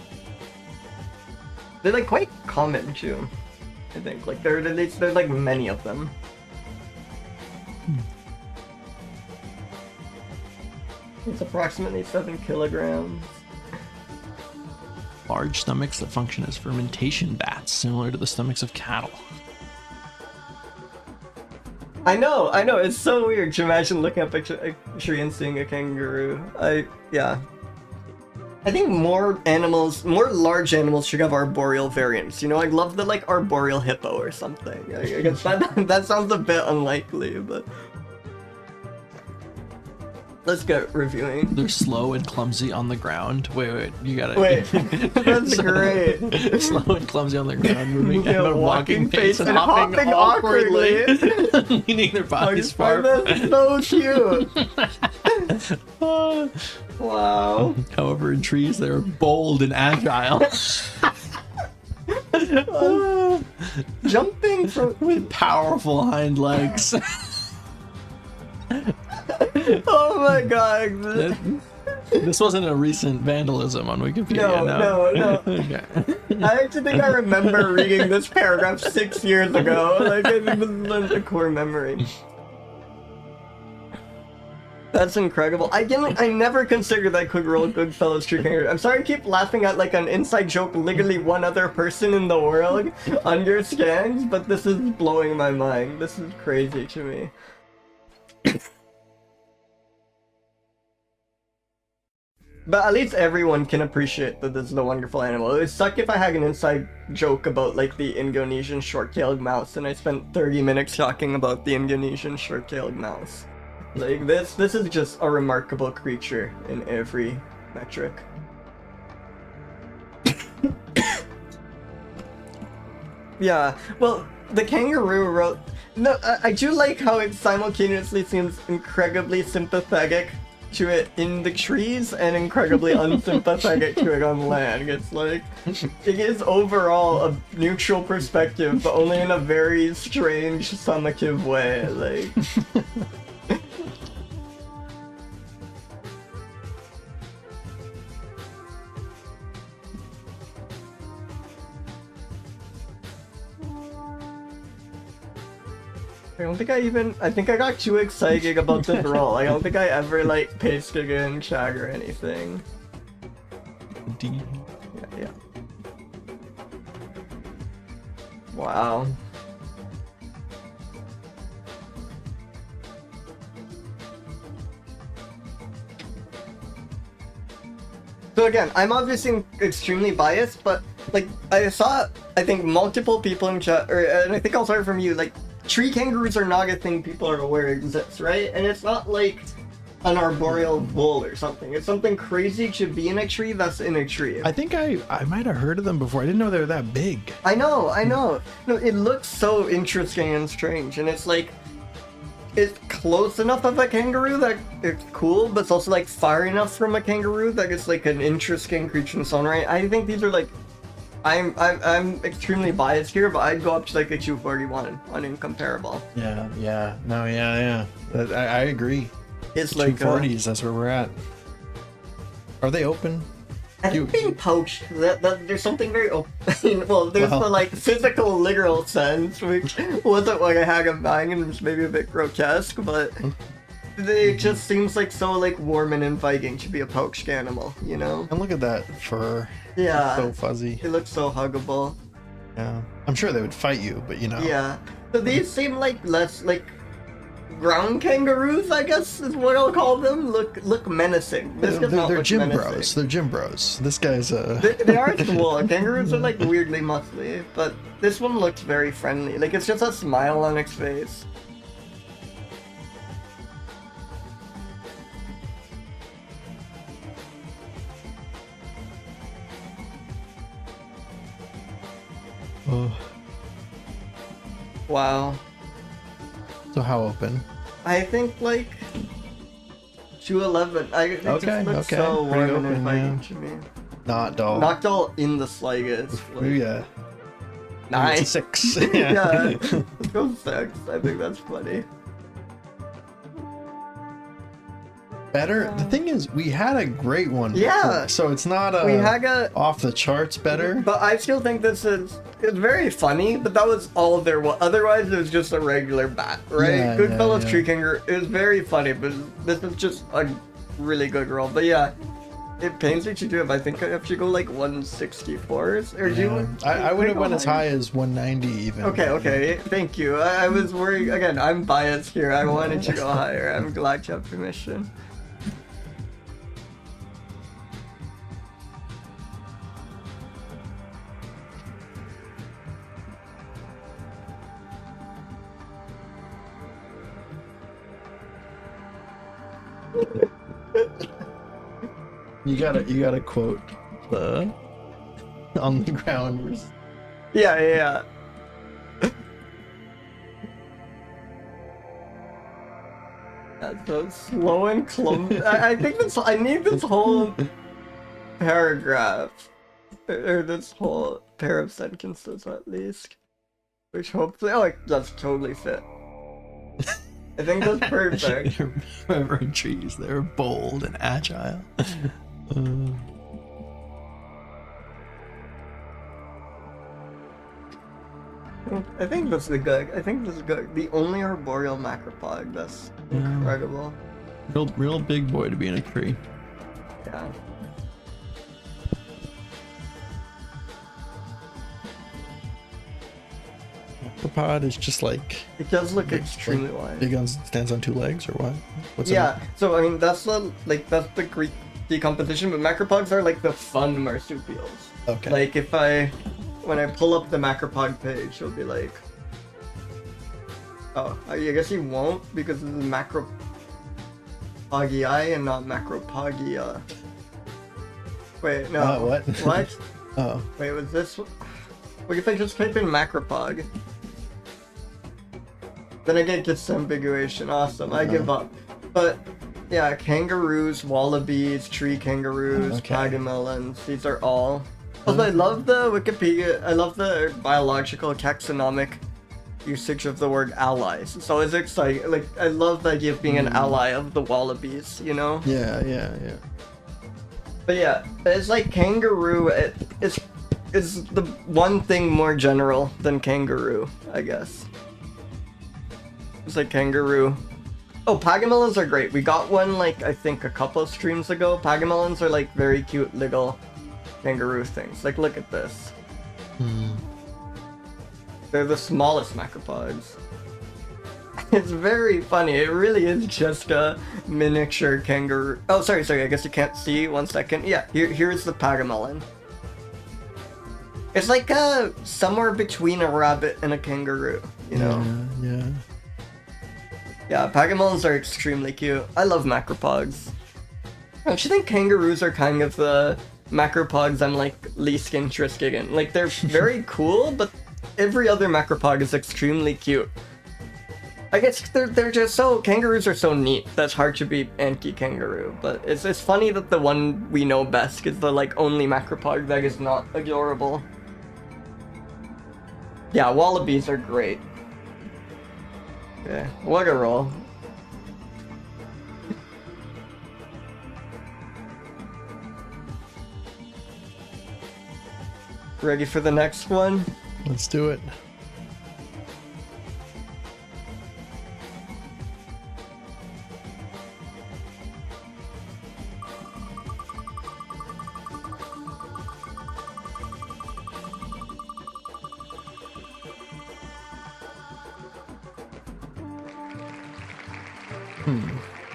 They're like quite common too. I think like there's like many of them. It's approximately 7 kilograms. Large stomachs that function as fermentation vats, similar to the stomachs of cattle. I know. It's so weird to imagine looking up a tree and seeing a kangaroo. Yeah. I think more large animals should have arboreal variants. You know, I'd love the like arboreal hippo or something. I guess that sounds a bit unlikely, but let's get reviewing. They're slow and clumsy on the ground. Wait, you gotta. Wait, that's great. Slow and clumsy on the ground, moving Yeah, at a walking pace and hopping awkwardly, leaning their bodies far. That's so cute. Wow. However, in trees, they're bold and agile. Jumping from With powerful hind legs. Oh my god. This wasn't a recent vandalism on Wikipedia. No. Okay. I actually think I remember reading this paragraph 6 years ago. Like, I think this is a core memory. That's incredible. I never considered that I could roll Goodfellows tree kangaroo. I'm sorry I keep laughing at like an inside joke literally one other person in the world on your scans, but this is blowing my mind. This is crazy to me. But at least everyone can appreciate that this is a wonderful animal. It would suck if I had an inside joke about like the Indonesian short-tailed mouse and I spent 30 minutes talking about the Indonesian short-tailed mouse. Like this is just a remarkable creature in every metric. Yeah, well, the kangaroo wrote... No, I do like how it simultaneously seems incredibly sympathetic to it in the trees and incredibly unsympathetic to it on land. It's like, it is overall a neutral perspective, but only in a very strange, summative way. Like... I think I got too excited about this roll. I don't think I ever like pasted in chat or anything. D. Yeah. Wow. So again, I'm obviously extremely biased, but like I saw, I think multiple people in chat, and I think I'll start from you, like tree kangaroos are not a thing people are aware exists, right? And it's not like an arboreal bull or something. It's something crazy to be in a tree that's in a tree. I think I might have heard of them before. I didn't know they were that big. I know. No, it looks so interesting and strange, and it's like, it's close enough of a kangaroo that it's cool, but it's also like far enough from a kangaroo that it's like an interesting creature in its own right. I think these are like, I'm extremely biased here, but I'd go up to like a 241 on incomparable. Yeah. I agree. It's like 240s, that's where we're at. Are they open? I think being poached, there's something very open. Well, there's the like physical, literal sense, which wasn't what I had in mind, and it's maybe a bit grotesque, but it just seems like so like warm and inviting to be a poached animal, you know? And look at that fur. Yeah. It's so fuzzy. It looks so huggable. Yeah. I'm sure they would fight you, but you know. Yeah. So these seem like less like ground kangaroos, I guess is what I'll call them. Look menacing. This does not They're look gym menacing. bros. They're gym bros. This guy's They are cool. Kangaroos are like weirdly muscly, but this one looks very friendly. Like it's just a smile on its face. Oh. Wow. So how open? I think like 211. It just looks so warm Pretty and open, inviting yeah. to me. Not dull. Not dull in the slightest. Like, Yeah. 9. 6. Yeah. Let's go 6. I think that's funny. better. The thing is, we had a great one. Yeah. before, so it's not We had a, off the charts better. but I still think it's very funny. But that was all there was. Otherwise, it was just a regular bat, right? Yeah, Goodfellows yeah. Tree Kangaroo. It was very funny, but this is just a really good roll. But yeah, it pains me to do it. But I think I have to go like 164s, or do you? I would have went as high as 190 even. Okay, thank you. I was worried, again, I'm biased here. I wanted to go higher. I'm glad you have permission. You gotta quote the on the ground. Yeah. That's so slow and clumsy. I think I need this whole paragraph, or this whole pair of sentences at least, which hopefully, oh, that's totally fit. I think that's perfect. Remember trees, they're bold and agile. I think this is good. The only arboreal macropod. That's incredible. Real big boy to be in a tree. Yeah. Macropod is just like It does look extremely wide. big on stands on two legs or what? What's Yeah, so I mean that's the Greek decomposition, but macropods are like the fun marsupials. Okay. Like when I pull up the macropod page, it'll be like, oh, I guess you won't because this is macropogii and not macropogia. Wait, no. What? What? Oh. Wait, was this? What if I just type in macropog? Then I get disambiguation. Awesome. I give up. But yeah, kangaroos, wallabies, tree kangaroos, Okay. pagamelons. These are all. Also, I love the Wikipedia. I love the biological taxonomic usage of the word allies. It's always exciting. Like I love the idea of being an ally of the wallabies. You know. Yeah. But yeah, it's like kangaroo. It's the one thing more general than kangaroo, I guess. It's like kangaroo. Oh, pagamelons are great. We got one like I think a couple of streams ago. Pagamelons are like very cute little kangaroo things. Like look at this. They're the smallest macropods. It's very funny. It really is just a miniature kangaroo. Oh, sorry. I guess you can't see. 1 second. Yeah, here's the pagamelon. It's like somewhere between a rabbit and a kangaroo, you know? Yeah. Yeah, pagamelons are extremely cute. I love macropods. I actually think kangaroos are kind of the macropods I'm like least interested in. Like they're very cool, but every other macropod is extremely cute. I guess they're just so kangaroos are so neat. That's hard to be anti-kangaroo. But it's funny that the one we know best is the like only macropod that is not adorable. Yeah, wallabies are great. Okay, what a roll. Ready for the next one? Let's do it.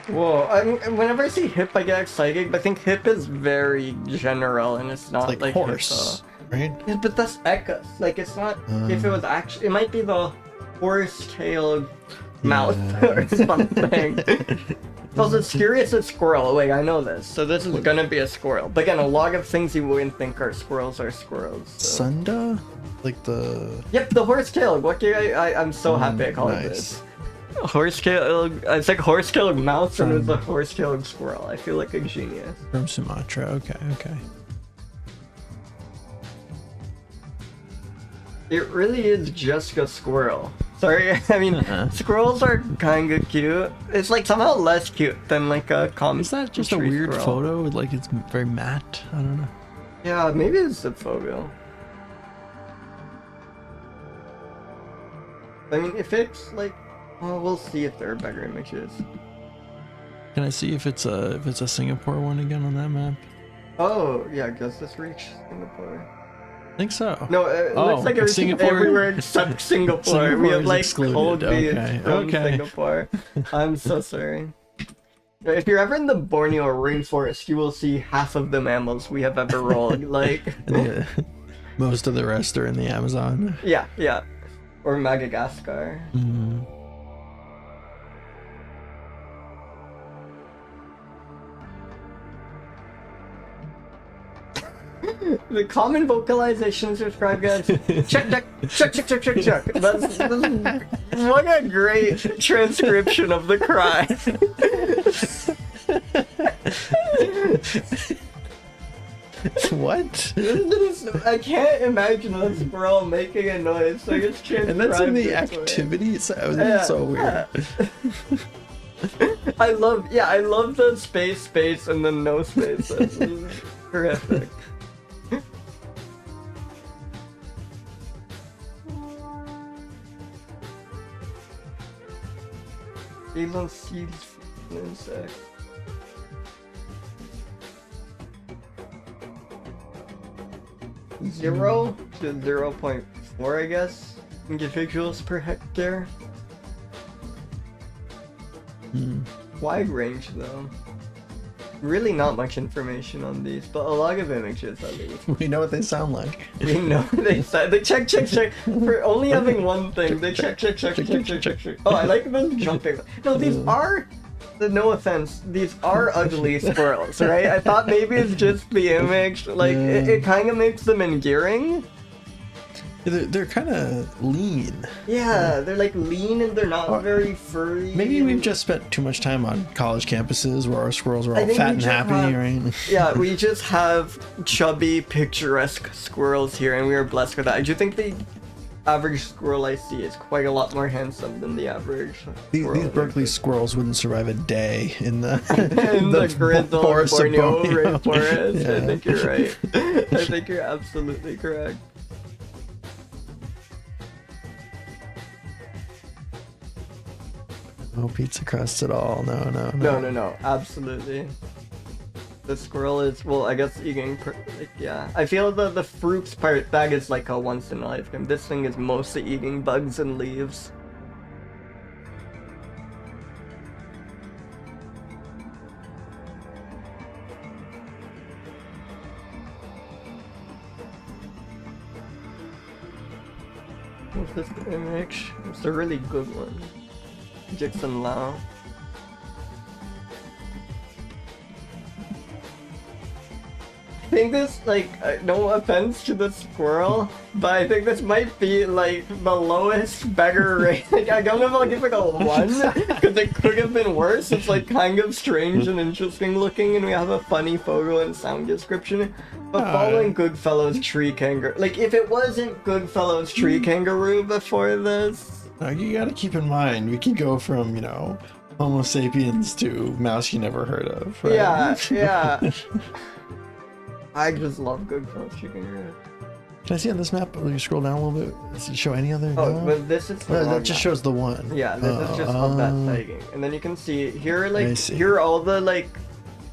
Whoa, whenever I see hip, I get excited, but I think hip is very general and it's not Like horse, right? Yeah, but that's echos. Like, it's not, if it was actually, it might be the horse-tailed mouse or something. Also, it's curious as squirrel. Wait, I know this. So this is gonna be a squirrel. But again, a lot of things you wouldn't think are squirrels. So. Sunda? Like the... Yep, the horse-tailed. What do I'm so happy I called it this. Horse-tailed, it's like horse-tailed mouse and it's a horse-tailed squirrel. I feel like a genius. From Sumatra, okay. It really is just a squirrel. Sorry, I mean, squirrels are kind of cute. It's like somehow less cute than like a common. Is that just a tree weird squirrel. photo? Like it's very matte. I don't know. Yeah, maybe it's a photo. I mean, if it's like, well, we'll see if there are better images. Can I see if it's a Singapore one again on that map? Oh, yeah, does this reach Singapore? I think so. No, it looks like it's Singapore. Everywhere except Singapore. Singapore We have is like excluded. cold beads Okay, from okay. Singapore. I'm so sorry. If you're ever in the Borneo rainforest, you will see half of the mammals we have ever rolled. Like, Yeah. Most of the rest are in the Amazon. yeah, yeah. Or Madagascar. Mm. The common vocalization is described as check, check, check, check, check, check, check. That's what a great transcription of the cry. What? I can't imagine a squirrel making a noise, so it's transcribed. And that's in the this way. activities. That Yeah, was so weird. I love the space, and then no space. This is horrific. Elon seeds insect. Zero to 0.4, I guess, individuals per hectare. Wide range though. Really not much information on these, but a lot of images at least. We know what they sound like. We know they said they check. For only having one thing, they check. Oh, I like them jumping. No, these are. No offense, these are ugly squirrels, right? I thought maybe it's just the image. Like it kind of makes them endearing. They're kind of lean. Yeah, they're like lean and they're not very furry. Maybe we've just spent too much time on college campuses where our squirrels are I all think fat we and just happy, have- right? Yeah, we just have chubby, picturesque squirrels here, and we are blessed with that. I do think the average squirrel I see is quite a lot more handsome than the average These squirrel. Berkeley squirrels wouldn't survive a day in the in the grizzled forest of Borneo Borneo. rainforest. I Yeah. think you're right. I think you're absolutely correct. No pizza crust at all. No. No, absolutely. The squirrel is, well, I guess eating, like, yeah. I feel the fruits part, that is like a once in a lifetime. This thing is mostly eating bugs and leaves. What's this image? It's a really good one. Jackson Lau. I think this, like, no offense to the squirrel, but I think this might be, like, the lowest beggar rate. Like, I don't know if I'll give it a 1, because it could have been worse. It's, like, kind of strange and interesting looking, and we have a funny photo and sound description. But following Goodfellow's tree kangaroo, like, if it wasn't Goodfellow's tree kangaroo before this... Now, you gotta keep in mind, we could go from, Homo sapiens to mouse you never heard of, right? Yeah. I just love Goodfellow's tree kangaroo. Can I see on this map? Will you scroll down a little bit? Does it show any other? Oh, No? but this is the No, wrong that just map. shows the one. Yeah, this is just of that tagging. And then you can see here, like, here are all the, like,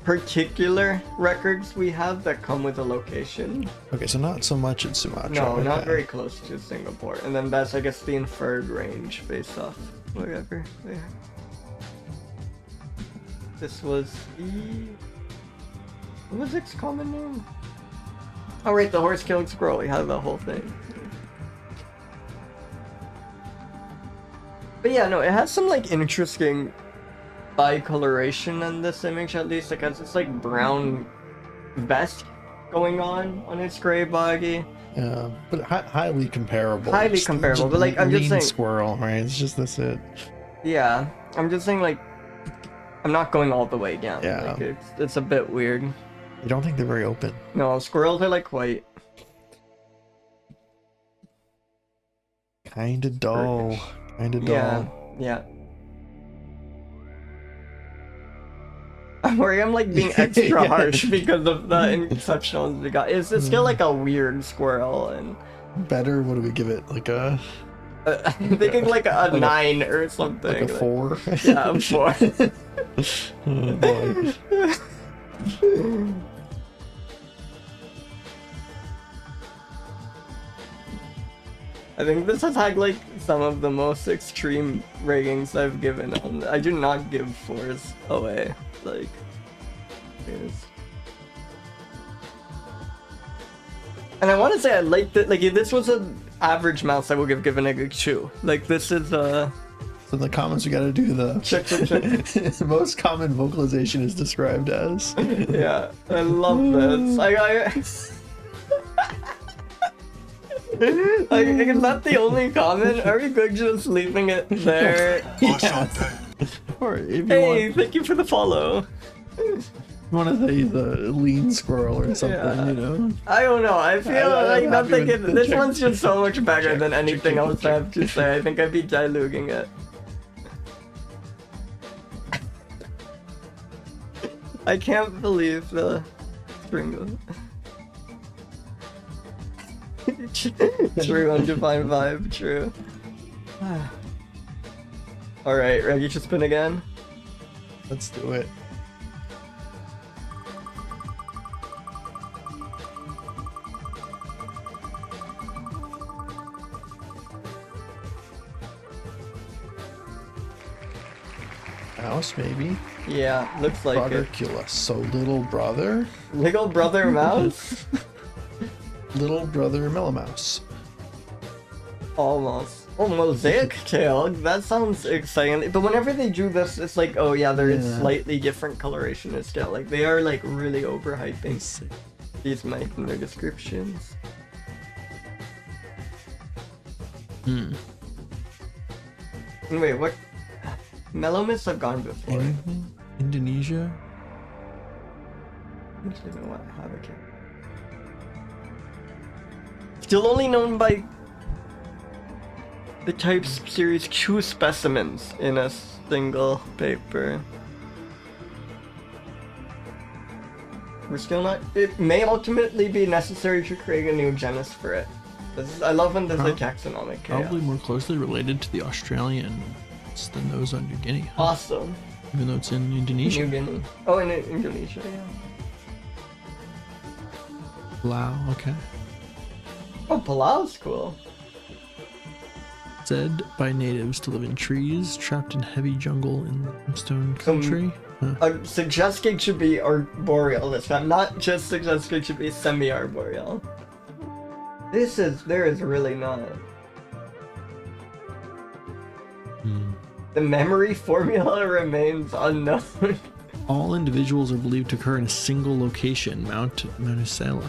particular records we have that come with a location. Okay, so not so much in Sumatra. No, not okay. very close to Singapore. And then that's, I guess, the inferred range based off whatever there. This was the... What was its common name? Oh, right, the horse-killing squirrel. We had the whole thing. But yeah, no, it has some, like, interesting bicoloration in this image, at least. Like, it's like brown vest going on its gray body. Yeah, but highly comparable. Highly Just- comparable, just but, like, I'm just lean saying- squirrel, right? It's just that's it. Yeah, I'm just saying, like, I'm not going all the way down. Yeah. Like, it's a bit weird. I don't think they're very open. No, squirrels are, like, white. Kinda dull. Kind of Yeah, dull. yeah. I'm worried I'm like being extra harsh because of the exceptional we got. It's still like a weird squirrel, and Better. What do we give it? Like a I'm thinking like a 9 or something. like a 4. Yeah, a 4. Oh boy. I think this has had like some of the most extreme ratings I've given. I do not give 4s away. Like, it's... And I want to say I like that. Like, if this was an average mouse, I would have given it a 2. Like, this is So in the comments, we got to do the check. the most common vocalization is described as. Yeah, I love this. Like, is that the only comment? Are we good just leaving it there? Or if you Hey, thank you for the follow. want to say the lean squirrel or something, Yeah. you know. I don't know. I feel like I'm not happy with thinking the this check. one's just so much better than anything check, else I have to say. I think I'd be diluting it. I can't believe the spring. True, undefined vibe. True. All right, ready to spin again? Let's do it. Mouse, maybe. Yeah, looks like it. Fraterculus. So little brother. Little brother mouse? Little brother Melomys. Almost. Oh, mosaic tail. That sounds exciting. But whenever they do this, it's like, oh yeah, there is Yeah. slightly different coloration and scale. Like they are like really overhyping these mice in their descriptions. Hmm. Wait, what? Melomys I've gone before. Anything? Indonesia? I don't even know what I have it here. Still only known by the type series 2 specimens in a single paper. We're still not. It may ultimately be necessary to create a new genus for it. I love when there's a taxonomic chaos. Probably more closely related to the Australian than those on New Guinea. Awesome. Even though it's in Indonesia. New Guinea. Oh, in Indonesia, yeah. Palau, okay. Oh, Palau's cool. Said by natives to live in trees, trapped in heavy jungle in limestone country. Suggesting should be arboreal this time, not just suggesting should be semi-arboreal. There is really not. The memory formula remains unknown. All individuals are believed to occur in a single location, Mount Monticello.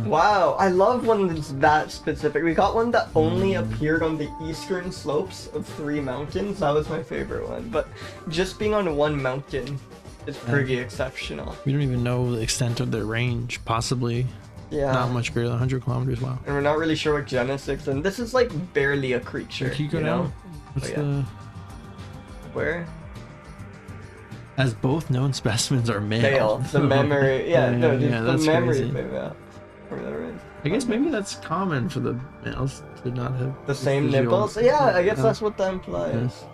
Wow, I love when it's that specific. We got one that only appeared on the eastern slopes of 3 mountains. That was my favorite one. But just being on one mountain is pretty exceptional. We don't even know the extent of their range, possibly Yeah. not much greater than 100 kilometers. Wow. And we're not really sure what genus it's in. This is like barely a creature. Can you go you down? know? What's yeah. the... Where? As both known specimens are male. Male. The memory. Yeah, no, just yeah, the that's memory crazy. thing. Yeah. Whatever it is. I guess maybe that's common for the males to not have The same visual- nipples? Yeah, I guess Yeah. that's what that implies.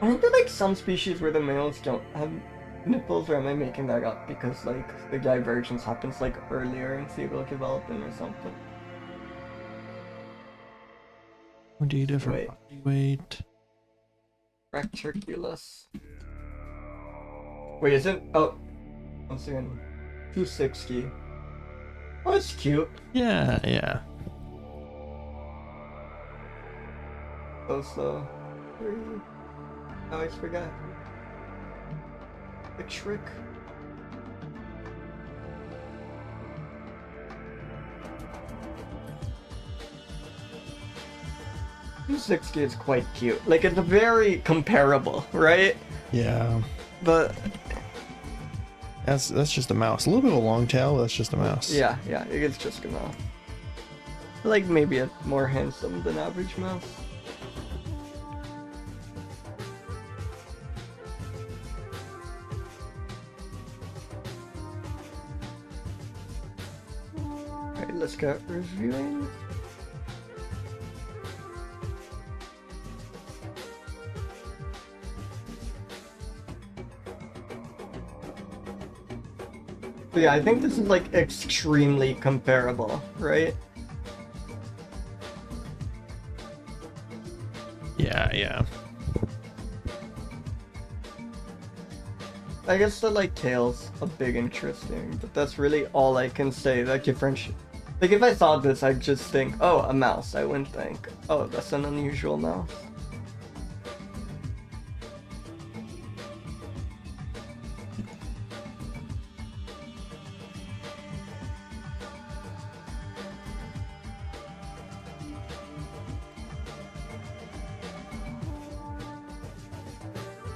Aren't there like some species where the males don't have nipples, or am I making that up because like the divergence happens like earlier in fetal development or something? What do you do for Wait. body weight? Fraterculus. Wait, isn't... Oh. Once again. 260. Oh, it's cute. Yeah, yeah. Also... I always forgot. The trick. .260 is quite cute. Like, it's very comparable, right? Yeah. But That's just a mouse. A little bit of a long tail, but that's just a mouse. yeah, it is just enough. Like maybe a more handsome than average mouse. Alright, let's get reviewing. So yeah, I think this is like extremely comparable, right? Yeah. I guess the like tail's a big interesting, but that's really all I can say that differentiates. Like if I saw this, I'd just think, oh, a mouse. I wouldn't think, oh, that's an unusual mouse.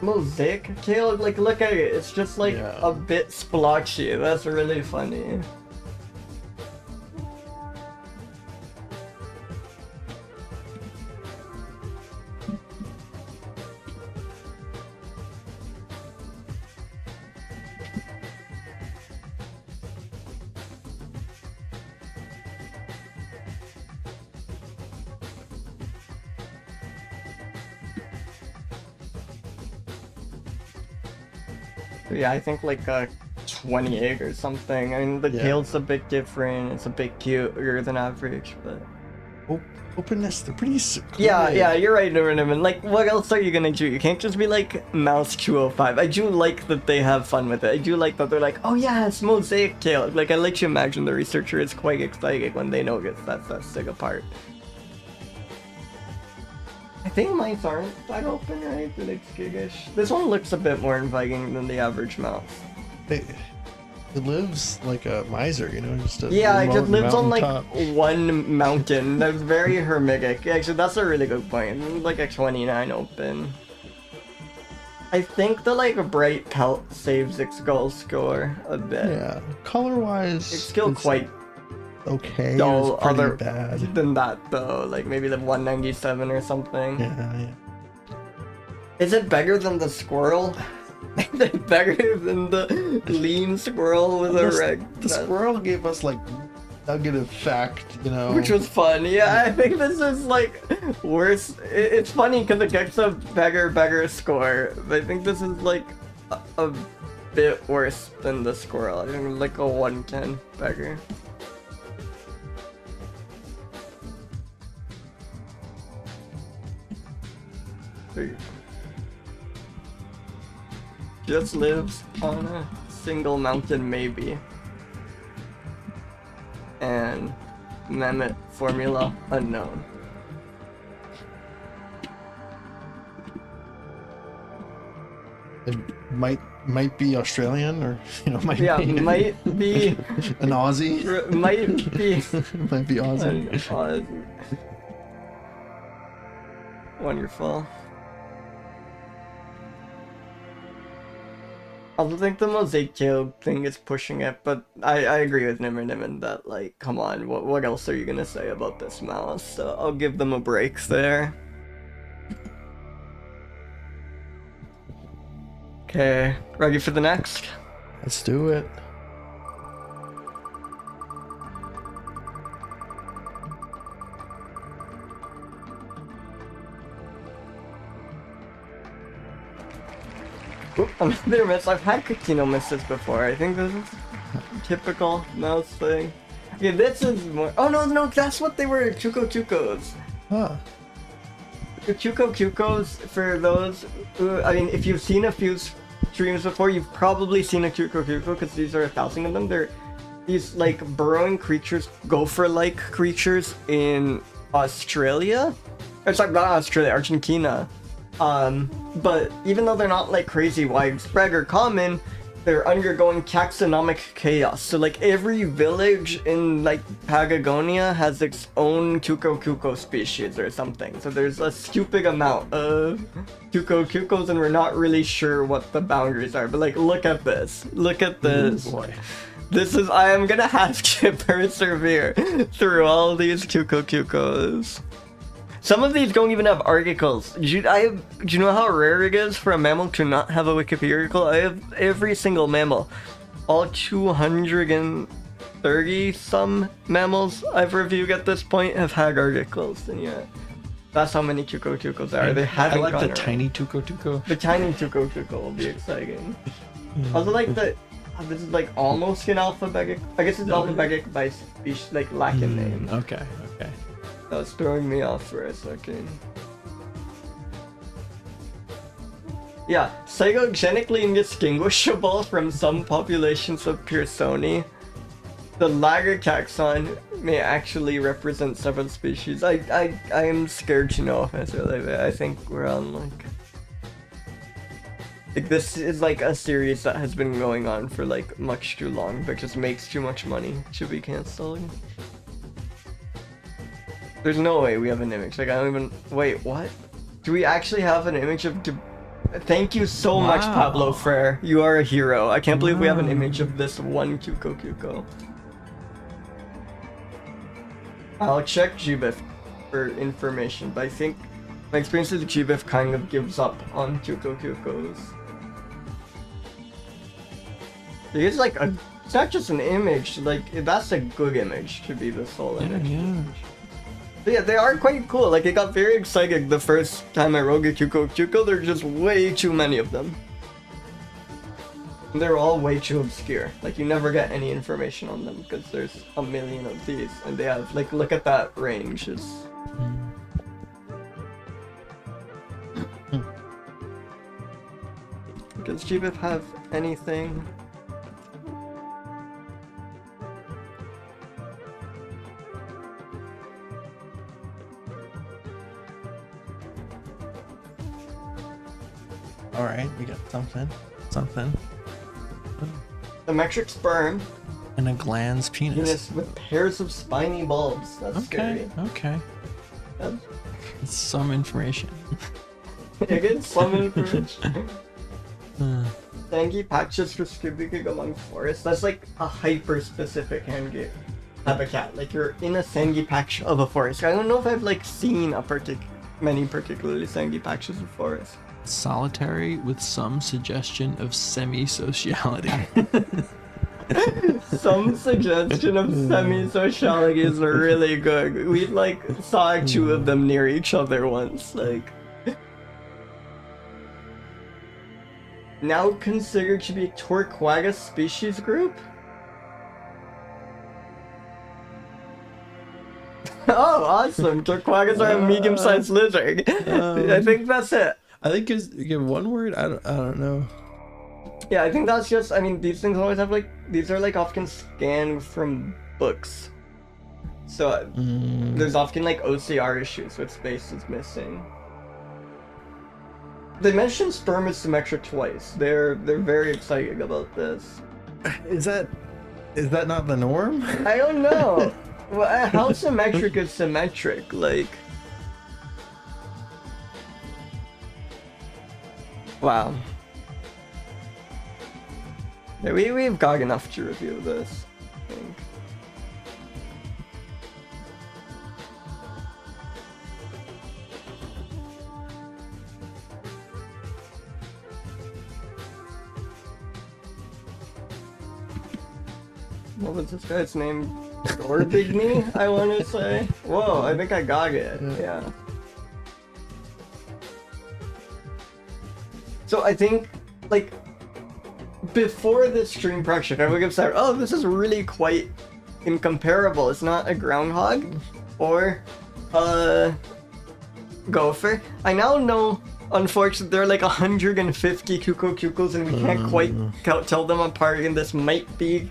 Mosaic tail, like look at it, it's just like a bit splotchy. That's really funny. Yeah, I think like 28 or something. I mean, the tail's a bit different. It's a bit cuter than average, but Openness, they're pretty. yeah, you're right, Nurniman. Like, what else are you gonna do? You can't just be like Mouse 205. I do like that they have fun with it. I do like that they're like, oh yeah, it's mosaic tail. Like, I let you imagine the researcher is quite excited when they notice that's that stick apart. I think mice aren't that open, right? They're like skiggish. This one looks a bit more inviting than the average mouse. It lives like a miser, you know, just a yeah, it just lives on like mountaintop. one mountain. That's very hermetic. Actually, that's a really good point. It's like a 29 open. I think the like bright pelt saves its goal score a bit. Yeah, color-wise, It's still quite okay. dull. It's pretty Other bad. than that, though, like maybe the 197 or something. Yeah. Is it better than the squirrel? Is it better than the lean squirrel with a reg? The squirrel gave us like nugget fact, you know, Which was fun. Yeah, I think this is like worse. It's funny because it gets a beggar score. But I think this is like a bit worse than the squirrel. I think like a 110 beggar. Just lives on a single mountain, maybe. And mammoth formula unknown. it might be Australian, or you know, might be an Aussie. Might be Might be Aussie. an Aussie. Wonderful. I also think the mosaic tail thing is pushing it, but I agree with Nimmer that, like, come on, what else are you gonna say about this mouse? So I'll give them a break there. Okay, ready for the next? Let's do it. Oop, another miss. I've had Ctenomys before. I think this is typical mouse thing. Okay, this is more. Oh no, that's what they were. Chucos. Huh. The Chucos, for those who, I mean, if you've seen a few streams before, you've probably seen a Chuco because these are 1,000 of them. They're these like burrowing creatures, gopher-like creatures in Australia. It's like not Australia, Argentina. But even though they're not like crazy widespread or common, they're undergoing taxonomic chaos. So like every village in like Patagonia has its own cuco species or something. So there's a stupid amount of cucos and we're not really sure what the boundaries are. But like look at this. Look at this. Ooh, boy. I am gonna have to persevere through all these Cucos. Some of these don't even have articles. Do you know how rare it is for a mammal to not have a Wikipedia article? I have every single mammal. All 230 some mammals I've reviewed at this point have had articles, and yet that's how many Cucos there are. They haven't I like gone the around. tiny Tuco. The tiny Cuco will be exciting. Also like the this is like almost an alphabetic. I guess it's alphabetic by species, like Latin name. Okay. That was throwing me off for a second. Yeah, psychogenically indistinguishable from some populations of Pearsoni. The latter taxon may actually represent several species. I am scared to know if it's really. I think we're on like this is like a series that has been going on for like much too long, but just makes too much money. Should be cancelled. There's no way we have an image. Like I don't even. Wait, what? Do we actually have an image of? Thank you so much, Pablo Frere. You are a hero. I can't believe we have an image of this one Cuco. I'll check GBIF for information, but I think my experience with GBIF kind of gives up on Cucos. It's like it's not just an image, like that's a good image to be the sole image. Yeah. But yeah, they are quite cool. Like, it got very excited the first time I wrote a Cuco. There's just way too many of them. And they're all way too obscure. Like, you never get any information on them because there's a million of these. And they have, like, look at that range. Does GBIF have anything? All right, we got something. The metric sperm. And a glans penis. Penis with pairs of spiny bulbs. That's scary. Okay. It's some information. You get some information. Sangi patches distributed among forests. That's like a hyper-specific habitat. Like you're in a sandy patch of a forest. I don't know if I've like seen many particularly sandy patches of forest. Solitary with some suggestion of semi-sociality. Some suggestion of semi-sociality is really good. We like saw two of them near each other once. Like now considered to be Torquatus species group. Oh, awesome! Torquatus are a medium-sized lizard. I think that's it. I think give one word. I don't know. Yeah, I think that's just. I mean, these things always have like these are like often scanned from books, so there's often like OCR issues with spaces missing. They mentioned sperm is symmetric twice. They're very excited about this. Is that not the norm? I don't know. Well, how symmetric is symmetric? Like. Wow. Yeah, we've got enough to review this, I think. What was this guy's name? Dorbignyi, I want to say. Whoa, I think I got it. Yeah. So I think, like, before this stream pressure, I would have said, oh, this is really quite incomparable. It's not a groundhog or a gopher. I now know, unfortunately, there are like 150 Cucos and we can't quite tell them apart, and this might be,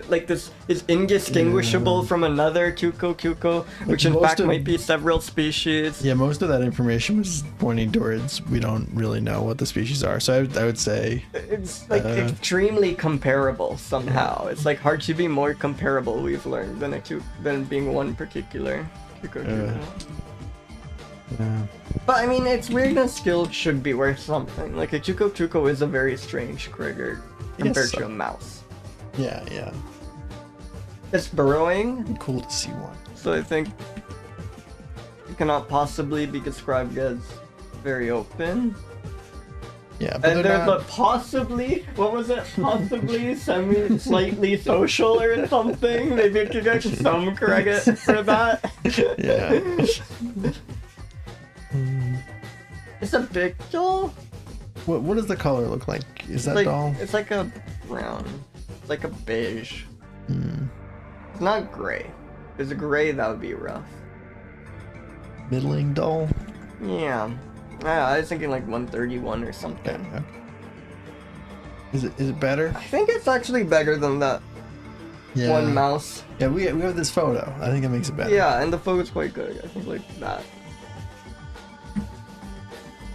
like, this is indistinguishable from another Cuco, which in fact might be several species. Yeah, most of that information was pointing towards we don't really know what the species are. So I would say it's like extremely comparable somehow. It's like hard to be more comparable, we've learned, than being one particular Cuco. Yeah. But I mean, its weirdness skill should be worth something. Like a Cuco is a very strange critter compared to a mouse. Yeah. It's burrowing, Be cool to see one. so I think it cannot possibly be described as very open. Yeah, but And they're there's not. a possibly, what was it? Possibly slightly social or something. Maybe you could get some credit for that. Yeah. It's a big doll. What does the color look like? Is that Like, doll? it's like a brown, like a beige. Hmm. It's not gray. If it's gray, that would be rough. Middling doll. Yeah. I was thinking like 131 or something. Okay. Is it better? I think it's actually better than that Yeah. one mouse. Yeah, we have this photo. I think it makes it better. Yeah, and the photo's quite good. I think like that.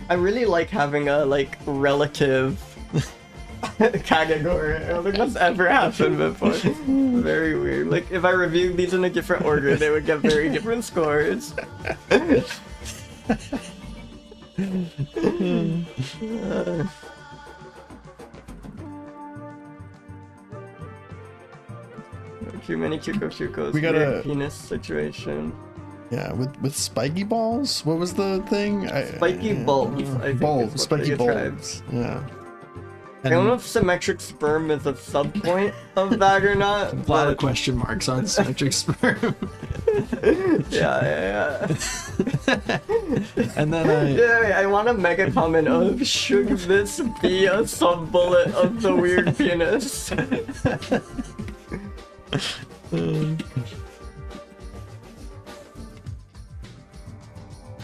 I really like having a like relative category. I don't think that's ever happened before. Very weird. Like if I reviewed these in a different order, they would get very different scores. Too many Chukos. We gotta- Weird penis situation. Yeah, with spiky balls. What was the thing? Spiky bulbs, I think is Bulbs. what Spiky they bulbs. Yeah. I don't know if symmetric sperm is a subpoint of that or not. A lot of But question marks on symmetric sperm. yeah. And then Yeah, I want a mega comment of should this be a sub bullet of the weird penis?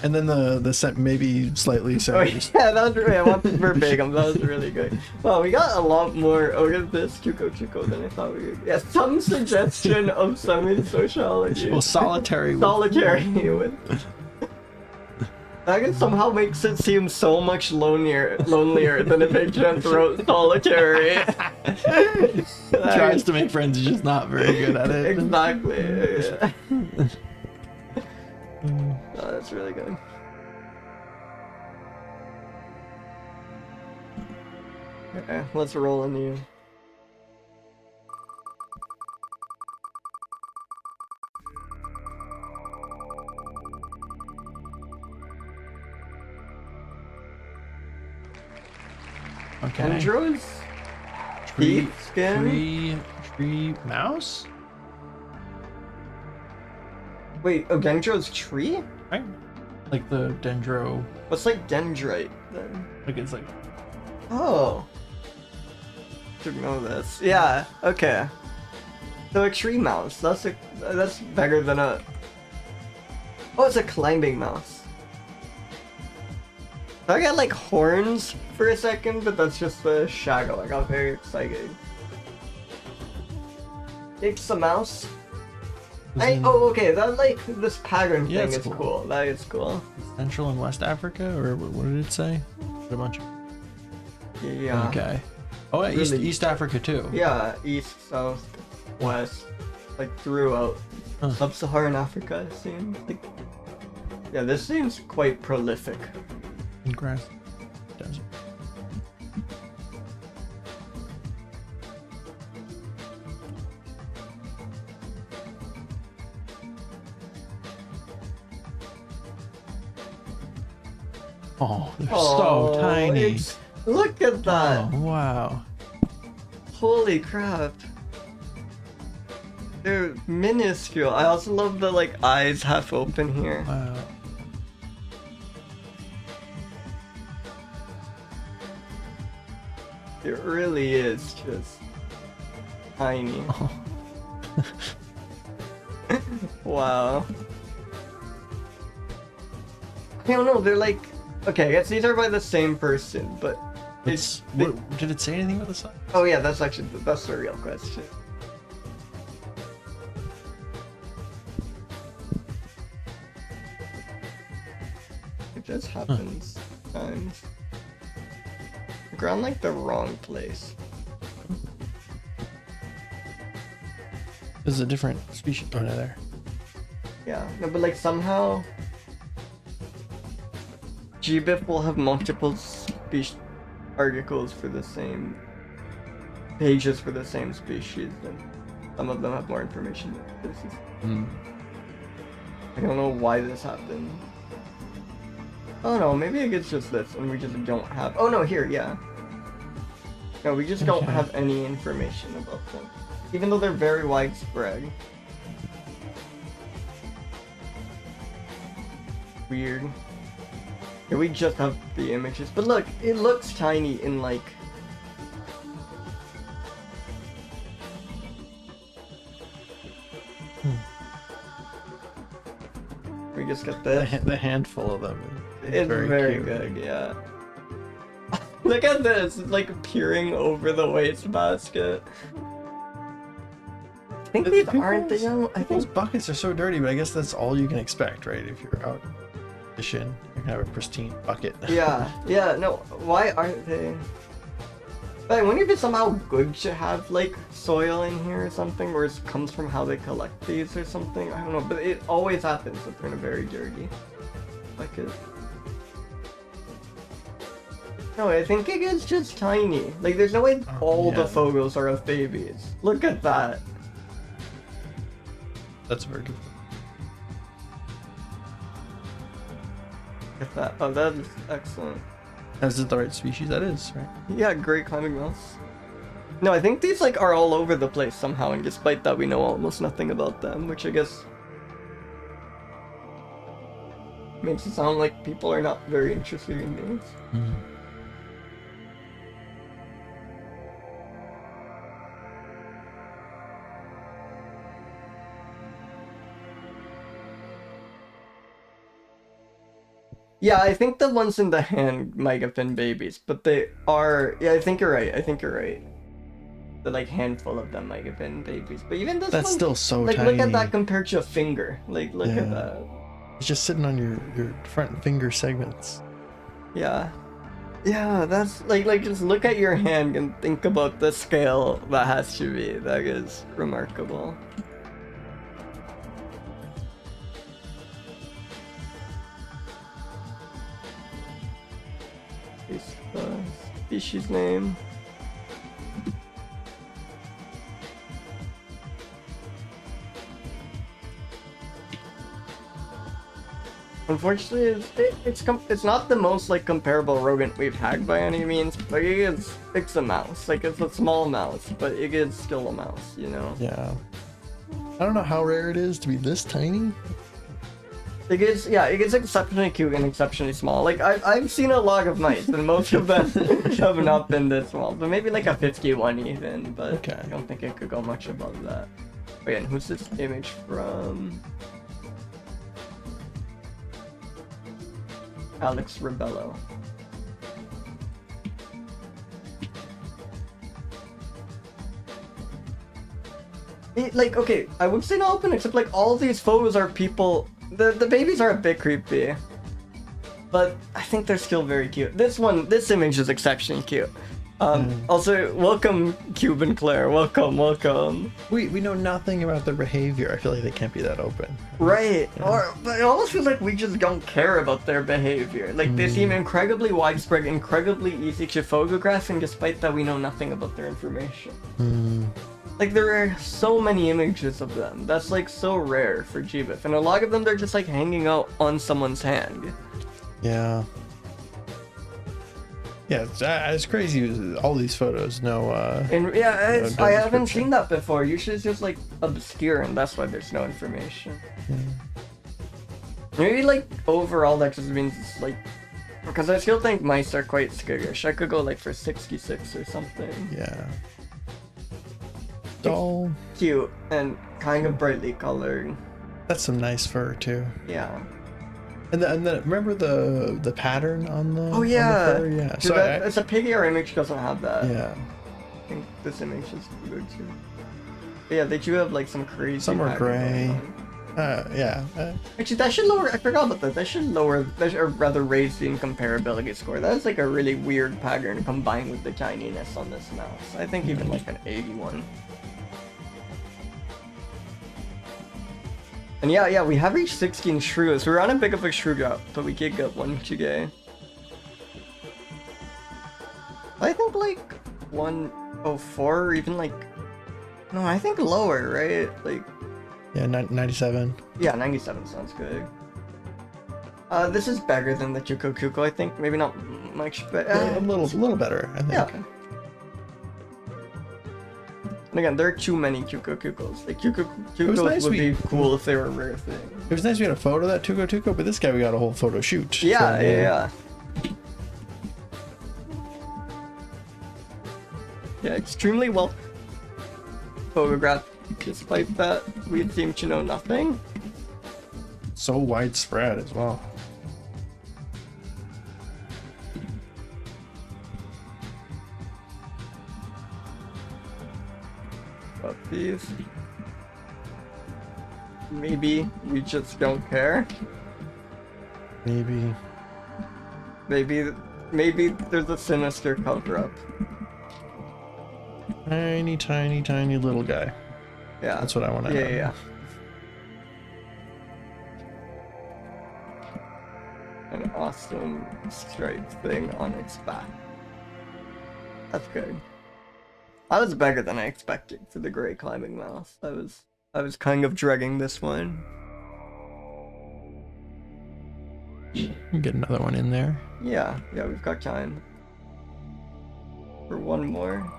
and then the set maybe slightly Oh semi. yeah, that was really, I want this verbatim, that was really good. Well, we got a lot more out of this Chuko than I thought we would. Yeah, some suggestion of semi-sociology. Well, solitary. Solitary with... That somehow makes it seem so much lonelier than if it just wrote solitary. Tries to make friends, he's just not very good at it. Exactly. Yeah. Oh, that's really good. Okay, let's roll in you. Okay. Dendros? Tree, Teeth? Skin? tree mouse? Wait, oh, Dendro's tree? Right? Like the dendro, What's like dendrite then? like it's like, Oh. Should know this. Yeah, okay. So a tree mouse. That's better than a... Oh, it's a climbing mouse. I got like horns for a second, but that's just the shadow. I got very excited. It's a mouse. Oh, okay. That like this pattern Yeah, thing it's is cool. cool. That is cool. Central and West Africa, or what did it say? A bunch of... Yeah. Okay. Oh, yeah, Really- East Africa too. Yeah, east, south, west, like throughout Huh. sub-Saharan Africa. It seems like. Yeah, this seems quite prolific. In grass desert. Oh, they're so tiny. Look at that! Oh, wow. Holy crap! They're minuscule. I also love the like eyes half open here. Wow. It really is just tiny. Oh. Wow. I don't know, they're like... Okay, I guess these are by the same person, but... It's, they- what, did it say anything about the size? Oh yeah, that's actually... That's the real question. It just happens sometimes. We're on like the wrong place. This is a different species. Oh, no, there. Yeah, no, but like somehow... GBIF will have multiple articles for the same... pages for the same species, and some of them have more information than others. Hmm. I don't know why this happened. Oh no, maybe it's just this, and we just don't have. Oh no, here, yeah. No, we just don't have any information about them, even though they're very widespread. Weird. Yeah, we just have the images, but look, it looks tiny in like. We just got this. The handful of them. It's very cute. good, yeah. Look at this, it's like peering over the wastebasket. I think these aren't the young. I Those think. buckets are so dirty, but I guess that's all you can expect, right? If you're out fishing, you can have a pristine bucket. Yeah, yeah, no, why aren't they? But I wonder if it's somehow good to have like soil in here or something, or it comes from how they collect these or something. I don't know, but it always happens that they're in a very dirty bucket. No, I think it is just tiny. Like, there's no way all the photos are of babies. Look at that. That's very good. Look at that. Oh, that is excellent. Is it the right species? That is, right? Yeah, great climbing mouse. No, I think these like are all over the place somehow, and despite that we know almost nothing about them, which I guess makes it sound like people are not very interested in these. Mm. Yeah, I think the ones in the hand might have been babies, but they are. Yeah, I think you're right. I think you're right. The like handful of them might have been babies, but even this That's one, still so like tiny. look at that compared to a finger. Like look at that. It's just sitting on your front finger segments. Yeah. Yeah, that's like just look at your hand and think about the scale that has to be. That is remarkable. Is the species name. Unfortunately, it's not the most like comparable rodent we've had by any means, but it's a mouse. Like it's a small mouse, but it is still a mouse, you know. Yeah. I don't know how rare it is to be this tiny. It gets exceptionally cute and exceptionally small. Like I've seen a lot of mice, and most of them have not been this small. But maybe like a 51 even. But Okay. I don't think it could go much above that. Wait, and who's this image from? Alex Rebello. Like, okay, I would say not open, except like all these photos are people. The babies are a bit creepy, but I think they're still very cute. This image is exceptionally cute. Also, welcome Cuban Claire. Welcome. We know nothing about their behavior. I feel like they can't be that open. Right. Yeah. But it almost feels like we just don't care about their behavior. Like they seem incredibly widespread, incredibly easy to photograph, and despite that we know nothing about their information. Like there are so many images of them. That's like so rare for GBIF, and a lot of them they're just like hanging out on someone's hand. Yeah. Yeah, it's crazy. All these photos, And yeah, no I haven't description. seen that before. Usually it's just like obscure, and that's why there's no information. Maybe like overall that just means it's like, because I still think mice are quite skittish. I could go like for 66 or something. Yeah. Doll. Cute and kind of brightly colored. That's some nice fur too. Yeah. And then remember the pattern on the Oh yeah. on the fur? Yeah. So it's a piggier image doesn't have that. Yeah. I think this image is good too. But yeah, they do have like some crazy. Some are pattern gray. going on. Yeah. Actually, that should lower. I forgot about that. That should or rather raise the incomparability score. That's like a really weird pattern combined with the tininess on this mouse. I think even like an 81. And yeah, we have reached 16 shrews. We're on a bit of a shrew drop, but we did get one today. I think like 104 or even like No, I think lower, right? Like, Yeah, 97. yeah, 97 sounds good. This is better than the Chukokuko, I think. Maybe not much, but A little better, I think. yeah. And again, there are too many Chukokukos. Like, Chukokukos nice would we- be cool if they were a rare thing. It was nice we had a photo of that Tuko, but this guy we got a whole photo shoot. Yeah, So, yeah. Yeah, extremely well photographed, despite that we seem to know nothing. So widespread as well. But these... Maybe we just don't care. Maybe. Maybe there's a sinister cover-up. Tiny little guy. Yeah. That's what I want to have. Yeah. An awesome striped thing on its back. That's good. I was better than I expected for the gray climbing mouse. I was kind of dreading this one. Get another one in there. Yeah, we've got time. For one more.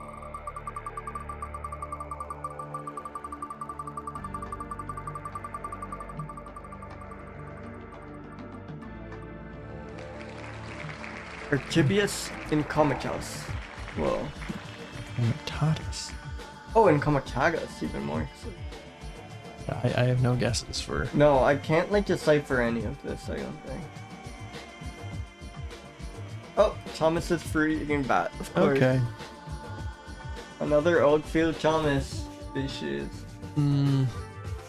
Archibius incomitus. Whoa. Microtus. Oh, incomitagus, even more. I have no guesses for. No, I can't like decipher any of this, I don't think. Oh, Thomas's freaking bat, of course. Okay. Another old-field Thomas species. Hmm.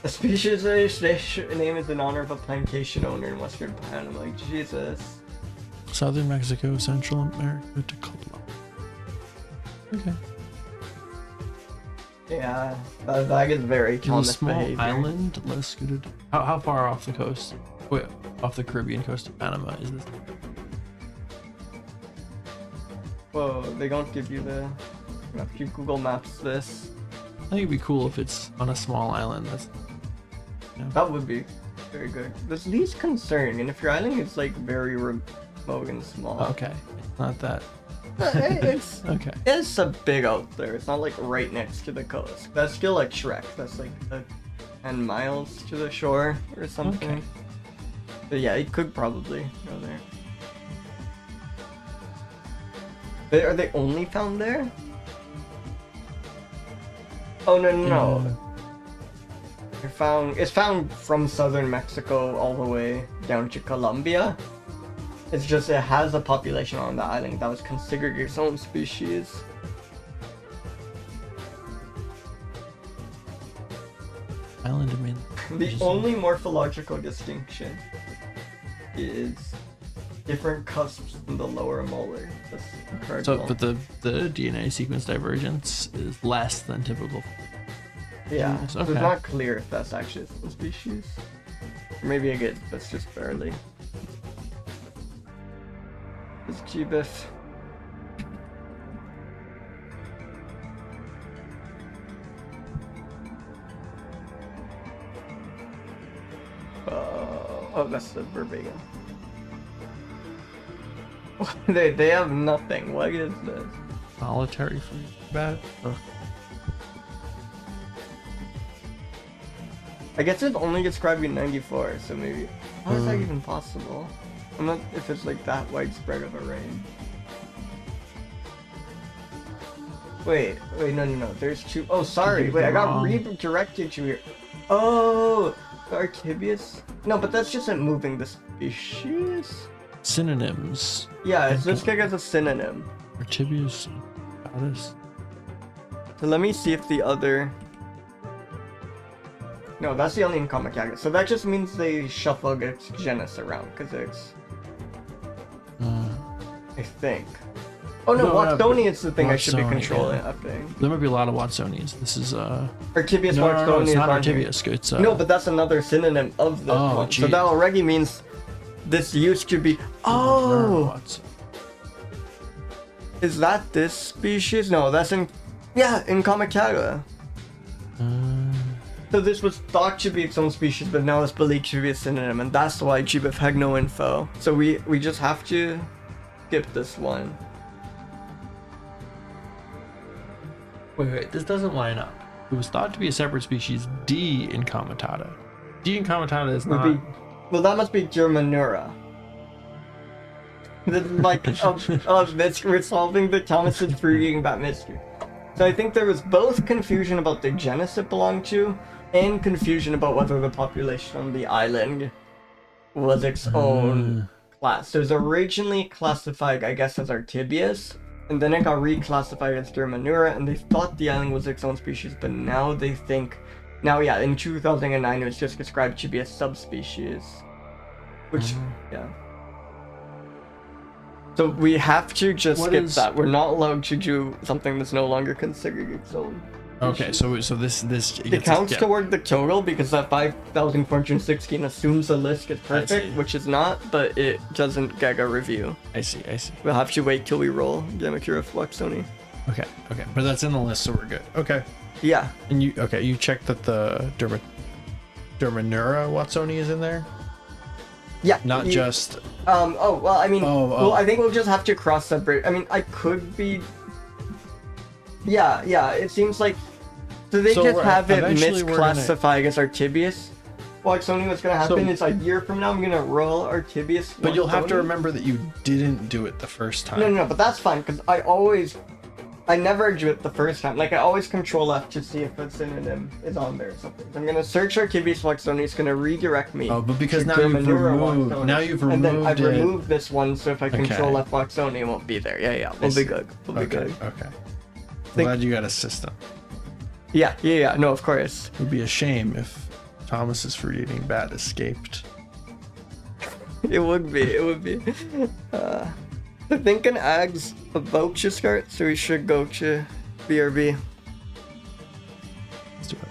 A species name is in honor of a plantation owner in western Panama. Like, Jesus. Southern Mexico, Central America to Colombia. Okay. Yeah, that is very In a Thomas small behavior. island, less suited. How far off the coast? Wait, off the Caribbean coast of Panama is this? Whoa, they don't give you the... You have to Google Maps this. I think it'd be cool if it's on a small island. That's. That would be very good. This least concerning, and if your island is like very remote and small. Okay, it's not that. It's Okay. it's a big out there. It's not like right next to the coast. That's still like Shrek. That's like 10 miles to the shore or something. Okay. But yeah, it could probably go there. Are they only found there? Oh no. It's found from southern Mexico all the way down to Colombia. It's just it has a population on the island that was considered its own species. Island of main. The only morphological distinction is different cusps in the lower molar. That's incredible. So, but the DNA sequence divergence is less than typical. yeah, Yes, so okay. it's not clear if that's actually a species. Or maybe it is, but it's just barely. It's G-Biff. Oh, that's the verbatim. they have nothing. What is this? Solitary free bat. Ugh. I guess it's only described in 94, so maybe... How is that Hmm. even possible? I'm not if it's like that widespread of a range. Wait, no. There's two... Oh, sorry. Wait, I got Wrong. redirected to here. Oh, the Archibius? No, but that's just a moving the species? Synonyms. Yeah, it's just as a synonym. Archibius. Aotus. So let me see if the other... No, that's the only Incomacagua. So that just means they shuffle its genus around, because it's... I think. Oh no, No, Watsoni is the thing I should be Watsoni, controlling, yeah. I think. There might be a lot of Watsonis. This is Archibius No, Watsoni it's is not on here. Archibius. It's No, but that's another synonym of this Oh, one. So geez. that already means this used to be... Oh! Is that this species? No, that's in... Yeah, in Incomacagua. So this was thought to be its own species, but now it's believed to be a synonym, and that's why GBIF had no info. So we just have to skip this one. Wait, this doesn't line up. It was thought to be a separate species, D. incomitata. D. incomitata is not... Well, that must be Germanura. Like, we're solving the Thomas is freeing that mystery. So I think there was both confusion about the genus it belonged to, and confusion about whether the population on the island was its own class. So it was originally classified, I guess, as Artibius, and then it got reclassified as Germanura, and they thought the island was its own species, but now they think... Now, yeah, in 2009 it was just described to be a subspecies. Which, yeah. So we have to just skip that. We're not allowed to do something that's no longer considered its own. Okay, so this it counts toward the total because that 5,416 assumes the list is perfect, which is not, but it doesn't get a review. I see. We'll have to wait till we roll Gammakura Jacksoni. Okay, but that's in the list, so we're good. Okay. Yeah. And you checked that the Dermanura Watsoni is in there? Yeah. Not just... well, I mean... Well, I think we'll just have to cross-separate. I mean, I could be... Yeah, it seems like... So they just have it misclassified as Artibius. Watsoni, what's gonna happen is a year from now I'm gonna roll Artibius. But you'll have to remember that you didn't do it the first time. No, but that's fine, because I never do it the first time. Like, I always control F to see if a synonym is on there or something. So I'm gonna search Artibius Watsoni, it's gonna redirect me. Oh, but because now you've removed and then I've removed this one, so if I control F Watsoni, it won't be there. Yeah, we'll be good. Okay. Glad you got a system. Yeah, no, of course. It would be a shame if Thomas's fruit eating bat escaped. It would be. I think an ag's about to start, so we should go to BRB. Let's do it.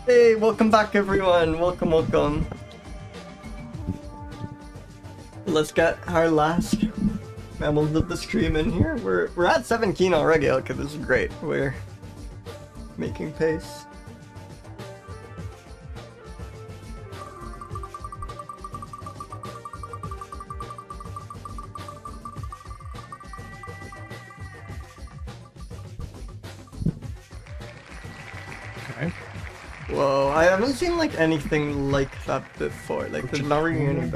Hey, welcome back everyone. Welcome, welcome. Let's get our last mammals of the stream in here. We're at 17 already. Okay, this is great. We're making pace. Okay. Whoa, I haven't seen like anything like that before. Like there's not really any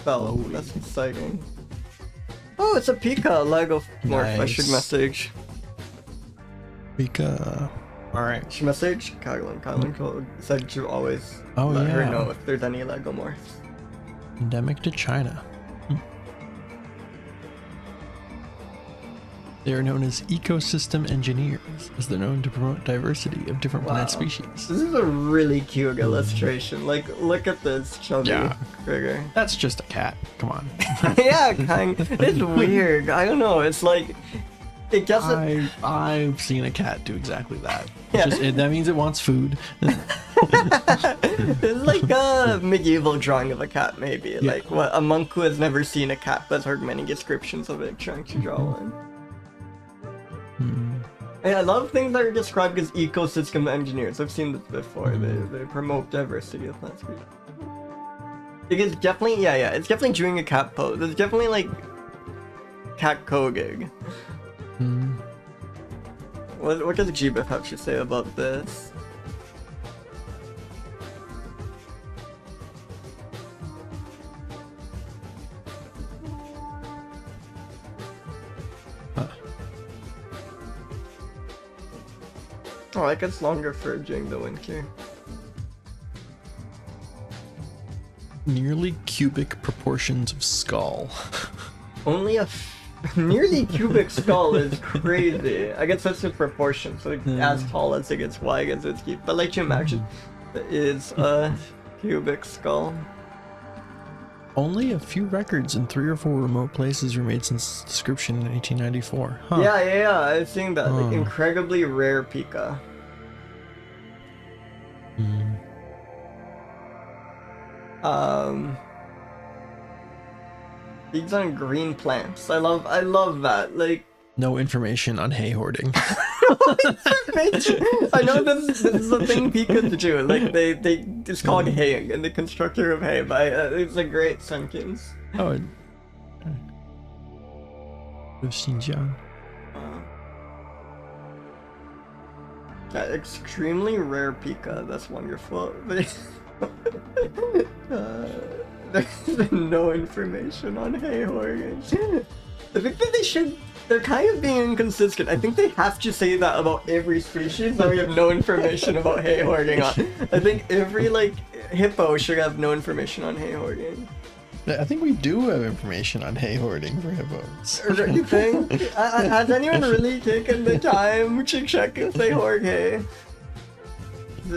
bell. That's exciting. Oh, it's a Pika Lego morph. I should Nice. message. Pika. Alright. Should message Kylan. Kylan said to always let her know if there's any Lego morphs. Endemic to China. They are known as ecosystem engineers, as they're known to promote diversity of different plant Wow. species. This is a really cute illustration. Like, look at this chubby Yeah. figure. That's just a cat. Come on. Yeah, kind. It's weird. I don't know. It's like it doesn't. I've seen a cat do exactly that. Yeah. That means it wants food. It's like a medieval drawing of a cat, maybe. Yeah. Like what a monk who has never seen a cat but heard many descriptions of it trying to draw one. And I love things that are described as ecosystem engineers. I've seen this before. They promote diversity of plant species. It's definitely it's definitely doing a cat pose. It's definitely like cat coding. What does Gbif have to say about this? Oh, it gets longer for during the winter. Nearly cubic proportions of skull. Only a nearly cubic skull is crazy. I guess that's the proportion. So as tall as it gets, wide as it's deep. But like you imagine, it is a cubic skull. Only a few records in 3 or 4 remote places were made since its description in 1894. Huh. Yeah. I've seen that. Like Oh. incredibly rare Pika. Feeds on green plants. I love that. Like No information on hay hoarding. I know this is a thing Pikas do. Like it's called haying and the constructor of hay, but it's a great sentence. Oh. Xinjiang. Extremely rare Pika. That's wonderful. There's no information on hay hoarding. I think that they should. They're kind of being inconsistent. I think they have to say that about every species that we have no information about hay hoarding on. I think every like hippo should have no information on hay hoarding. I think we do have information on hay hoarding for hippos. You think? Has anyone really taken the time to check if they hoard hay?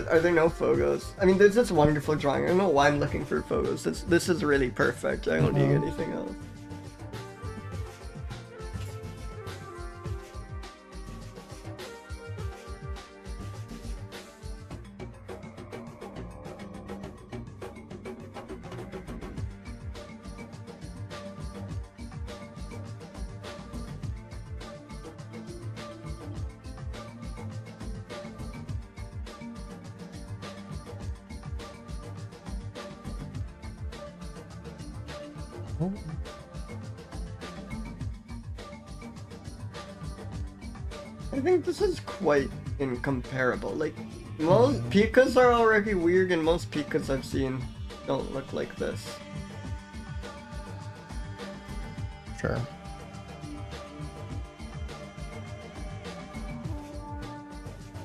Are there no photos? I mean, there's this wonderful drawing. I don't know why I'm looking for photos. This is really perfect. I don't need anything else. I think this is quite incomparable. Like, most Pikas are already weird, and most Pikas I've seen don't look like this. Sure.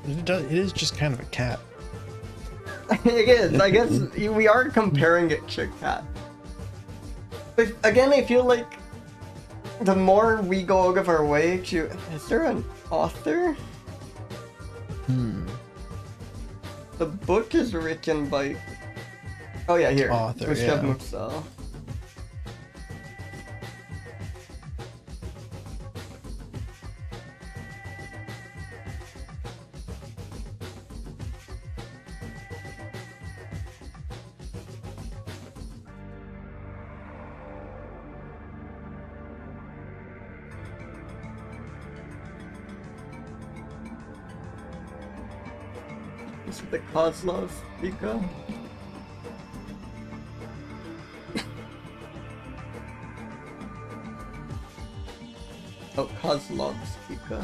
It is just kind of a cat. It is. I guess we are comparing it to cat. But again, I feel like the more we go out of our way to... Is there an author? The book is written by... Oh yeah, here. Author, Gustav yeah. Muxel. Is it the Kozlovika? Oh, Kozlovska.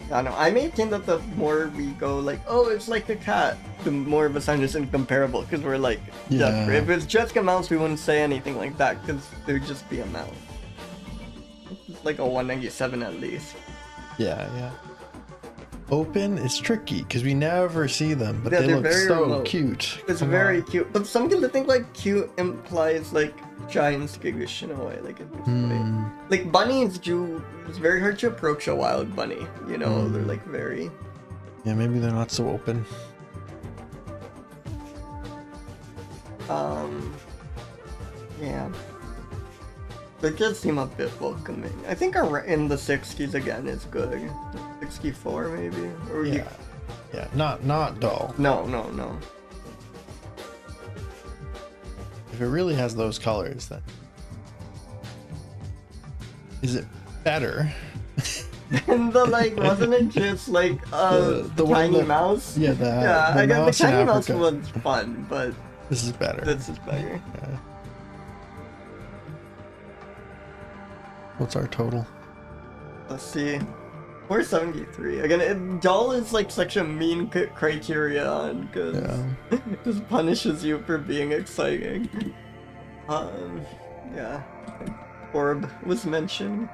I don't know. I maintain that the more we go like, oh, it's like a cat, the more of a sign is incomparable, because we're like, Yeah. if it's just a mouse, we wouldn't say anything like that, because it would just be a mouse. It's like a 197 at least. Yeah, yeah. Open is tricky because we never see them, but Yeah, they they're look very so remote. cute. It's Come very on. cute, but some people think like cute implies like giant skiggish in a way, like like bunnies do. It's very hard to approach a wild bunny. You know, they're like very. Yeah, maybe they're not so open. Yeah. They just seem a bit welcoming. I think in the 60s again is good. 64 maybe? Or Yeah, yeah, not dull. No. If it really has those colors, then is it better? And the like, wasn't it just like a The one tiny that- mouse? Yeah, the I guess mouse the in tiny mouse Africa. was fun, but This is better. this is better. Yeah. What's our total? Let's see. 473. Again, dull is like such a mean criterion because Yeah. it just punishes you for being exciting. Yeah. Orb was mentioned.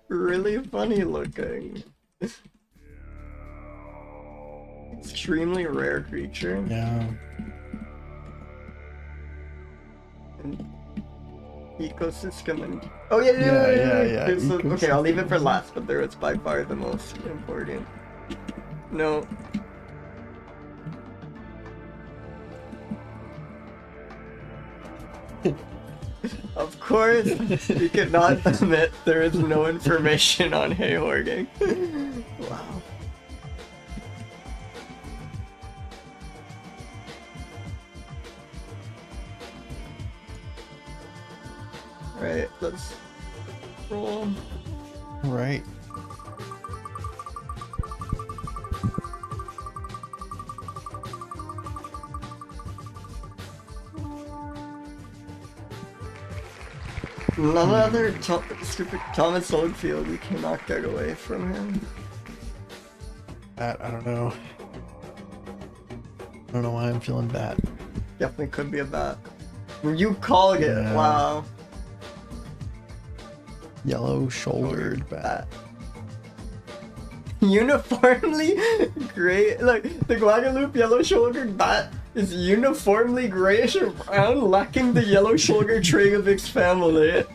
Really funny looking. Extremely rare creature. Yeah. Ecosystem and yeah. Yeah. Okay, I'll leave it for last, but there it's by far the most important. No. Of course, we cannot admit there is no information on hay hoarding. Wow. Alright, let's roll. Right. None other stupid Thomas Oldfield, we cannot get away from him. Bat, I don't know. I don't know why I'm feeling bat. Definitely could be a bat. You called it, Yeah. wow. Yellow shouldered bat. Uniformly gray, like the Guadalupe yellow-shouldered bat is uniformly grayish or brown, lacking the yellow-shoulder trait of its family.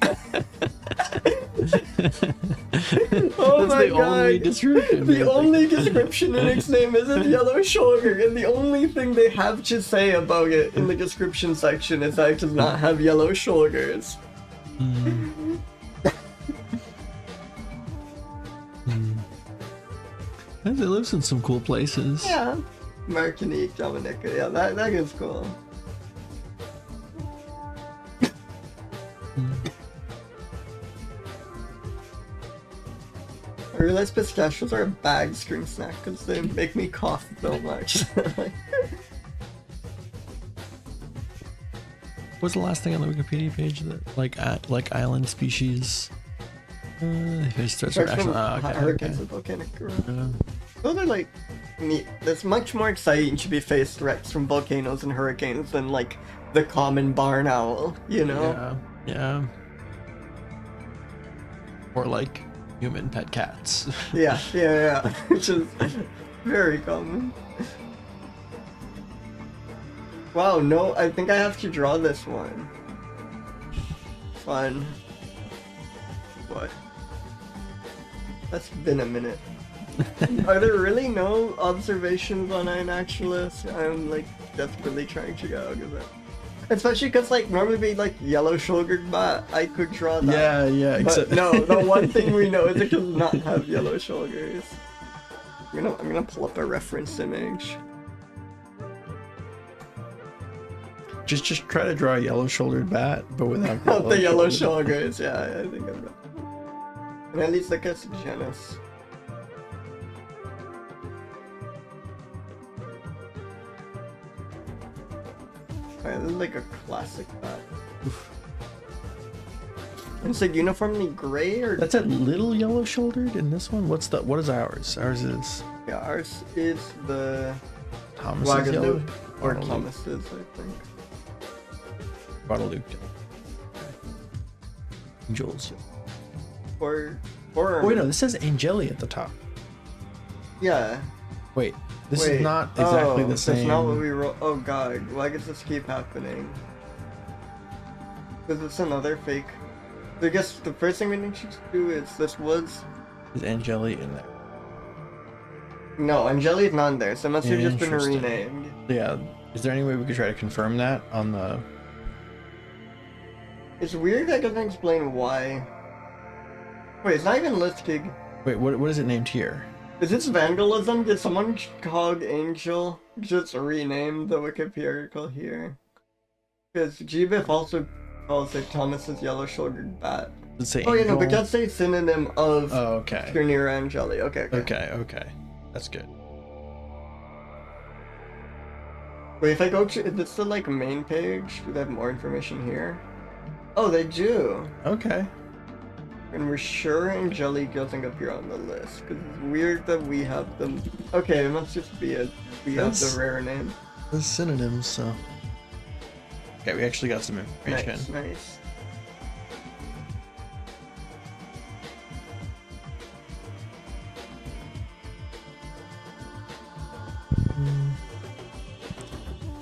Oh That's my the only god! description. The only description in its name is its yellow shoulder, and the only thing they have to say about it in the description section is that it does not have yellow shoulders. It lives in some cool places. Yeah. Martinique, Dominica, yeah, that is cool. I realize pistachios are a bag string snack because they make me cough so much. What's the last thing on the Wikipedia page that like island species? It starts with Apart from okay. hurricanes and volcanic eruptions. Yeah. Those are like neat. It's much more exciting to be faced threats from volcanoes and hurricanes than like the common barn owl, you know? Yeah. Or like human pet cats. Yeah, which is very common. Wow, no, I think I have to draw this one. Fun. What? That's been a minute. Are there really no observations on Inaculus? I'm like desperately trying to get out of it. Especially because like normally be like yellow-shouldered bat, I could draw that. Yeah. But no, the one thing we know is it does not have yellow shoulders. I'm gonna pull up a reference image. Just try to draw a yellow-shouldered bat, but without The yellow shoulders, yeah, I think I'm right. And at least like a genus. Alright, this is like a classic bat. It's like uniformly gray, or That's a little yellow-shouldered in this one. What is ours? Ours is yeah, ours is the Thomas's yellow. Guadalupe or Guadalupe. Thomas's, I think. Guadalupe. Angels. Or Oh, wait, no, this says angeli at the top. yeah. Wait, this Wait, is not exactly the That's same. not what we wrote. Oh god, why does this keep happening? Is this another fake? I guess the first thing we need to do is this was. Is angeli in there? No, Angeli is not in there, so it must have just been Interesting. renamed. Yeah. Is there any way we could try to confirm that on the? It's weird that doesn't explain why. Wait, it's not even listed. Wait, what is it named here? Is this vandalism? Did someone cog Angel just rename the Wikipedia article here? Because GBIF also calls it Thomas's yellow-shouldered bat. Does it say Oh yeah, no, but angel? that's a synonym of Oh, okay. Sturnira angeli. Okay. Okay. That's good. Wait, if I go to, is this the like main page? Do they have more information here? Oh, they do. Okay. And we're sure Angeli doesn't appear on the list, because it's weird that we have them. Okay, it must just be we have That's- the rare name. The synonyms, so. Okay, we actually got some information. Nice.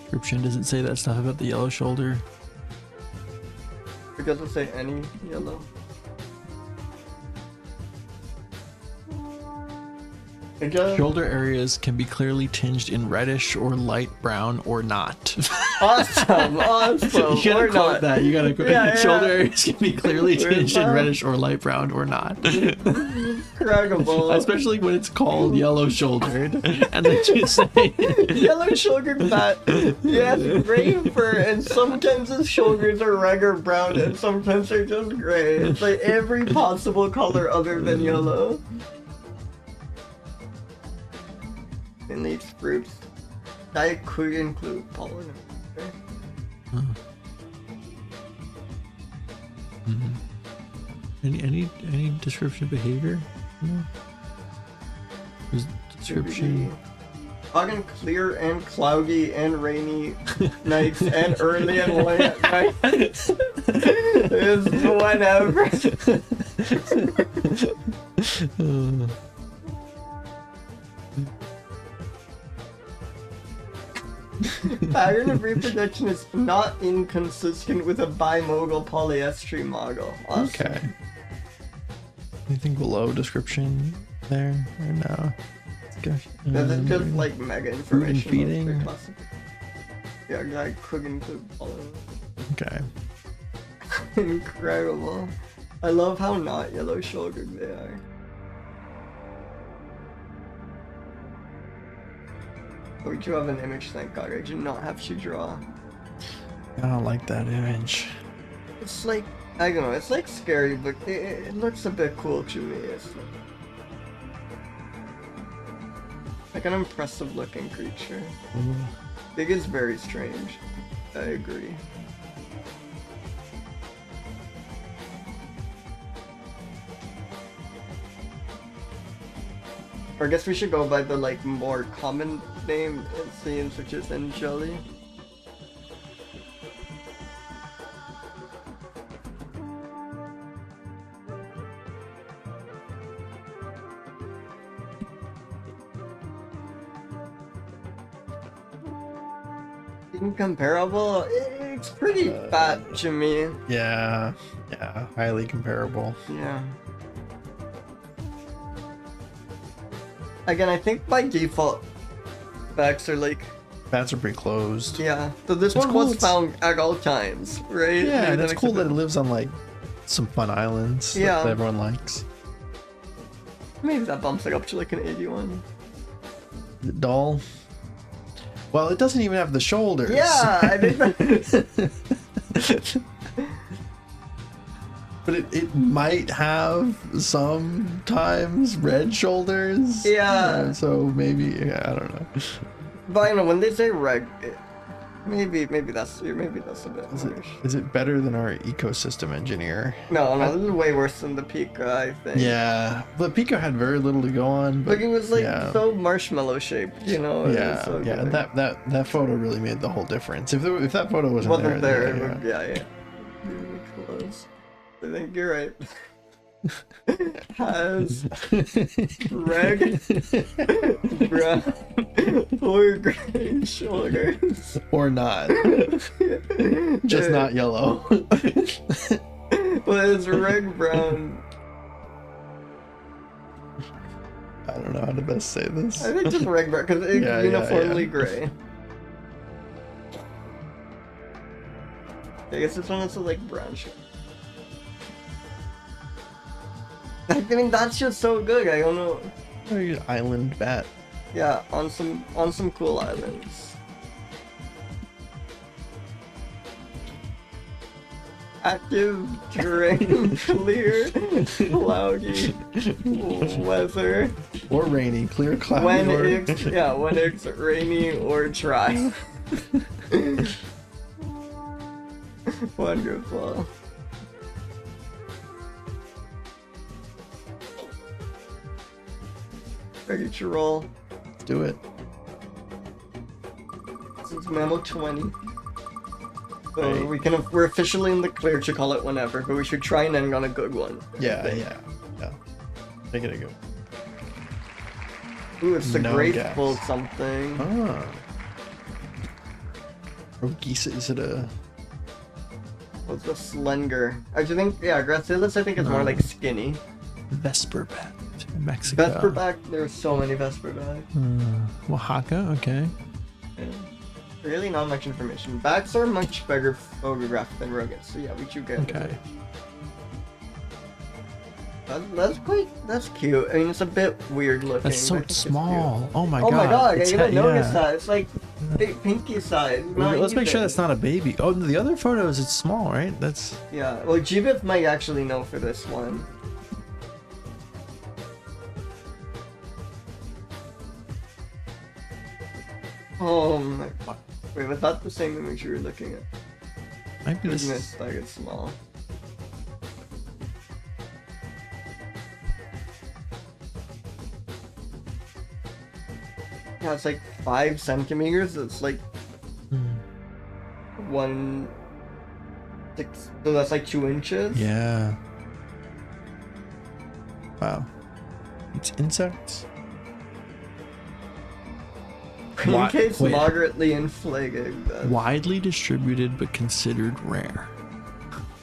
Description, does it say that stuff about the yellow shoulder? It doesn't say any yellow. It does. Shoulder areas can be clearly tinged in reddish or light brown or not. Awesome. You gotta Or quote not. that. You gotta quote. Yeah, yeah. Shoulder areas can be clearly Where's tinged in that? reddish or light brown or not. Incredible. Especially when it's called yellow shouldered, and then you say Yellow shouldered bat. Yes, gray fur, and sometimes his shoulders are red or brown, and sometimes they're just gray. It's like every possible color other than yellow. And these fruits that could include pollen. any description of behavior? No. There's description. Hot and clear and cloudy and rainy nights and early and late at night. It's whatever. Pattern of reproduction is not inconsistent with a bimodal polyestry model. Awesome. Okay. Anything below description there or no? This is just like mega Food and information. feeding? about the classification. Yeah, that could include pollen. Okay. Incredible. I love how not yellow shouldered they are. Oh, we do have an image, thank god. I do not have to draw. I don't like that image. It's like, I don't know, it's like scary, but it looks a bit cool to me. It's like an impressive looking creature. It is very strange. I agree. Or I guess we should go by the like more common name it seems, which is Angeli. Incomparable? It's pretty fat to me. Yeah, highly comparable. Yeah. Again, I think by default, backs are like, Bats are pretty closed. yeah. So this It's one cool was it's- found at all times, right? Yeah, Maybe that's makes cool it that a it bit- lives on like some fun islands Yeah. that everyone likes. Maybe that bumps it up to like an 81. The doll. Well, it doesn't even have the shoulders. Yeah, I think that... But it might have sometimes red shoulders. Yeah. So maybe, I don't know. But I know when they say maybe that's a bit harsh. Is it better than our ecosystem engineer? No, this is way worse than the Pika, I think. Yeah, but Pico had very little to go on. But Like it was like so marshmallow shaped, you know? It was so good. That photo really made the whole difference. If that photo wasn't Wasn't there, there, yeah. Really close. I think you're right. Has red, brown, or gray shoulders. or not. Just not yellow. Well, it's red, brown. I don't know how to best say this. I think just red, brown, because it's uniformly gray. I guess this one is like brown shade. I mean, that's just so good. I don't know. Very island bat. Yeah, on some cool islands. Active terrain, clear, cloudy weather. Or rainy, clear, cloudy. When or... it's rainy or dry. Wonderful. Ready to roll. Let's do it. This is Mammal 20. So Right. we're officially in the clear to call it whenever, but we should try and end on a good one. Yeah. Make it a go. Ooh, it's the No graceful guess. something. Ah. Rhogeessa, is it a... What's the slender? I think, gracilis I think is more like skinny. Vesper bat? Mexico. Vesperback, there are so many Vesperback. Oaxaca, okay. Yeah. Really not much information. Bats are much better photographed than Rhogeessa, so yeah, we should get Okay. That's cute. I mean, it's a bit weird looking. That's so but I think it's small. cute. Oh my Oh god. my god, I It's didn't notice yeah. that. It's like big pinky size. Let's make sure that's not a baby. Oh, the other photos, it's small, right? That's... Yeah, well, GBIF might actually know for this one. Oh my... Wait, was that the same image you were looking at? Might be this... Goodness, like it's small. Yeah, it's like 5 centimeters. It's like 1/6. So that's like 2 inches. Yeah. Wow. It's insects? In case Wait. moderately inflated. Widely distributed but considered rare.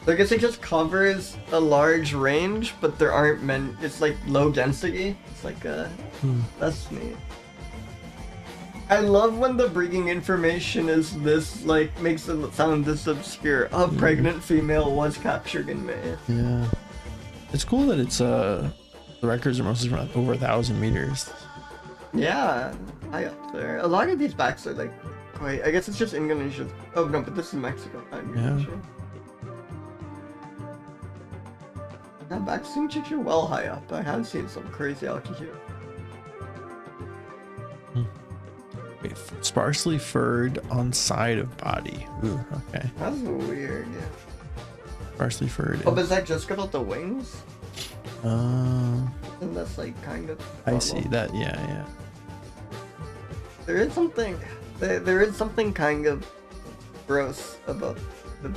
So I guess it just covers a large range, but there aren't many. It's like low density. It's like that's neat. I love when the breeding information is this, like, makes it sound this obscure. A pregnant female was captured in May. Yeah. It's cool that it's the records are mostly from over 1,000 meters. Yeah, high up there. A lot of these backs are like quite. I guess it's just Indonesia. Oh no, but this is Mexico. Yeah. Yeah, backs seem to be well high up. I have seen some crazy altitude. Wait, sparsely furred on side of body. Ooh, okay. That's weird. Yeah. Sparsely furred. Oh, but is that just about the wings? And that's like kind of. I see that. Yeah. There is something. There is something kind of gross about the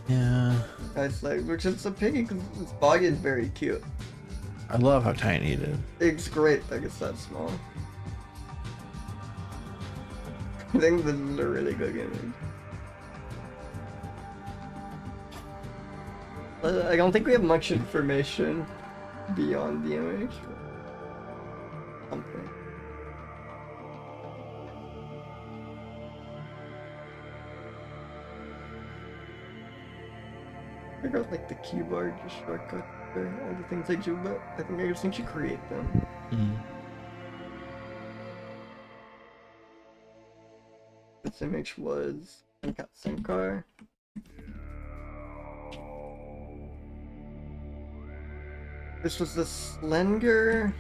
Yeah. guy's leg, which is a pity because its body is very cute. I love how tiny it is. It's great that it's that small. I think this is a really good image. I don't think we have much information beyond the image. Something. I got like the keyboard just shortcut for all the things I do, but I think I just need to create them. This image was Cat Sankar. This was the slender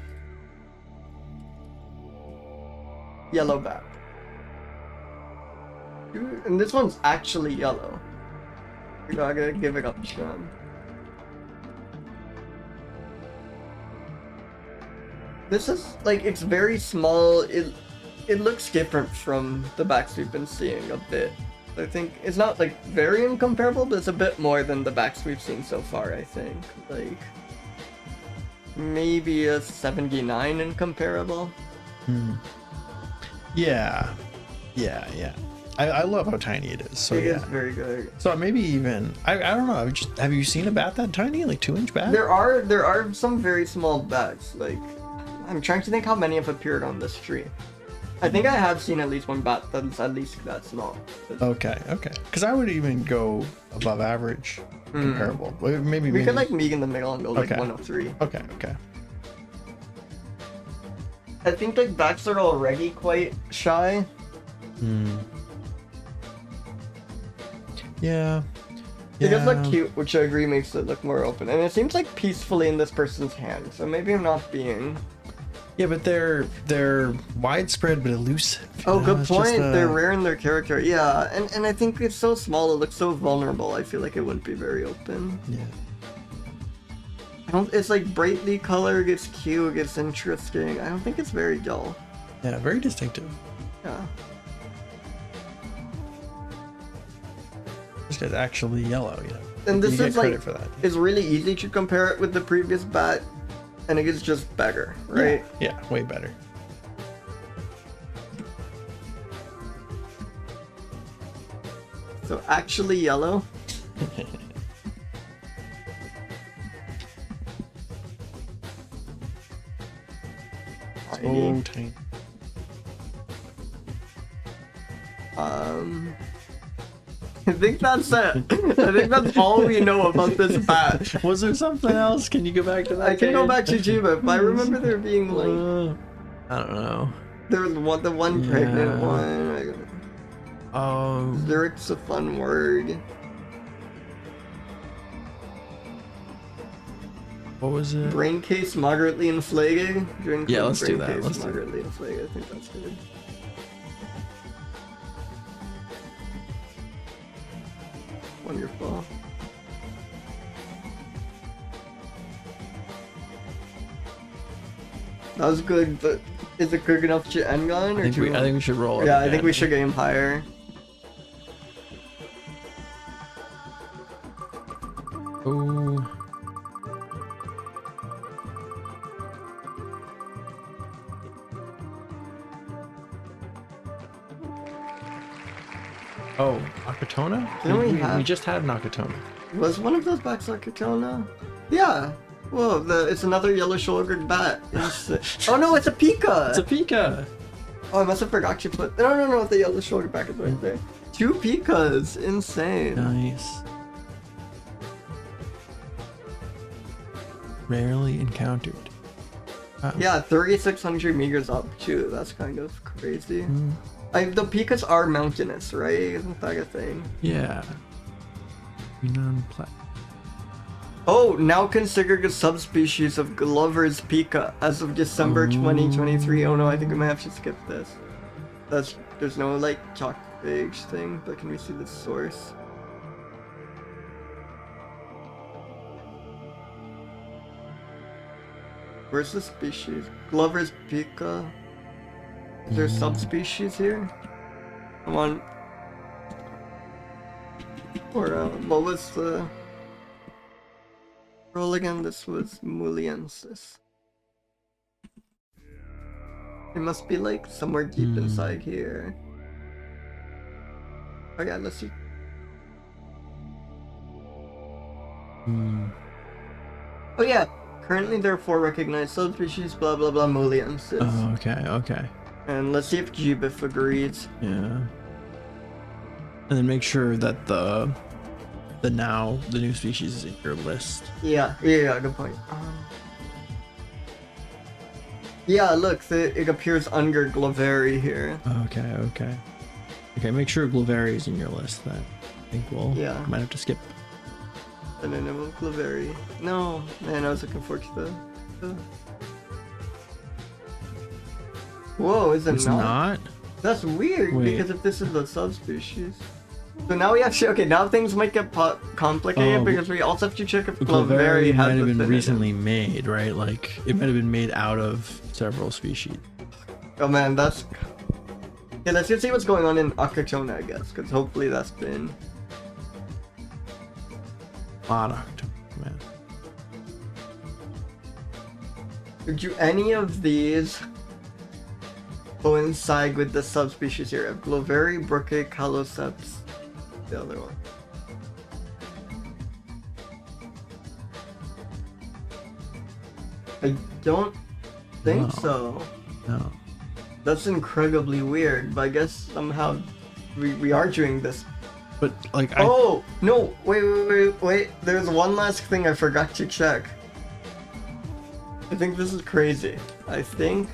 yellow bat. And this one's actually yellow. I gotta give it up to them. This is like, it's very small. It looks different from the backs we've been seeing a bit. I think it's not like very incomparable, but it's a bit more than the backs we've seen so far, I think. Like maybe a 79 incomparable. Yeah. I love how tiny it is. So It yeah, is very good. so maybe even I don't know. Have you seen a bat that tiny, like 2-inch bat? There are some very small bats. Like I'm trying to think how many have appeared on this tree. I think I have seen at least one bat that's at least that small. Okay. Because I would even go above average comparable. Maybe We could like meet in the middle and go like Okay. 103. Okay. I think like bats are already quite shy. Yeah. It does look cute, which I agree makes it look more open. And it seems like peacefully in this person's hand, so maybe I'm not being... Yeah, but they're widespread but elusive. Oh, good It's just, point. They're rare in their character. Yeah, and I think it's so small, it looks so vulnerable. I feel like it wouldn't be very open. Yeah. It's like brightly colored, it's cute, it's interesting. I don't think it's very dull. Yeah, very distinctive. Yeah. This guy's actually yellow, you know. And this You get is like, credit for that. it's really easy to compare it with the previous bat, and it gets just better, right? Yeah, way better. So actually yellow. Oh, tiny. I think that's it. I think that's all we know about this bat. Was there something else? Can you go back to that? I can go page? back to Jiba, but I remember there being like I don't know. there was the one pregnant Yeah. one. Oh, Lyric's a fun word. what was it? Brain case moderately inflated. Drink Yeah, from let's do brain that, case let's do moderately inflated. I think that's good. Wonderful. That was good, but is it good enough to end on? I think we should roll it. Yeah, I think we should aim higher. Oh. Oh, Ochotona? Didn't we have- we just had an Ochotona. Was one of those bats Ochotona? Yeah. Whoa, it's another yellow-shouldered bat. Oh no, it's a pika! It's a Pika! Oh, I must have forgot to put... No, the yellow-shouldered bat is right there. 2 pikas! Insane. Nice. Rarely encountered. Wow. Yeah, 3,600 meters up too. That's kind of crazy. Mm. The pikas are mountainous, right? Isn't that a thing? Yeah. Oh, now considered a subspecies of Glover's pika as of December 2023. Oh no, I think we might have to skip this. There's no like chalk page thing, but can we see the source? Where's the species? Glover's pika. Is there subspecies here? Come on. Or what was the roll again? This was Mulliensis. It must be like somewhere deep inside here. Oh yeah, let's see. Oh yeah, currently there are 4 recognized subspecies, blah blah blah, Mulliensis. Oh, okay. And let's see if Gbif agrees. Yeah. And then make sure that the new species is in your list. Yeah, good point. Yeah, look, it appears under Gloveri here. Okay. Okay, make sure Glovery is in your list then. I think we'll might have to skip. And then I'm Glovery. No, man, I was looking forward to the... Whoa, is it It's not? not? That's weird, Wait. because if this is the subspecies... So now we actually... Okay, now things might get complicated, Oh, because we also have to check if Glovery Glovery has might have this been in it. recently made, right? Like, it might have been made out of several species. Oh man, that's... Okay, let's just see what's going on in Ochotona, I guess, because hopefully that's been... Product, man. Do any of these coincide with the subspecies here of Glovery, Brooke, Caloceps, the other one? I don't think No. so. No. That's incredibly weird, but I guess somehow we are doing this. But, like, Oh! No! Wait. There's one last thing I forgot to check. I think this is crazy. I think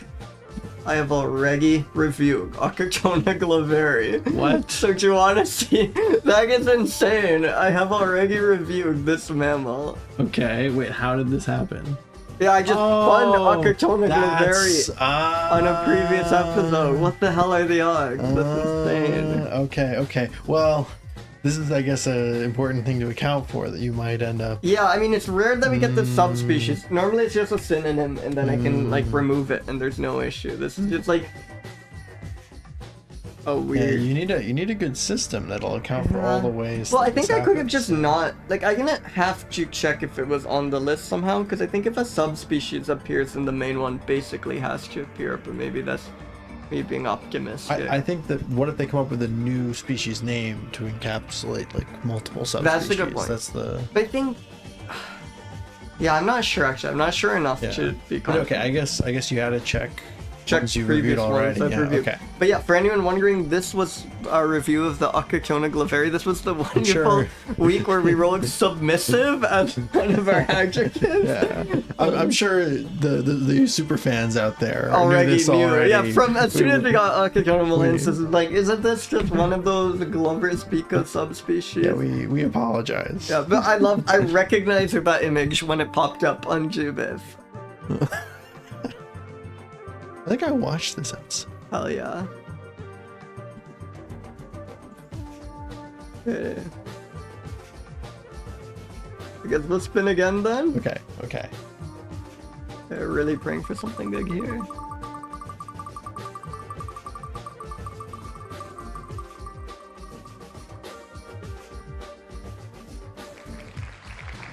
I have already reviewed Ochotona Glovery. What? So do you want to see? That is insane. I have already reviewed this mammal. Okay, wait, how did this happen? Yeah, I just spun Ochotona Glovery that's... on a previous episode. What the hell are the odds? That's insane. Okay. Well, this is, I guess, an important thing to account for, that you might end up... Yeah, I mean, it's rare that we get the subspecies. Normally it's just a synonym, and then I can, like, remove it, and there's no issue. This is just, like... Oh, Yeah, weird. you need a good system that'll account for all the ways. Well, I that think this I could have happens. just not... Like, I'm gonna have to check if it was on the list somehow, because I think if a subspecies appears, then the main one basically has to appear, but maybe that's me being optimistic. I think that, what if they come up with a new species name to encapsulate, like, multiple subspecies? That's a good point. That's the... But I think... Yeah, I'm not sure, actually. I'm not sure enough Yeah. to be But confident. okay, I guess you had to check Check you previous reviewed already. ones I've Yeah, reviewed. okay. But yeah, for anyone wondering, this was our review of the Ochotona Glovery. This was the wonderful Sure. week where we rolled submissive as one of our adjectives. Yeah, I'm sure the super fans out there Already knew this knew. already. Yeah, from as soon as we got Ochotona malensis, like, isn't this just one of those Glover's pico subspecies? Yeah, we apologize. Yeah, but I recognized that image when it popped up on Jubith. I think I watched this episode. Hell yeah. Okay. I guess we'll spin again then? Okay. They're really praying for something big here.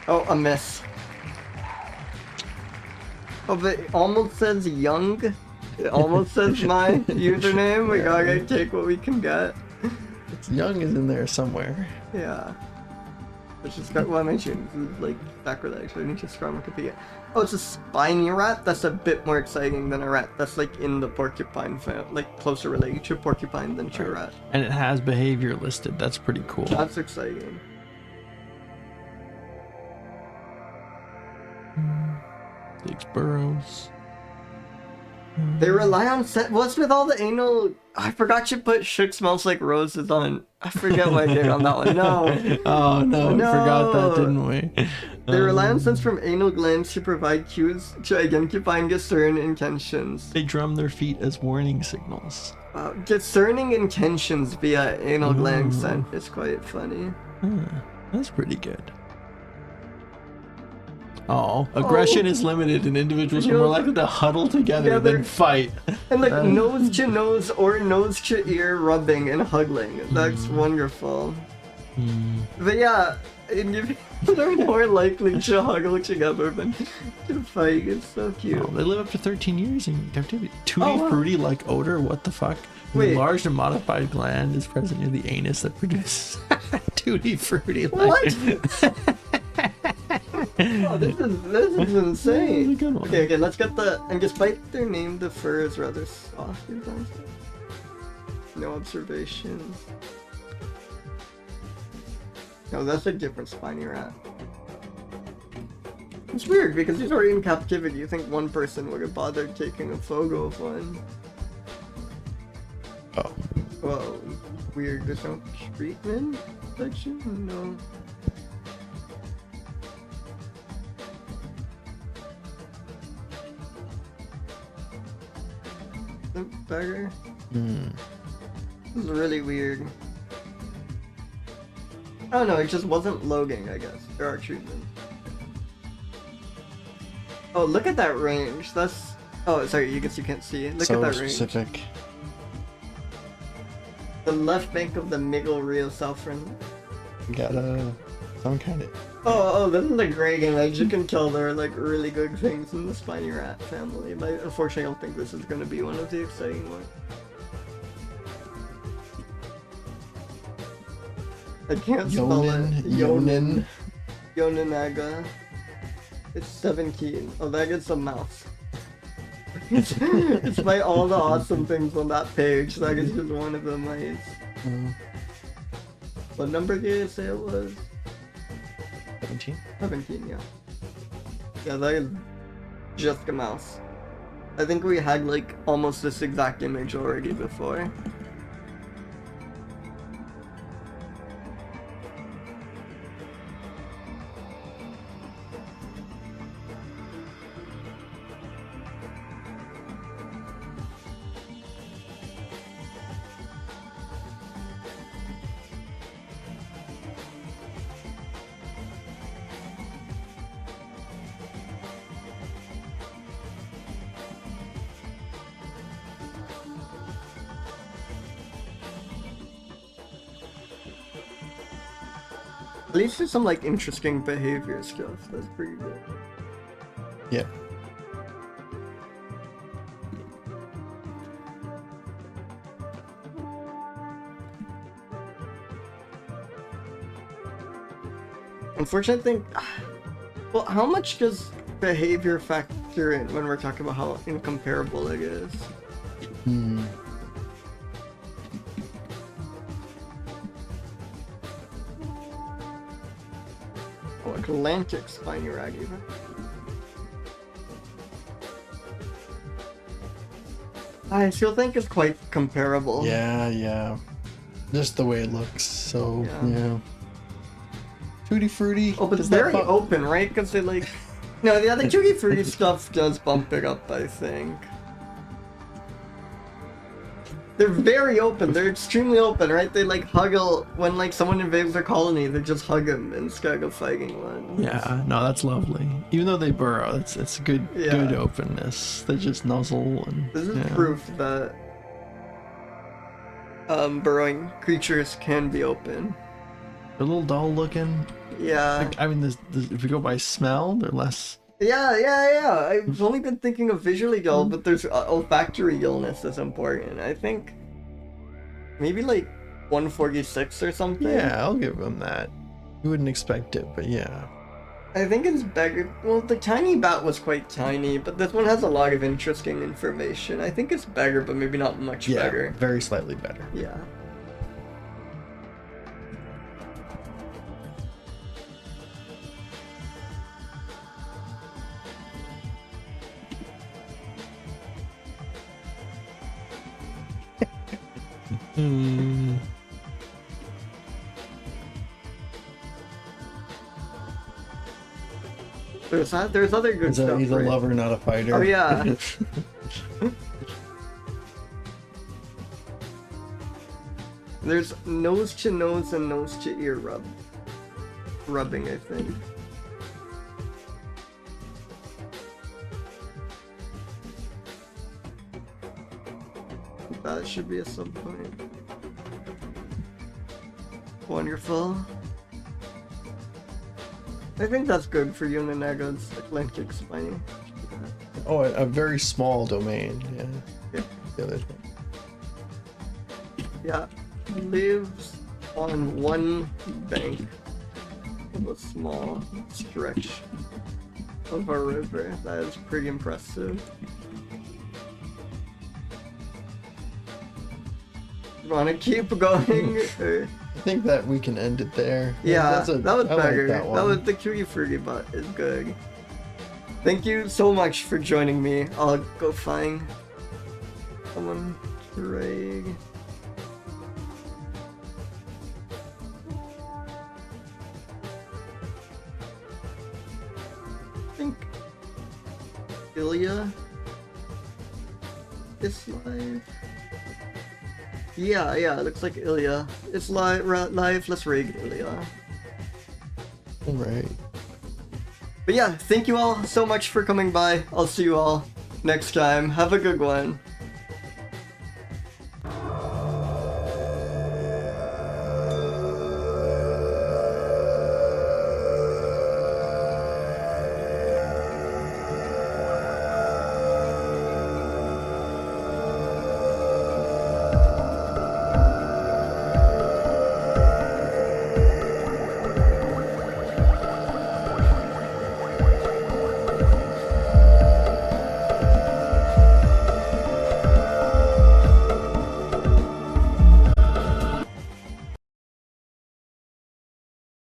Oh, a miss. Oh, but it almost says young. It almost says my username. We gotta take what we can get. Young is in there somewhere. Yeah. Which is what I mentioned. This is like sacrilege. So I need to strong Wikipedia. Oh, it's a spiny rat? That's a bit more exciting than a rat. That's like in the porcupine family, like closer related to porcupine than to a rat. And it has behavior listed. That's pretty cool. That's exciting. Six burrows. They rely on what's with all the anal? I forgot you put shook smells like roses on. I forget what I did on that one. No. Oh no, we forgot that, didn't we? They rely on scents from anal glands to provide cues to identifying discern intentions. They drum their feet as warning signals. Wow, discerning intentions via anal gland scent is quite funny. That's pretty good. Oh, aggression is limited and individuals are more likely to huddle together than fight. And like nose to nose or nose to ear rubbing and huggling. That's wonderful. But yeah, individuals are more likely to huggle together than to fight. It's so cute. Oh, they live up to 13 years in captivity. Tutti Oh, wow. frutti like odor? What the fuck? Wait. A large and modified gland is present near the anus that produces tutti frutti like. What? Oh, this is insane. That's a good one. Okay, let's get the. And despite their name, the fur is rather soft. No observations. No, that's a different spiny rat. It's weird because he's already in captivity. You think one person would have bothered taking a photo of one? Oh. Whoa. weird. There's no treatment section? No. The beggar? This is really weird. I don't know, it just wasn't loading, I guess. There are treatments. Oh, look at that range. That's... Oh, sorry, you guess you can't see. Look so at that range. specific. The left bank of the Miggle Rio Southern. Got some kind of. Oh, this is the grading. As you can tell, there are like really good things in the spiny rat family, but unfortunately, I don't think this is going to be one of the exciting ones. I can't spell it. Yonin. Yoninaga. It's 17. Oh, that gets a mouse. It's by all the awesome things on that page. That is just one of the mice. What number did you say it was? 17. 17, yeah. Yeah, that is just a mouse. I think we had like almost this exact image already before. At least there's some like interesting behavior stuff. That's pretty good. Yeah. Unfortunately, I think. Well, how much does behavior factor in when we're talking about how incomparable it is? Atlantic spiny rag even. I still think it's quite comparable. Yeah. Just the way it looks. So yeah. Tutti frutti. Oh, but it's very open, right? Because they like. No, the other tutti frutti stuff does bump it up, I think. They're very open. They're extremely open, right? They like huggle when like someone invades their colony. They just hug them instead of fighting one. Yeah, no, that's lovely. Even though they burrow, it's good openness. They just nuzzle and. This is proof that burrowing creatures can be open. They're a little dull looking. Yeah. Like, I mean, if we go by smell, they're less. Yeah. I've only been thinking of visually dull, but there's olfactory illness that's important. I think maybe like 146 or something. Yeah, I'll give them that. You wouldn't expect it, but yeah. I think it's bigger. Well, the tiny bat was quite tiny, but this one has a lot of interesting information. I think it's bigger, but maybe not much bigger. Very slightly better. Yeah. There's other good stuff. He's a lover, not a fighter. Oh yeah. There's nose to nose and nose to ear rubbing, I think. That should be a sub point. Wonderful. I think that's good for Yonanaga's Atlantic spiny. Oh, a very small domain. Yeah. The other thing. Yeah. Lives on one bank of a small stretch of a river. That is pretty impressive. You wanna keep going? Or... I think that we can end it there. Yeah, that was better. Like that was the cutie fruity butt is good. Thank you so much for joining me. I'll go find someone. Craig. Ilya is live. Yeah, it looks like Ilya is live. Let's rig Ilya. Alright. But yeah, thank you all so much for coming by. I'll see you all next time. Have a good one.